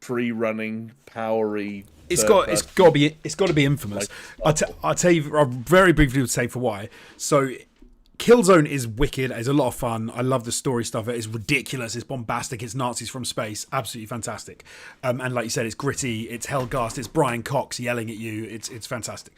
free-running, powery. It's got to be Infamous. I'll tell you. I'll very briefly say for why. So, Killzone is wicked. It's a lot of fun. I love the story stuff. It's ridiculous. It's bombastic. It's Nazis from space. Absolutely fantastic. And like you said, it's gritty. It's Hellgast. It's Brian Cox yelling at you. It's fantastic.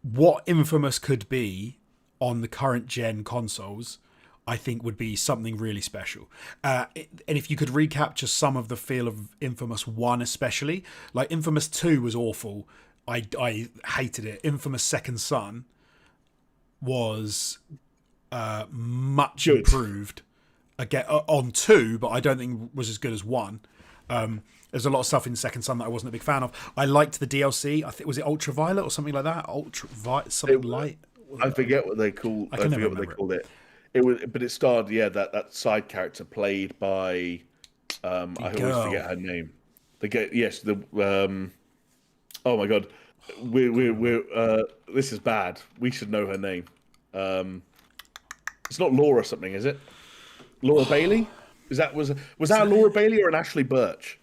What Infamous could be on the current gen consoles, I think, would be something really special. And if you could recapture some of the feel of Infamous 1 especially, like Infamous 2 was awful. I hated it. Infamous Second Son was much improved again on 2, but I don't think was as good as 1. There's a lot of stuff in Second Son that I wasn't a big fan of. I liked the DLC. I think was it Ultraviolet or something like that. Light. I forget what they called. I forget what they called it. It was, but it starred that side character played by I always forget her name. Oh my god, we're this is bad. We should know her name. It's not Laura something, is it? Laura Bailey? Was that a Laura Bailey or an Ashley Birch?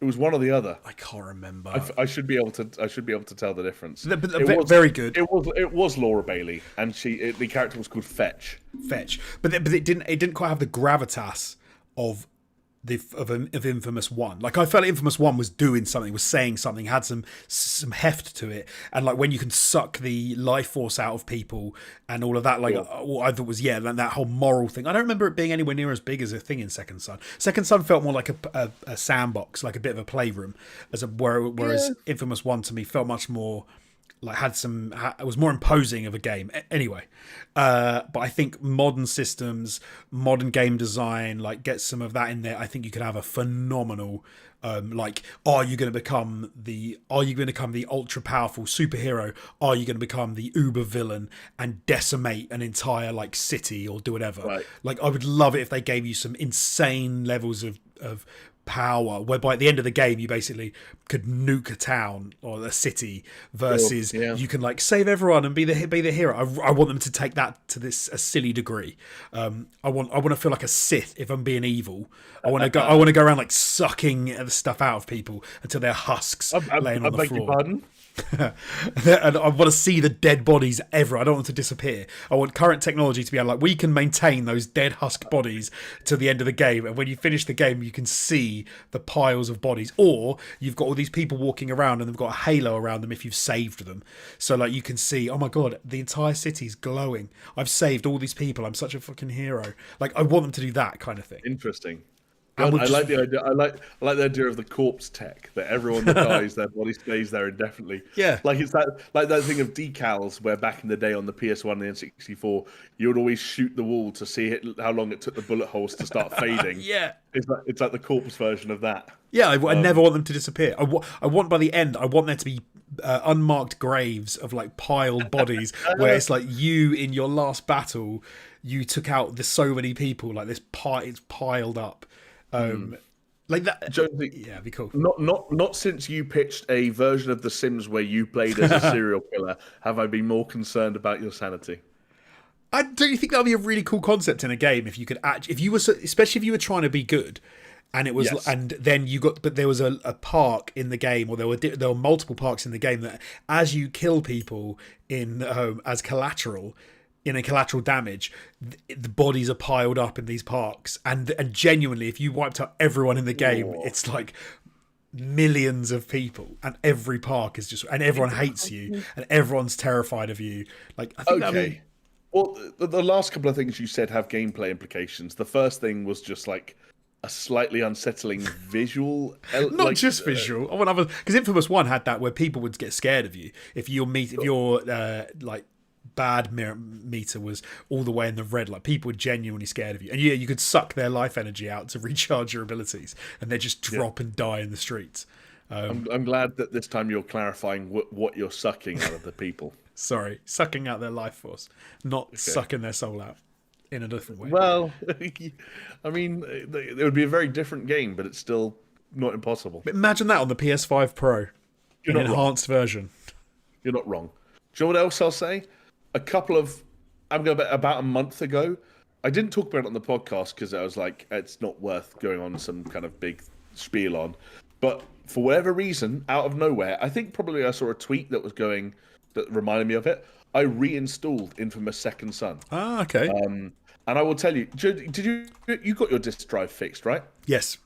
It was one or the other. I can't remember. I should be able to tell the difference. Very good. It was Laura Bailey, and the character was called Fetch. Fetch, but it didn't quite have the gravitas of of Infamous 1. Like, I felt Infamous 1 was doing something, was saying something, had some heft to it, and like when you can suck the life force out of people and all of that, like I thought was that whole moral thing. I don't remember it being anywhere near as big as a thing in Second Son. Second Son felt more like a sandbox, like a bit of a playroom, whereas Infamous 1 to me felt much more like it was more imposing of a game anyway. But I think modern systems, modern game design, like get some of that in there. I think you could have a phenomenal are you going to become the ultra powerful superhero? Are you going to become the uber villain and decimate an entire like city or do whatever? Right. Like, I would love it if they gave you some insane levels of power, whereby at the end of the game you basically could nuke a town or a city, versus you can like save everyone and be the hero. I want them to take that to a silly degree. I want to feel like a Sith if I'm being evil. I want to go around like sucking the stuff out of people until they're husks laying on the floor. I beg your pardon? And I want to see the dead bodies ever. I don't want them to disappear. I want current technology to be able, like, we can maintain those dead husk bodies to the end of the game, and when you finish the game you can see the piles of bodies, or you've got all these people walking around and they've got a halo around them if you've saved them, so like you can see, oh my god, the entire city's glowing, I've saved all these people, I'm such a fucking hero. Like, I want them to do that kind of thing. Interesting. I like the idea. I like the idea of the corpse tech, that everyone that dies, their body stays there indefinitely. Yeah, like it's that thing of decals, where back in the day on the PS1 and the N64, you would always shoot the wall to see how long it took the bullet holes to start fading. Yeah, it's like the corpse version of that. Yeah, I never want them to disappear. I want by the end, I want there to be unmarked graves of like piled bodies, where it's like you in your last battle, you took out so many people, like this it's piled up. Like that, Jonesy, yeah, it'd be cool. Not since you pitched a version of The Sims where you played as a serial killer have I been more concerned about your sanity. Don't you think that would be a really cool concept in a game if you could especially if you were trying to be good, and it was, and then but there was a park in the game, or there were multiple parks in the game that as you kill people in as collateral. In a collateral damage, the bodies are piled up in these parks, and genuinely, if you wiped out everyone in the game, it's like millions of people, and every park is and everyone hates you, and everyone's terrified of you. Like, I think well, the last couple of things you said have gameplay implications. The first thing was just like a slightly unsettling visual, not just visual. I want because Infamous 1 had that where people would get scared of you if your like bad meter was all the way in the red, like people were genuinely scared of you, and you could suck their life energy out to recharge your abilities, and they just drop and die in the streets. I'm glad that this time you're clarifying what you're sucking out of the people. Sorry, sucking out their life force, not sucking their soul out in a different way. Well, I mean, it would be a very different game, but it's still not impossible. But imagine that on the PS5 Pro, an enhanced version. You're not wrong. Do you know what else I'll say? About a month ago, I didn't talk about it on the podcast because I was like, it's not worth going on some kind of big spiel on. But for whatever reason, out of nowhere, I think probably I saw a tweet that reminded me of it. I reinstalled Infamous Second Son. Ah, okay. And I will tell you, did you got your disk drive fixed, right? Yes.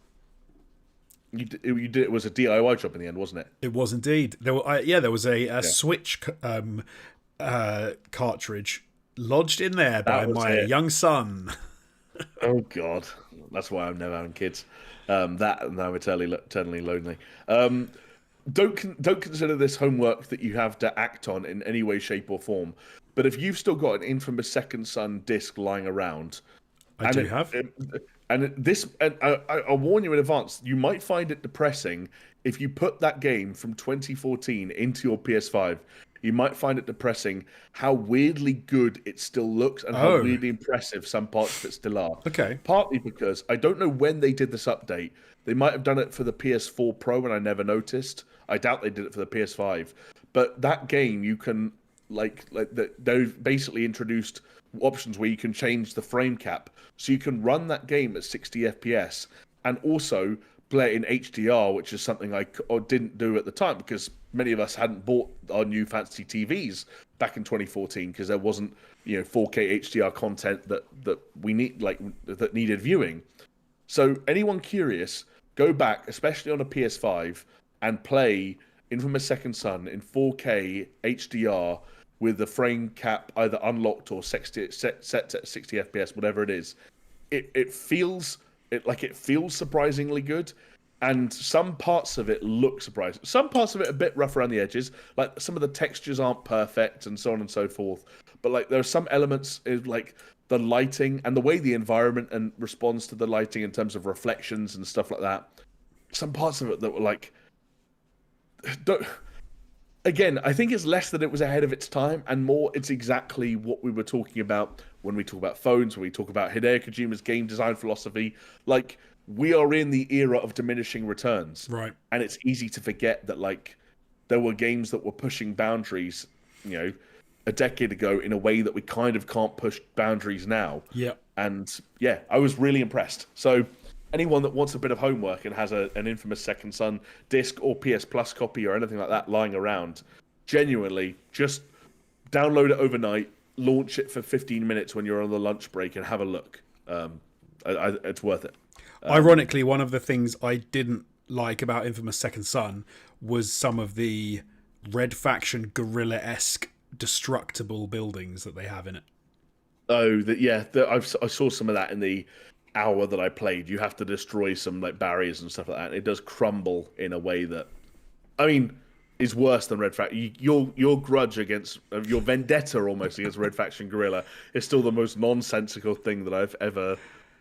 You did. It was a DIY job in the end, wasn't it? It was indeed. There was a Switch cartridge lodged in there by my young son. Oh God, that's why I'm never having kids. That and I'm eternally lonely. Don't consider this homework that you have to act on in any way, shape, or form. But if you've still got an Infamous Second Son disc lying around, I warn you in advance, you might find it depressing if you put that game from 2014 into your PS5. You might find it depressing how weirdly good it still looks and how weirdly impressive some parts of it still are. Okay. Partly because I don't know when they did this update. They might have done it for the PS4 Pro and I never noticed. I doubt they did it for the PS5. But that game, you can they've basically introduced options where you can change the frame cap, so you can run that game at 60 FPS and also play it in HDR, which is something I didn't do at the time because many of us hadn't bought our new fancy TVs back in 2014 because there wasn't 4K HDR content that we need that needed viewing. So anyone curious, go back, especially on a PS5, and play Infamous Second Son in 4K HDR with the frame cap either unlocked or set to 60 FPS, whatever it is. It feels surprisingly good, and some parts of it look surprising. Some parts of it are a bit rough around the edges, like some of the textures aren't perfect and so on and so forth. But there are some elements like the lighting and the way the environment and responds to the lighting in terms of reflections and stuff like that. Some parts of it that were again, I think it's less that it was ahead of its time and more it's exactly what we were talking about when we talk about phones, when we talk about Hideo Kojima's game design philosophy. We are in the era of diminishing returns. Right. And it's easy to forget that there were games that were pushing boundaries, a decade ago in a way that we kind of can't push boundaries now. Yeah. And yeah, I was really impressed. So anyone that wants a bit of homework and has an Infamous Second Son disc or PS Plus copy or anything like that lying around, genuinely just download it overnight, launch it for 15 minutes when you're on the lunch break and have a look. It's worth it. Ironically, one of the things I didn't like about Infamous Second Son was some of the Red Faction guerrilla-esque destructible buildings that they have in it. Oh, I saw some of that in the hour that I played. You have to destroy some barriers and stuff like that. And it does crumble in a way that, is worse than Red Faction. Your grudge against your vendetta almost against Red Faction Guerrilla is still the most nonsensical thing that I've ever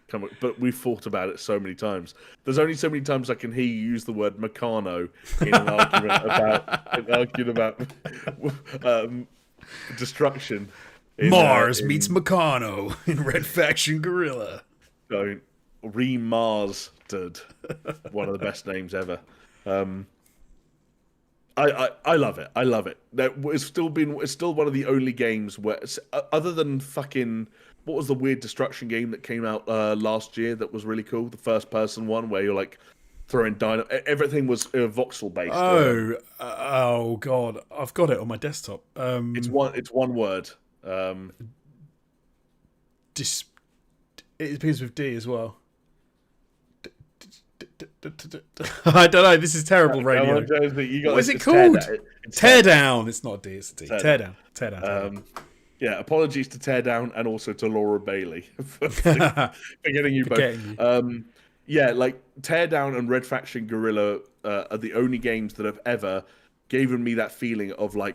come. But we've thought about it so many times. There's only so many times I can hear you use the word Meccano in an argument about destruction. Mars meets Meccano in Red Faction Guerrilla. Don't remastered. One of the best names ever. I love it. I love it. It's still one of the only games where, other than fucking, what was the weird destruction game that came out last year that was really cool? The first person one where you're throwing dynamite. Everything was voxel based. Oh god, I've got it on my desktop. It's one word. It begins with D as well. I don't know. This is terrible radio. What is it called? Teardown. It's not a D. It's a D. Teardown. Yeah. Apologies to Teardown and also to Laura Bailey for getting you both. Teardown and Red Faction Guerrilla are the only games that have ever given me that feeling of I'm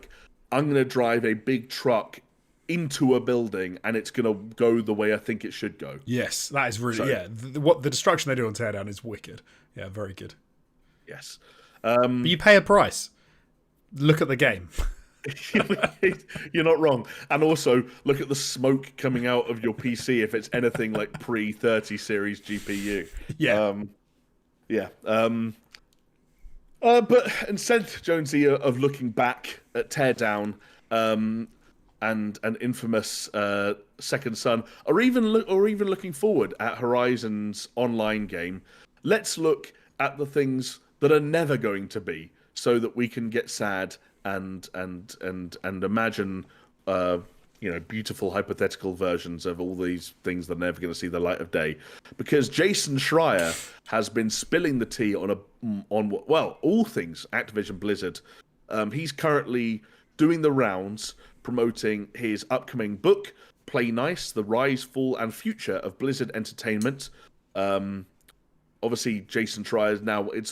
going to drive a big truck into a building and it's going to go the way I think it should go. Yes, that is really, what the destruction they do on Teardown is wicked. Yeah, very good. Yes. But you pay a price. Look at the game. You're not wrong. And also, look at the smoke coming out of your PC if it's anything like pre-30 series GPU. Yeah. But instead, Jonesy, of looking back at Teardown, and an Infamous Second Son, or even looking forward at Horizon's online game, let's look at the things that are never going to be, so that we can get sad and imagine beautiful hypothetical versions of all these things that are never going to see the light of day. Because Jason Schreier has been spilling the tea on all things Activision Blizzard. He's currently doing the rounds, promoting his upcoming book, Play Nice: The Rise, Fall, and Future of Blizzard Entertainment. Obviously, Jason Schreier now it's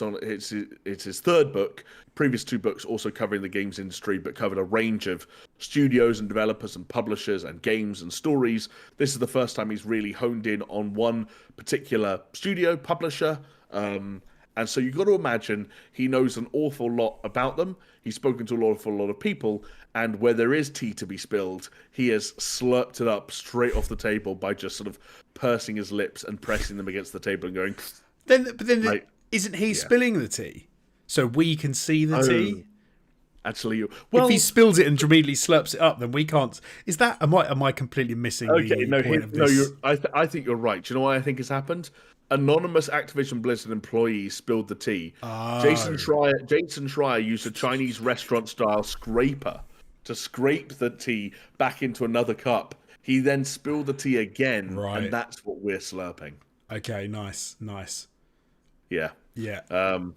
his third book. Previous two books also covering the games industry, but covered a range of studios and developers and publishers and games and stories. This is the first time he's really honed in on one particular studio publisher. And so you've got to imagine he knows an awful lot about them. He's spoken to an awful lot of people, and where there is tea to be spilled, he has slurped it up straight off the table by just sort of pursing his lips and pressing them against the table and going. Then isn't he spilling the tea? so we can see the Oh, tea. actually, If he spills it and immediately slurps it up, then we can't. Is that am I completely missing okay, the no, point of no, this? I think you're right. Do you know why I think it's happened? Anonymous Activision Blizzard employees spilled the tea. Oh, Jason Schreier used a Chinese restaurant style scraper to scrape the tea back into another cup. He then spilled the tea again, and right. that's what we're slurping. Okay, nice. Yeah. Yeah. Um,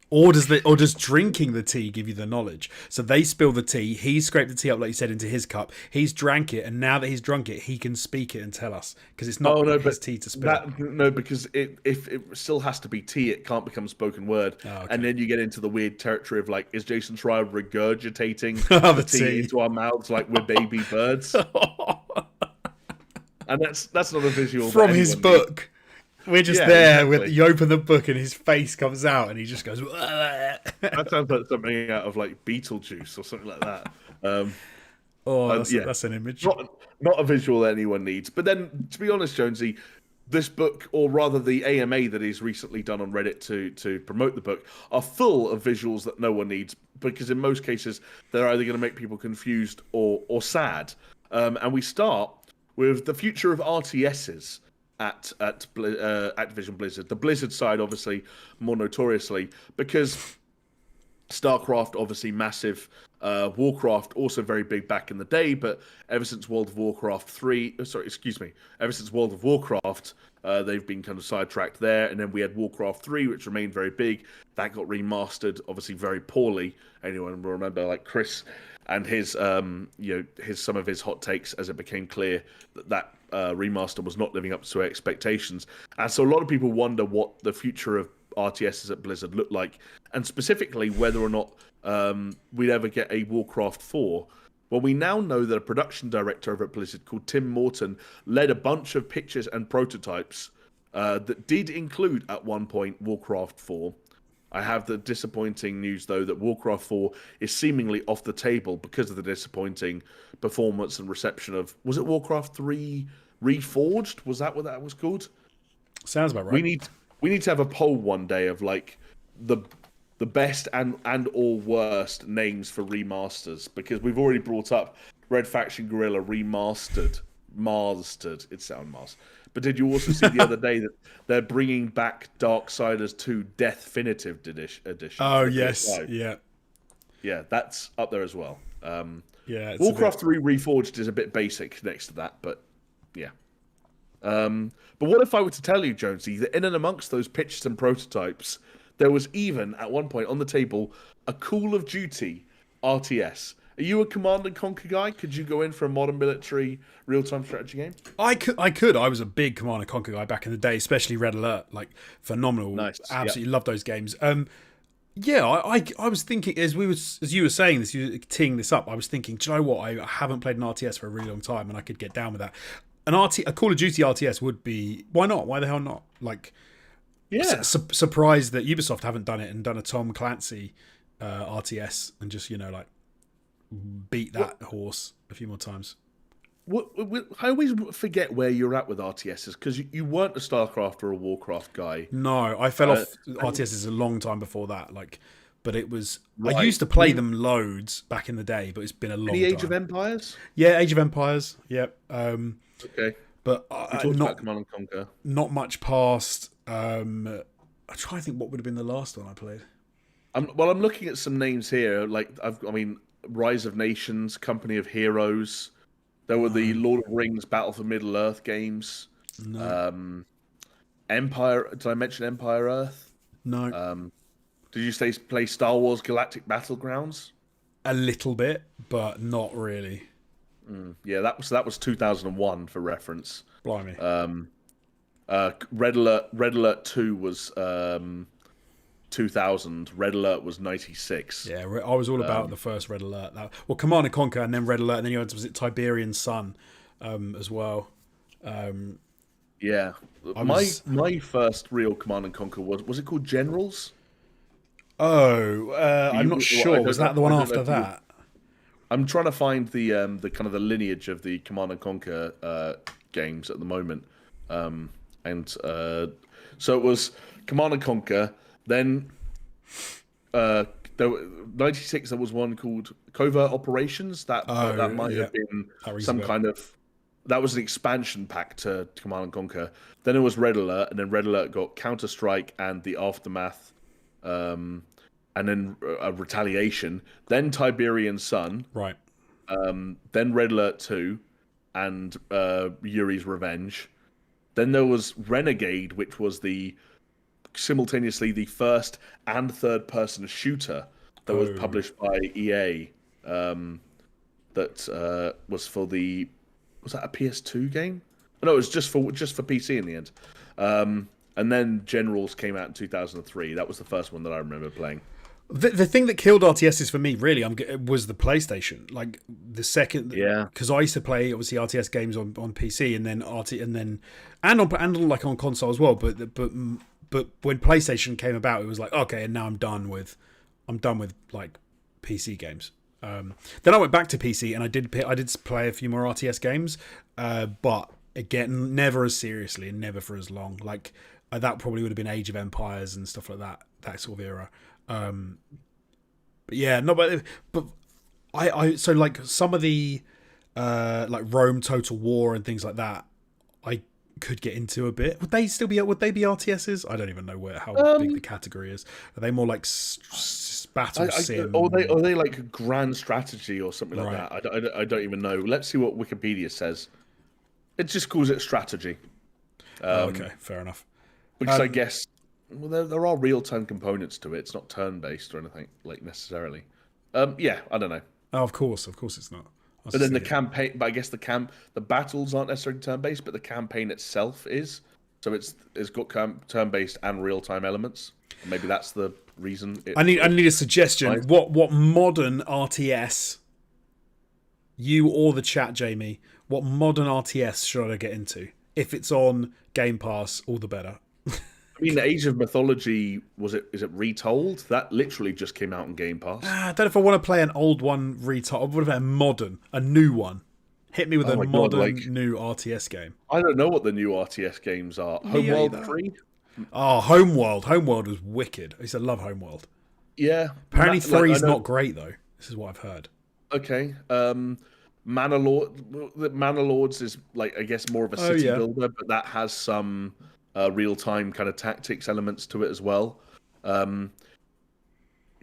Or does drinking the tea give you the knowledge? So they spill the tea, he scraped the tea up like you said into his cup. He's drank it, and now that he's drunk it, he can speak it and tell us because it's not his tea to spill. no, because if it still has to be tea, it can't become spoken word. Oh, okay. And then you get into the weird territory of like, is Jason Schreier regurgitating The the tea tea. into our mouths like we're baby birds? And that's not a visual From that his anyone needs. book. We're just Yeah, there exactly. with you open the book and his face comes out and he just goes. That sounds like something out of like Beetlejuice or something like that. Oh, Yeah. that's an image. Not a visual that anyone needs. But then, to be honest, Jonesy, this book, or rather the AMA that he's recently done on Reddit to promote the book, are full of visuals that no one needs, because in most cases they're either going to make people confused or sad. And we start with the future of RTSs at Activision Blizzard. The Blizzard side, obviously, more notoriously, because StarCraft, obviously massive. Warcraft, also very big back in the day, but ever since World of Warcraft 3, ever since World of Warcraft, they've been kind of sidetracked there. And then we had Warcraft 3, which remained very big. That got remastered, obviously very poorly. Anyone will remember, like Chris and his some of his hot takes as it became clear that remaster was not living up to expectations. And so a lot of people wonder what the future of RTSs at Blizzard look like, and specifically whether or not we'd ever get a Warcraft 4. Well, we now know that a production director over at Blizzard called Tim Morton led a bunch of pictures and prototypes that did include, at one point, Warcraft 4. I have the disappointing news, though, that Warcraft 4 is seemingly off the table because of the disappointing performance and reception of... Was it Warcraft 3 Reforged? Was that what that was called? Sounds about right. We need to have a poll one day of, like, the best and or worst names for remasters, because we've already brought up Red Faction Guerrilla Remastered. It sounds Mars. But did you also see the other day that they're bringing back Darksiders 2 Deathfinitive Edition? Oh, yes. Yeah. Yeah, that's up there as well. Yeah. Warcraft 3 Reforged is a bit basic next to that, but yeah. But what if I were to tell you, Jonesy, that in and amongst those pictures and prototypes, there was even, at one point on the table, a Call of Duty RTS. Are you a Command and Conquer guy? Could you go in for a modern military real-time strategy game? I could. I was a big Command and Conquer guy back in the day, especially Red Alert. Like, phenomenal. Nice. Absolutely love those games. Yeah, I was thinking as you were saying this, you were teeing this up. I was thinking, do you know what? I haven't played an RTS for a really long time, and I could get down with that. A Call of Duty RTS would be, why not? Why the hell not? Like, yeah, surprised that Ubisoft haven't done it and done a Tom Clancy RTS and just like beat that horse a few more times. I always forget where you're at with RTSs, because you weren't a StarCraft or a Warcraft guy. No, I fell off RTSs a long time before that. But it was Right. I used to play them loads back in the day, but it's been a long time. The Age of Empires? Yeah, Age of Empires. Yep. Okay. But We talked about Command and Conquer. not much past. I try to think what would have been the last one I played. I'm looking at some names here. Like Rise of Nations, Company of Heroes. There were the Lord of the Rings Battle for Middle Earth games. No. Empire. Did I mention Empire Earth? No. Did you play Star Wars Galactic Battlegrounds? A little bit, but not really. Yeah, that was 2001 for reference. Blimey. Red Alert 2 was 2000. Red Alert was 96. Yeah, I was all about the first Red Alert. Command and Conquer, and then Red Alert, and then was it Tiberian Sun as well. Yeah, my first real Command and Conquer was it called Generals? Oh, I'm not sure. Was that the one after that? I'm trying to find the kind of the lineage of the Command and Conquer games at the moment, so it was Command and Conquer, then There were, 96. There was one called Covert Operations. That might Yeah, have been that rings a some bell. kind of. That was an expansion pack to Command and Conquer. Then it was Red Alert, and then Red Alert got Counter Strike and the Aftermath, and then Retaliation. Then Tiberian Sun. Right. Then Red Alert 2, and Yuri's Revenge. Then there was Renegade, which was simultaneously the first and third person shooter that was published by EA. That was for the was that a PS2 game? No, it was just for PC in the end. And then Generals came out in 2003. That was the first one that I remember playing. The thing that killed RTSs for me really was the PlayStation. Like the second, because I used to play obviously RTS games on PC and then on console as well. But when PlayStation came about, it was like okay, and now I'm done with like PC games. Then I went back to PC and I did play a few more RTS games, but again, never as seriously and never for as long. Like that probably would have been Age of Empires and stuff like that sort of era. But yeah, no, but I so like some of the like Rome Total War and things like that, I could get into a bit. Would they be RTSs? I don't even know how big the category is. Are they more like battle sim? Or they like grand strategy or something like that? I don't even know. Let's see what Wikipedia says. It just calls it strategy. Okay, fair enough. Because I guess there are real time components to it. It's not turn based or anything like necessarily. Yeah, I don't know. Oh, of course it's not. But then the campaign, but I guess the battles aren't necessarily turn based, but the campaign itself is. So it's got turn based and real time elements. Maybe that's the reason. I need a suggestion. What modern RTS? You or the chat, Jamie? What modern RTS should I get into? If it's on Game Pass, all the better. I mean, Age of Mythology is it Retold? That literally just came out on Game Pass. I don't know if I want to play an old one retold. What about a new one? Hit me with a modern new RTS game. I don't know what the new RTS games are. Homeworld 3? Oh, Homeworld. Homeworld was wicked. I used to love Homeworld. Yeah. Apparently 3 is not great, though. This is what I've heard. Okay. Manor Lords is like, I guess, more of a city builder, but that has some real-time kind of tactics elements to it as well.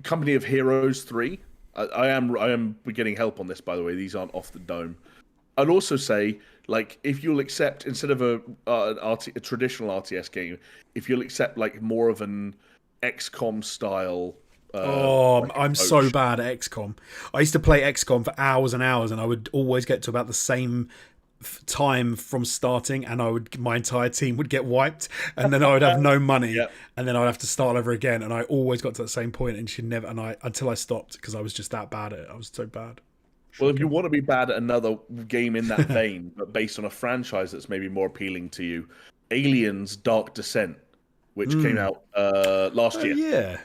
Company of Heroes 3. I am getting help on this, by the way. These aren't off the dome. I'd also say, like, if you'll accept, instead of a traditional RTS game, if you'll accept like more of an XCOM style. I'm so bad at XCOM. I used to play XCOM for hours and hours, and I would always get to about the same time from starting, and my entire team would get wiped, and then I would have no money, and then I'd have to start over again. And I always got to that same point, and until I stopped because I was just that bad at it. I was so bad. Well, if you want to be bad at another game in that vein, but based on a franchise that's maybe more appealing to you, Aliens: Dark Descent, which came out last year.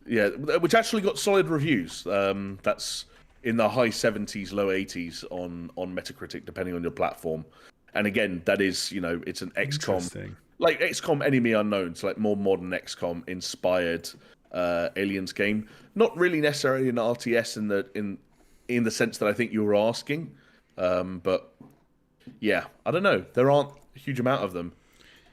Which actually got solid reviews. That's in the high 70s, low 80s on Metacritic, depending on your platform. And again, that is, it's an XCOM, like XCOM Enemy Unknown, so like more modern XCOM inspired Aliens game. Not really necessarily an RTS in the sense that I think you were asking, but yeah, I don't know. There aren't a huge amount of them.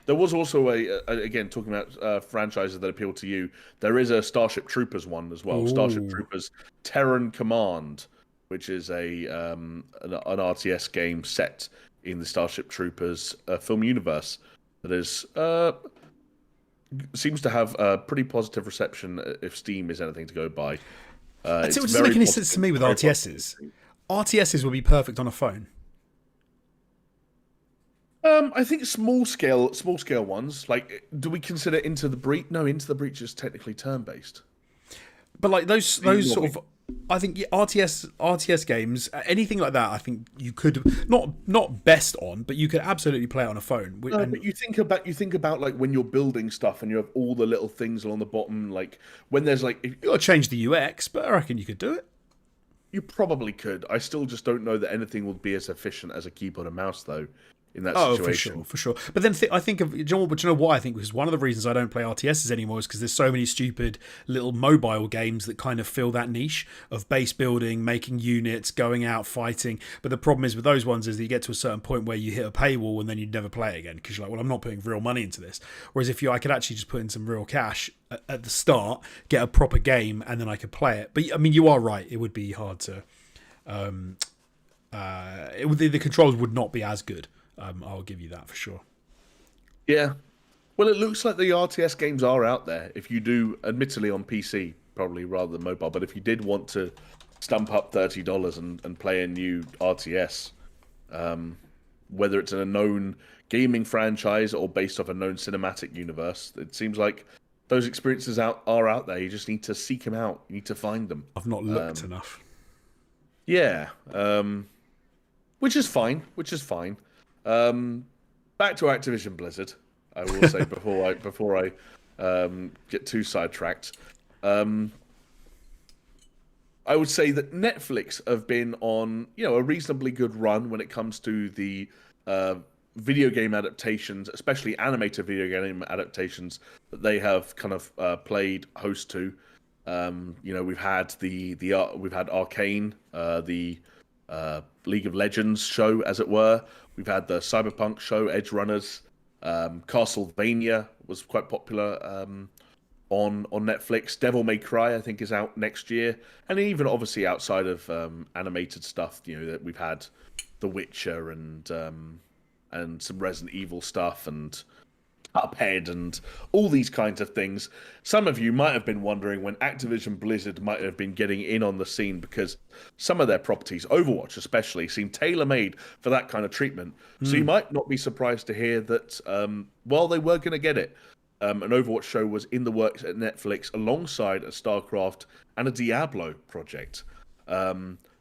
There was also again, talking about franchises that appeal to you, there is a Starship Troopers one as well. Ooh. Starship Troopers Terran Command, which is an RTS game set in the Starship Troopers film universe that is seems to have a pretty positive reception if Steam is anything to go by. It doesn't make any sense to me with RTSs. RTSs would be perfect on a phone. I think small scale ones. Like, do we consider Into the Breach? No, Into the Breach is technically turn based. But like those sort of, I think RTS games, anything like that, I think you could not best on, but you could absolutely play it on a phone. But you think about like when you're building stuff and you have all the little things along the bottom, like when there's like you got to change the UX, but I reckon you could do it. You probably could. I still just don't know that anything would be as efficient as a keyboard and mouse, though. in that Oh, situation. for sure. But then I think of, but you know what I think? Because one of the reasons I don't play RTSs anymore is because there's so many stupid little mobile games that kind of fill that niche of base building, making units, going out, fighting. But the problem is with those ones is that you get to a certain point where you hit a paywall and then you never play it again because you're like, well, I'm not putting real money into this. Whereas if I could actually just put in some real cash at the start, get a proper game, and then I could play it. But I mean, you are right. It would be hard to. The controls would not be as good. I'll give you that for sure. Yeah. Well, it looks like the RTS games are out there. If you do, admittedly on PC, probably rather than mobile, but if you did want to stump up $30 and play a new RTS, whether it's in a known gaming franchise or based off a known cinematic universe, it seems like those experiences are out there. You just need to seek them out. You need to find them. I've not looked enough. Yeah. Which is fine. Back to Activision Blizzard, I will say before I get too sidetracked. I would say that Netflix have been on a reasonably good run when it comes to the video game adaptations, especially animated video game adaptations that they have kind of played host to. We've had we've had Arcane, the League of Legends show, as it were. We've had the Cyberpunk show, Edge Runners. Castlevania was quite popular on Netflix. Devil May Cry, I think, is out next year. And even obviously outside of animated stuff, that we've had The Witcher and some Resident Evil stuff and Cuphead and all these kinds of things. Some of you might have been wondering when Activision Blizzard might have been getting in on the scene because some of their properties, Overwatch especially, seem tailor-made for that kind of treatment. So you might not be surprised to hear that while they were going to get it, an Overwatch show was in the works at Netflix alongside a StarCraft and a Diablo project.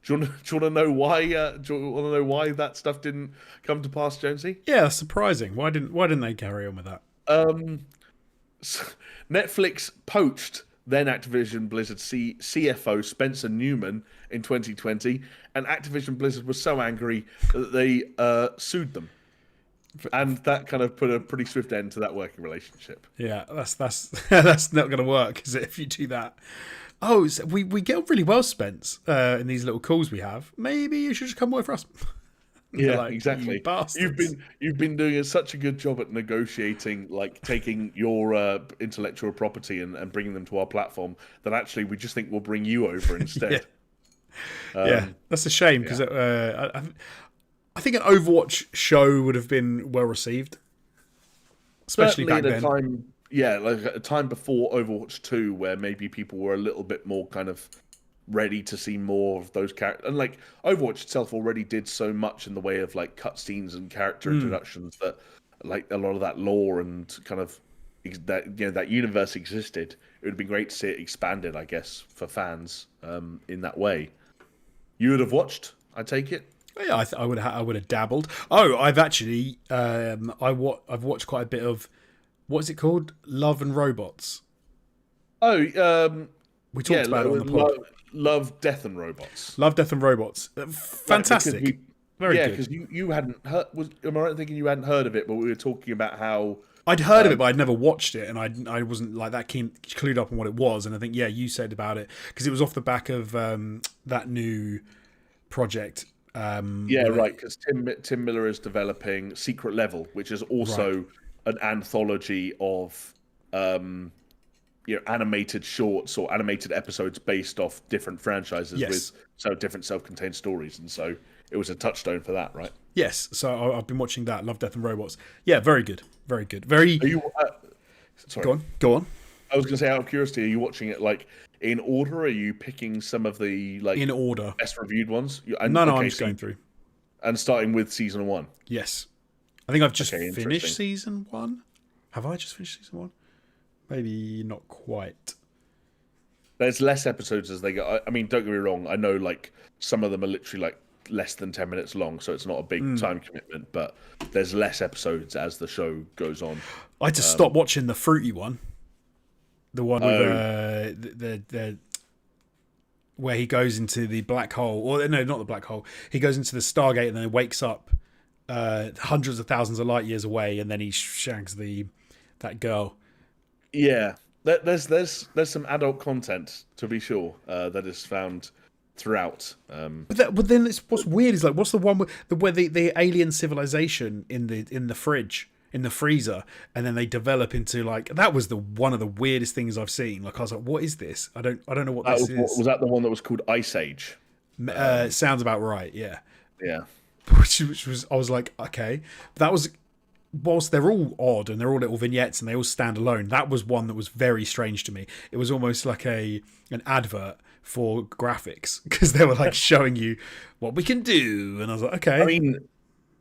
Do you want to know why? Do you want to know why that stuff didn't come to pass, Jonesy? Yeah, that's surprising. Why didn't they carry on with that? Netflix poached then Activision Blizzard CFO Spencer Newman in 2020, and Activision Blizzard was so angry that they sued them, and that kind of put a pretty swift end to that working relationship. Yeah, that's that's not going to work, is it? If you do that. Oh, so we get really well, Spence, in these little calls we have. Maybe you should just come work for us. Yeah, like, exactly. You bastards. You've been doing such a good job at negotiating, like taking your intellectual property and bringing them to our platform that actually we just think we'll bring you over instead. Yeah, that's a shame because I think an Overwatch show would have been well received, especially back then. Like at a time before Overwatch 2, where maybe people were a little bit more kind of ready to see more of those characters. And like Overwatch itself already did so much in the way of like cutscenes and character introductions that like a lot of that lore and kind of that universe existed. It would be great to see it expanded, I guess, for fans in that way. You would have watched, I take it. Yeah, I would have dabbled. Oh, I've actually I've watched quite a bit of. What is it called? Love and Robots. Oh, we talked about it on the pod. Love, Death and Robots. Love, Death and Robots. Fantastic. Very good. Because you hadn't heard. Am I right in thinking you hadn't heard of it? But we were talking about how I'd heard of it, but I'd never watched it, and I wasn't like that clued up on what it was. And I think you said about it because it was off the back of that new project. Because Tim Miller is developing Secret Level, which is also an anthology of animated shorts or animated episodes based off different franchises with different self-contained stories, and so it was a touchstone for that, right? Yes. So I've been watching that. Love, Death and Robots. Yeah, very good. Very good. Very. Are you? Sorry. Go on. I was going to say, out of curiosity, are you watching it like in order? Or are you picking some of the like in order best reviewed ones? No, I'm just going through and starting with season 1. Yes. I think I've just finished season 1. Have I just finished season 1? Maybe not quite. There's less episodes as they go. I mean, don't get me wrong. I know like some of them are literally like less than 10 minutes long, so it's not a big time commitment. But there's less episodes as the show goes on. I had to stop watching the fruity one. The one with the where he goes into the black hole, or no, not the black hole. He goes into the Stargate and then wakes up hundreds of thousands of light years away, and then he shags that girl. Yeah, there's some adult content to be sure that is found throughout. But then what's weird is like, what's the one where the alien civilization in the fridge, in the freezer, and then they develop into like, that was one of the weirdest things I've seen. Like I was like, what is this? I don't know what this is. Was that the one that was called Ice Age? Sounds about right. Yeah. Yeah. Which was, I was like, okay, that was, whilst they're all odd and they're all little vignettes and they all stand alone, that was one that was very strange to me. It was almost like an advert for graphics, because they were like showing you what we can do, and I was like, okay. I mean,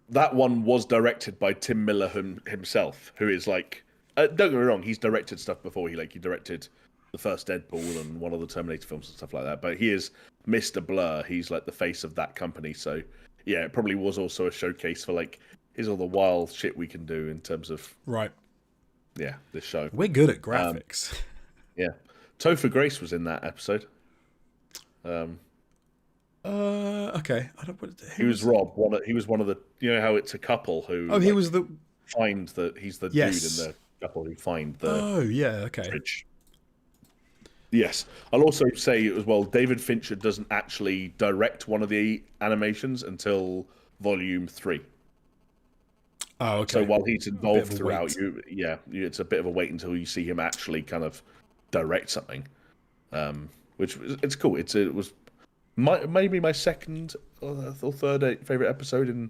that one was directed by Tim Miller himself, who is like, don't get me wrong, he's directed stuff before. He directed the first Deadpool and one of the Terminator films and stuff like that. But he is Mr. Blur. He's like the face of that company. So yeah, it probably was also a showcase for like, here's all the wild shit we can do in terms of this show. We're good at graphics. Yeah, Topher Grace was in that episode. Okay. He was Rob. He was one of the. You know how it's a couple who. Oh, he was the. Find that he's the dude in the couple who find the. Oh yeah. Okay. Fridge. Yes, I'll also say as well. David Fincher doesn't actually direct one of the animations until Volume 3. Oh, okay. So while he's involved throughout, it's a bit of a wait until you see him actually kind of direct something. Which it's cool. It was maybe my second or third favorite episode in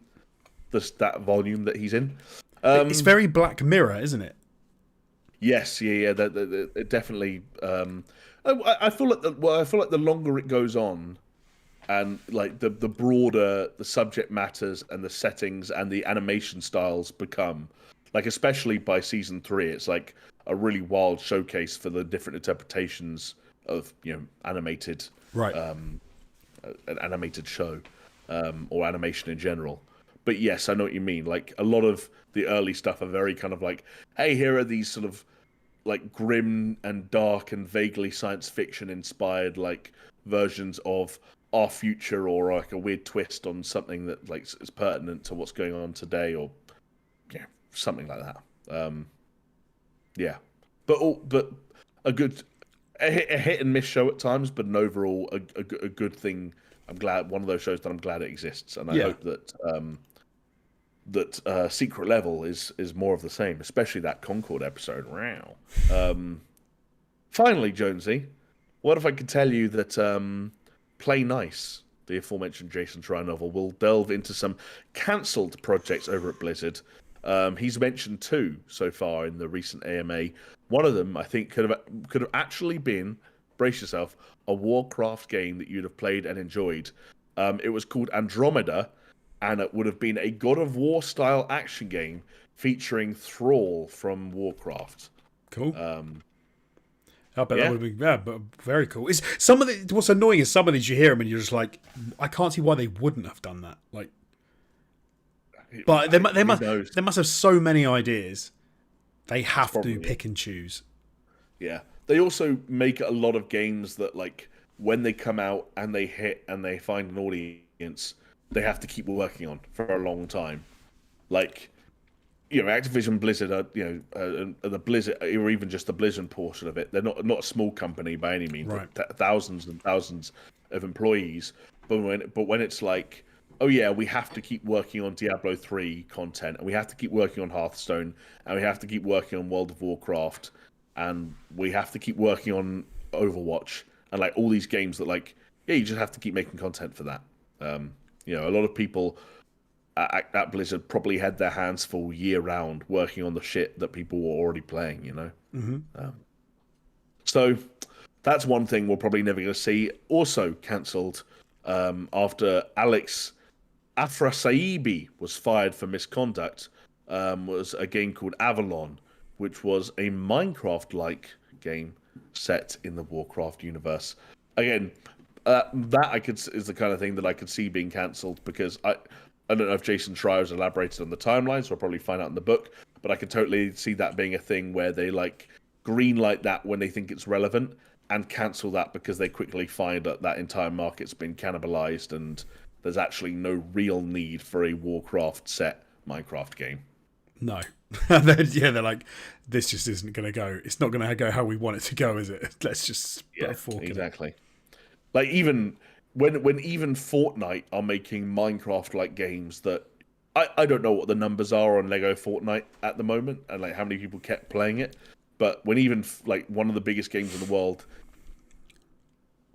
that volume that he's in. It's very Black Mirror, isn't it? Yes, yeah. It definitely. I feel like the longer it goes on, and like the broader the subject matters and the settings and the animation styles become, like especially by season 3, it's like a really wild showcase for the different interpretations of animated, right? An animated show, or animation in general. But yes, I know what you mean. Like a lot of the early stuff are very kind of like, hey, here are these sort of like grim and dark and vaguely science fiction inspired like versions of our future, or like a weird twist on something that like is pertinent to what's going on today, or something like that. But a good. A hit and miss show at times, but an overall a good thing. I'm glad one of those shows that I'm glad it exists, and I hope that Secret Level is more of the same, especially that Concord episode. Wow. Finally, Jonesy, what if I could tell you that Play Nice, the aforementioned Jason Schreier novel, will delve into some cancelled projects over at Blizzard. He's mentioned 2 so far in the recent AMA. One of them, I think, could have actually been, brace yourself, a Warcraft game that you'd have played and enjoyed. It was called Andromeda, and it would have been a God of War style action game featuring Thrall from Warcraft. Cool. I bet that would be but very cool. It's what's annoying is some of these you hear them and you're just like, I can't see why they wouldn't have done that. Like, but they must have so many ideas. They have to pick and choose. Yeah. They also make a lot of games that, like, when they come out and they hit and they find an audience, they have to keep working on for a long time. Like, Activision Blizzard are, the Blizzard, or even just the Blizzard portion of it. They're not a small company by any means. Right. Thousands and thousands of employees. But when it's like, oh yeah, we have to keep working on Diablo 3 content, and we have to keep working on Hearthstone, and we have to keep working on World of Warcraft, and we have to keep working on Overwatch, and like all these games that like, you just have to keep making content for that. A lot of people at Blizzard probably had their hands full year round working on the shit that people were already playing, Mm-hmm. So that's one thing we're probably never going to see. Also cancelled after Alex Afrasiabi was fired for misconduct, was a game called Avalon, which was a Minecraft-like game set in the Warcraft universe. Again, that is the kind of thing that I could see being cancelled, because I don't know if Jason Schreier has elaborated on the timeline, so I'll probably find out in the book, but I could totally see that being a thing where they like greenlight that when they think it's relevant and cancel that because they quickly find that entire market's been cannibalized and there's actually no real need for a Warcraft set Minecraft game. No. They're like, this just isn't going to go. It's not going to go how we want it to go, is it? Let's just put a fork exactly. Like even when even Fortnite are making Minecraft-like games that I don't know what the numbers are on Lego Fortnite at the moment and like how many people kept playing it, but when even like one of the biggest games in the world,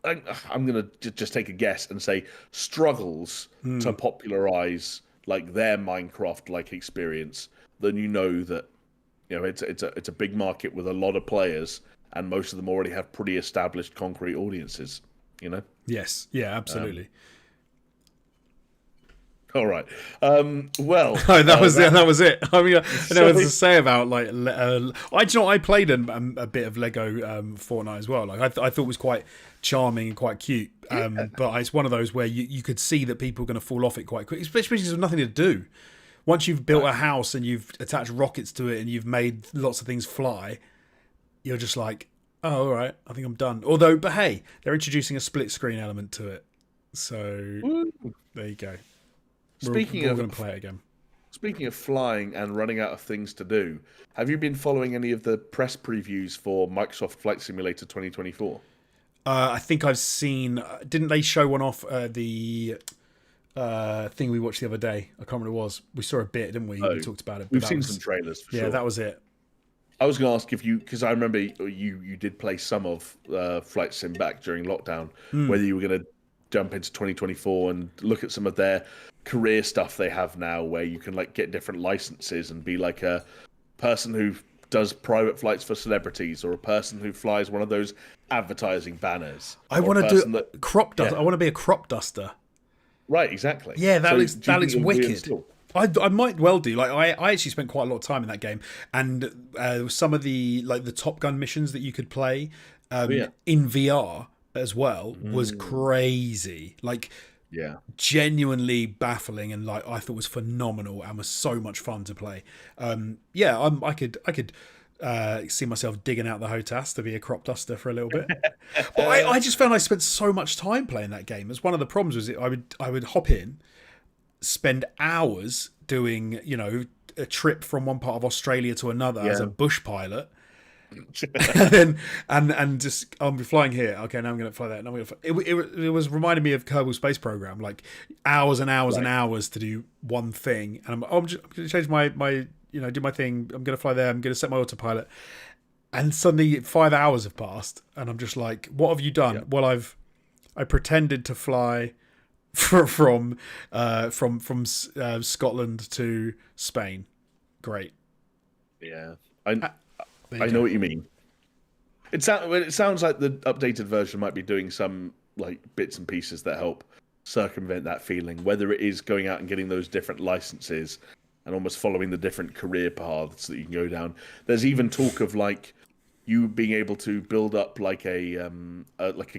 I'm gonna just take a guess and say struggles to popularize like their Minecraft-like experience, then you know that it's a big market with a lot of players, and most of them already have pretty established concrete audiences. Yes. Yeah. Absolutely. All right. Well, that was it. I mean, I know what to say about like. I played a bit of Lego Fortnite as well. Like I thought it was quite charming and quite cute. But it's one of those where you could see that people are going to fall off it quite quick, especially because there's nothing to do. Once you've built a house and you've attached rockets to it and you've made lots of things fly, you're just like, oh, all right, I think I'm done. But hey, they're introducing a split screen element to it, so there you go. We're going to play it again. Speaking of flying and running out of things to do, have you been following any of the press previews for Microsoft Flight Simulator 2024? I think I've seen. Didn't they show one off the thing we watched the other day? I can't remember what it was. We saw a bit, didn't we? We talked about it. We've seen some trailers for sure. Yeah, that was it. I was going to ask if you, because I remember you did play some of Flight Sim back during lockdown, whether you were going to jump into 2024 and look at some of their career stuff they have now, where you can like get different licenses and be like a person who does private flights for celebrities, or a person who flies one of those advertising banners. I want to do crop duster. I want to be a crop duster. Right, exactly. Yeah, that looks wicked. I might well do. Like I actually spent quite a lot of time in that game, and some of the Top Gun missions that you could play in VR as well was crazy. Like, genuinely baffling, and like I thought was phenomenal and was so much fun to play. I could see myself digging out the HOTAS to be a crop duster for a little bit. But I just found I spent so much time playing that game. As one of the problems was I would hop in, spend hours doing a trip from one part of Australia to another as a bush pilot. and just I'll be flying here. Okay, now I'm going to fly that. Now I'm going to. It was reminding me of Kerbal Space Program, like hours and hours and hours to do one thing. And I'm going to change my do my thing. I'm going to fly there. I'm going to set my autopilot. And suddenly 5 hours have passed, and I'm just like, what have you done? Yeah. Well, I pretended to fly from Scotland to Spain. Great. Yeah. I know what you mean. It sounds like the updated version might be doing some like bits and pieces that help circumvent that feeling, whether it is going out and getting those different licenses and almost following the different career paths that you can go down. There's even talk of like you being able to build up like a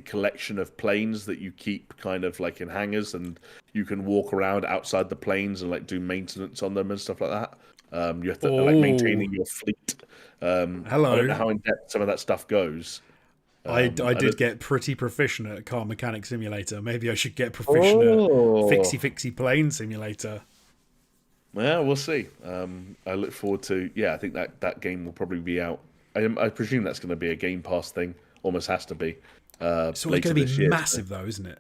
collection of planes that you keep kind of like in hangars, and you can walk around outside the planes and like do maintenance on them and stuff like that. You have to like maintaining your fleet. Hello. I don't know how in depth some of that stuff goes. I did get pretty proficient at Car Mechanic Simulator. Maybe I should get proficient at Fixie Plane Simulator. Yeah, we'll see. I look forward to. Yeah, I think that game will probably be out. I presume that's going to be a Game Pass thing. Almost has to be. So it's going to be massive, though, isn't it?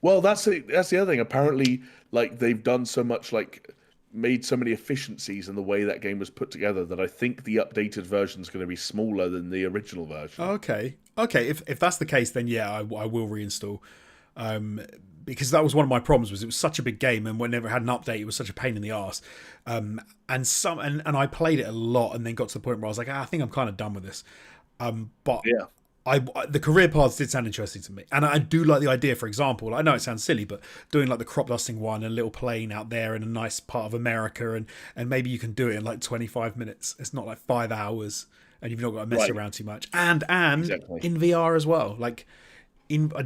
Well, that's the other thing. Apparently, like they've done so much, like made so many efficiencies in the way that game was put together, that I think the updated version is going to be smaller than the original version. Okay. If that's the case, then yeah, I will reinstall. Because that was one of my problems, was it was such a big game, and whenever it had an update, it was such a pain in the arse. And I played it a lot, and then got to the point where I was like, I think I'm kind of done with this. But yeah. The career paths did sound interesting to me, and I do like the idea. For example, I know it sounds silly, but doing like the crop dusting one, a little plane out there in a nice part of America, and maybe you can do it in like 25 minutes. It's not like 5 hours, and you've not got to mess around too much. And exactly. In VR as well. Like,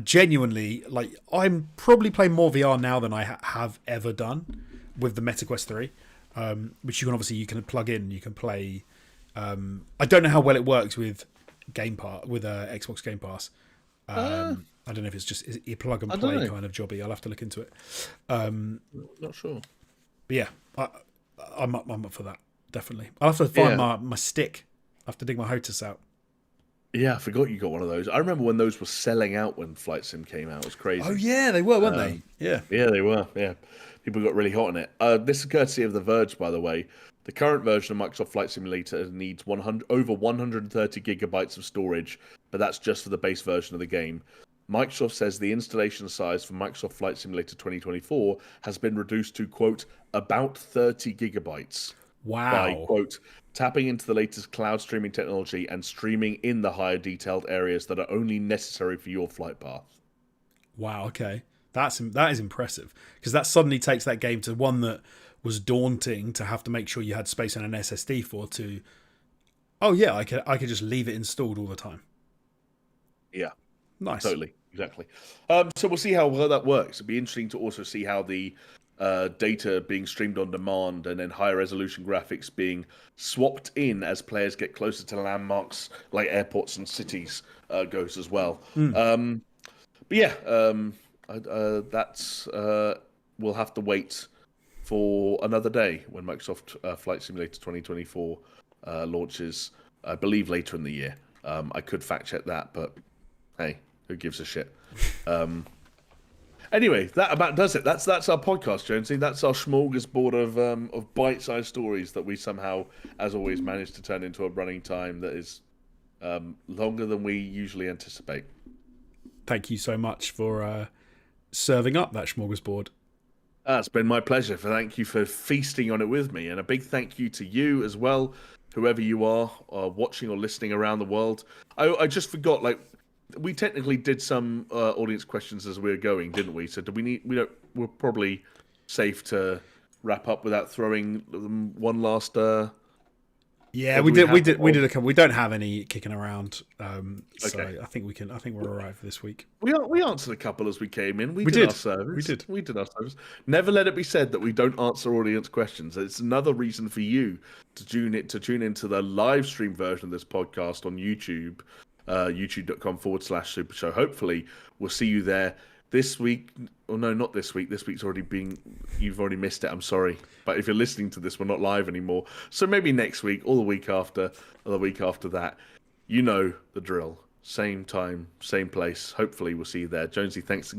genuinely, like I'm probably playing more VR now than I have ever done with the MetaQuest 3, which you can plug in. You can play. I don't know how well it works with Xbox Game Pass. I don't know if it's just a plug and play kind of jobby. I'll have to look into it. Not sure. But yeah, I'm up for that, definitely. I'll have to find Yeah. my stick. I have to dig my HOTAS out. Yeah, I forgot you got one of those. I remember when those were selling out when Flight Sim came out. It was Oh, crazy. yeah, they were, weren't they? Yeah. Yeah, they were. Yeah, people got really hot on it. This is courtesy of The Verge, by the way. The current version of Microsoft Flight Simulator needs over 130 gigabytes of storage, but that's just for the base version of the game. Microsoft says the installation size for Microsoft Flight Simulator 2024 has been reduced to, quote, about 30 gigabytes by, Wow. quote, tapping into the latest cloud streaming technology and streaming in the higher detailed areas that are only necessary for your flight path. Wow, okay. That is impressive, because that suddenly takes that game to one that was daunting to have to make sure you had space on an SSD for, to, oh yeah, I could just leave it installed all the time. Yeah. Nice. Totally, exactly. So we'll see how well that works. It'd be interesting to also see how the data being streamed on demand and then higher resolution graphics being swapped in as players get closer to landmarks like airports and cities goes as well. But yeah, that's we'll have to wait for another day when Microsoft Flight Simulator 2024 launches, I believe later in the year. I could fact check that, but hey, who gives a shit? Anyway, that about does it. That's our podcast, Jonesy. That's our smorgasbord of bite-sized stories that we somehow, as always, managed to turn into a running time that is longer than we usually anticipate. Thank you so much for serving up that smorgasbord. It's been my pleasure. Thank you for feasting on it with me, and a big thank you to you as well, whoever you are, watching or listening around the world. I just forgot, like, we technically did some audience questions as we were going, didn't we? So do we need? We're probably safe to wrap up without throwing them one last. Yeah, we did a couple. We don't have any kicking around, so Okay. I think we're all right for this week. We answered a couple as we came in. We did. our service. We did our service. Never let it be said that we don't answer audience questions. It's another reason for you to tune into the live stream version of this podcast on YouTube, youtube.com/SuperShow. Hopefully, we'll see you there this week. Oh no, not this week. This week's already been. You've already missed it. I'm sorry, but if you're listening to this, we're not live anymore. So maybe next week, or the week after, or the week after that. You know the drill. Same time, same place. Hopefully, we'll see you there. Jonesy, thanks again.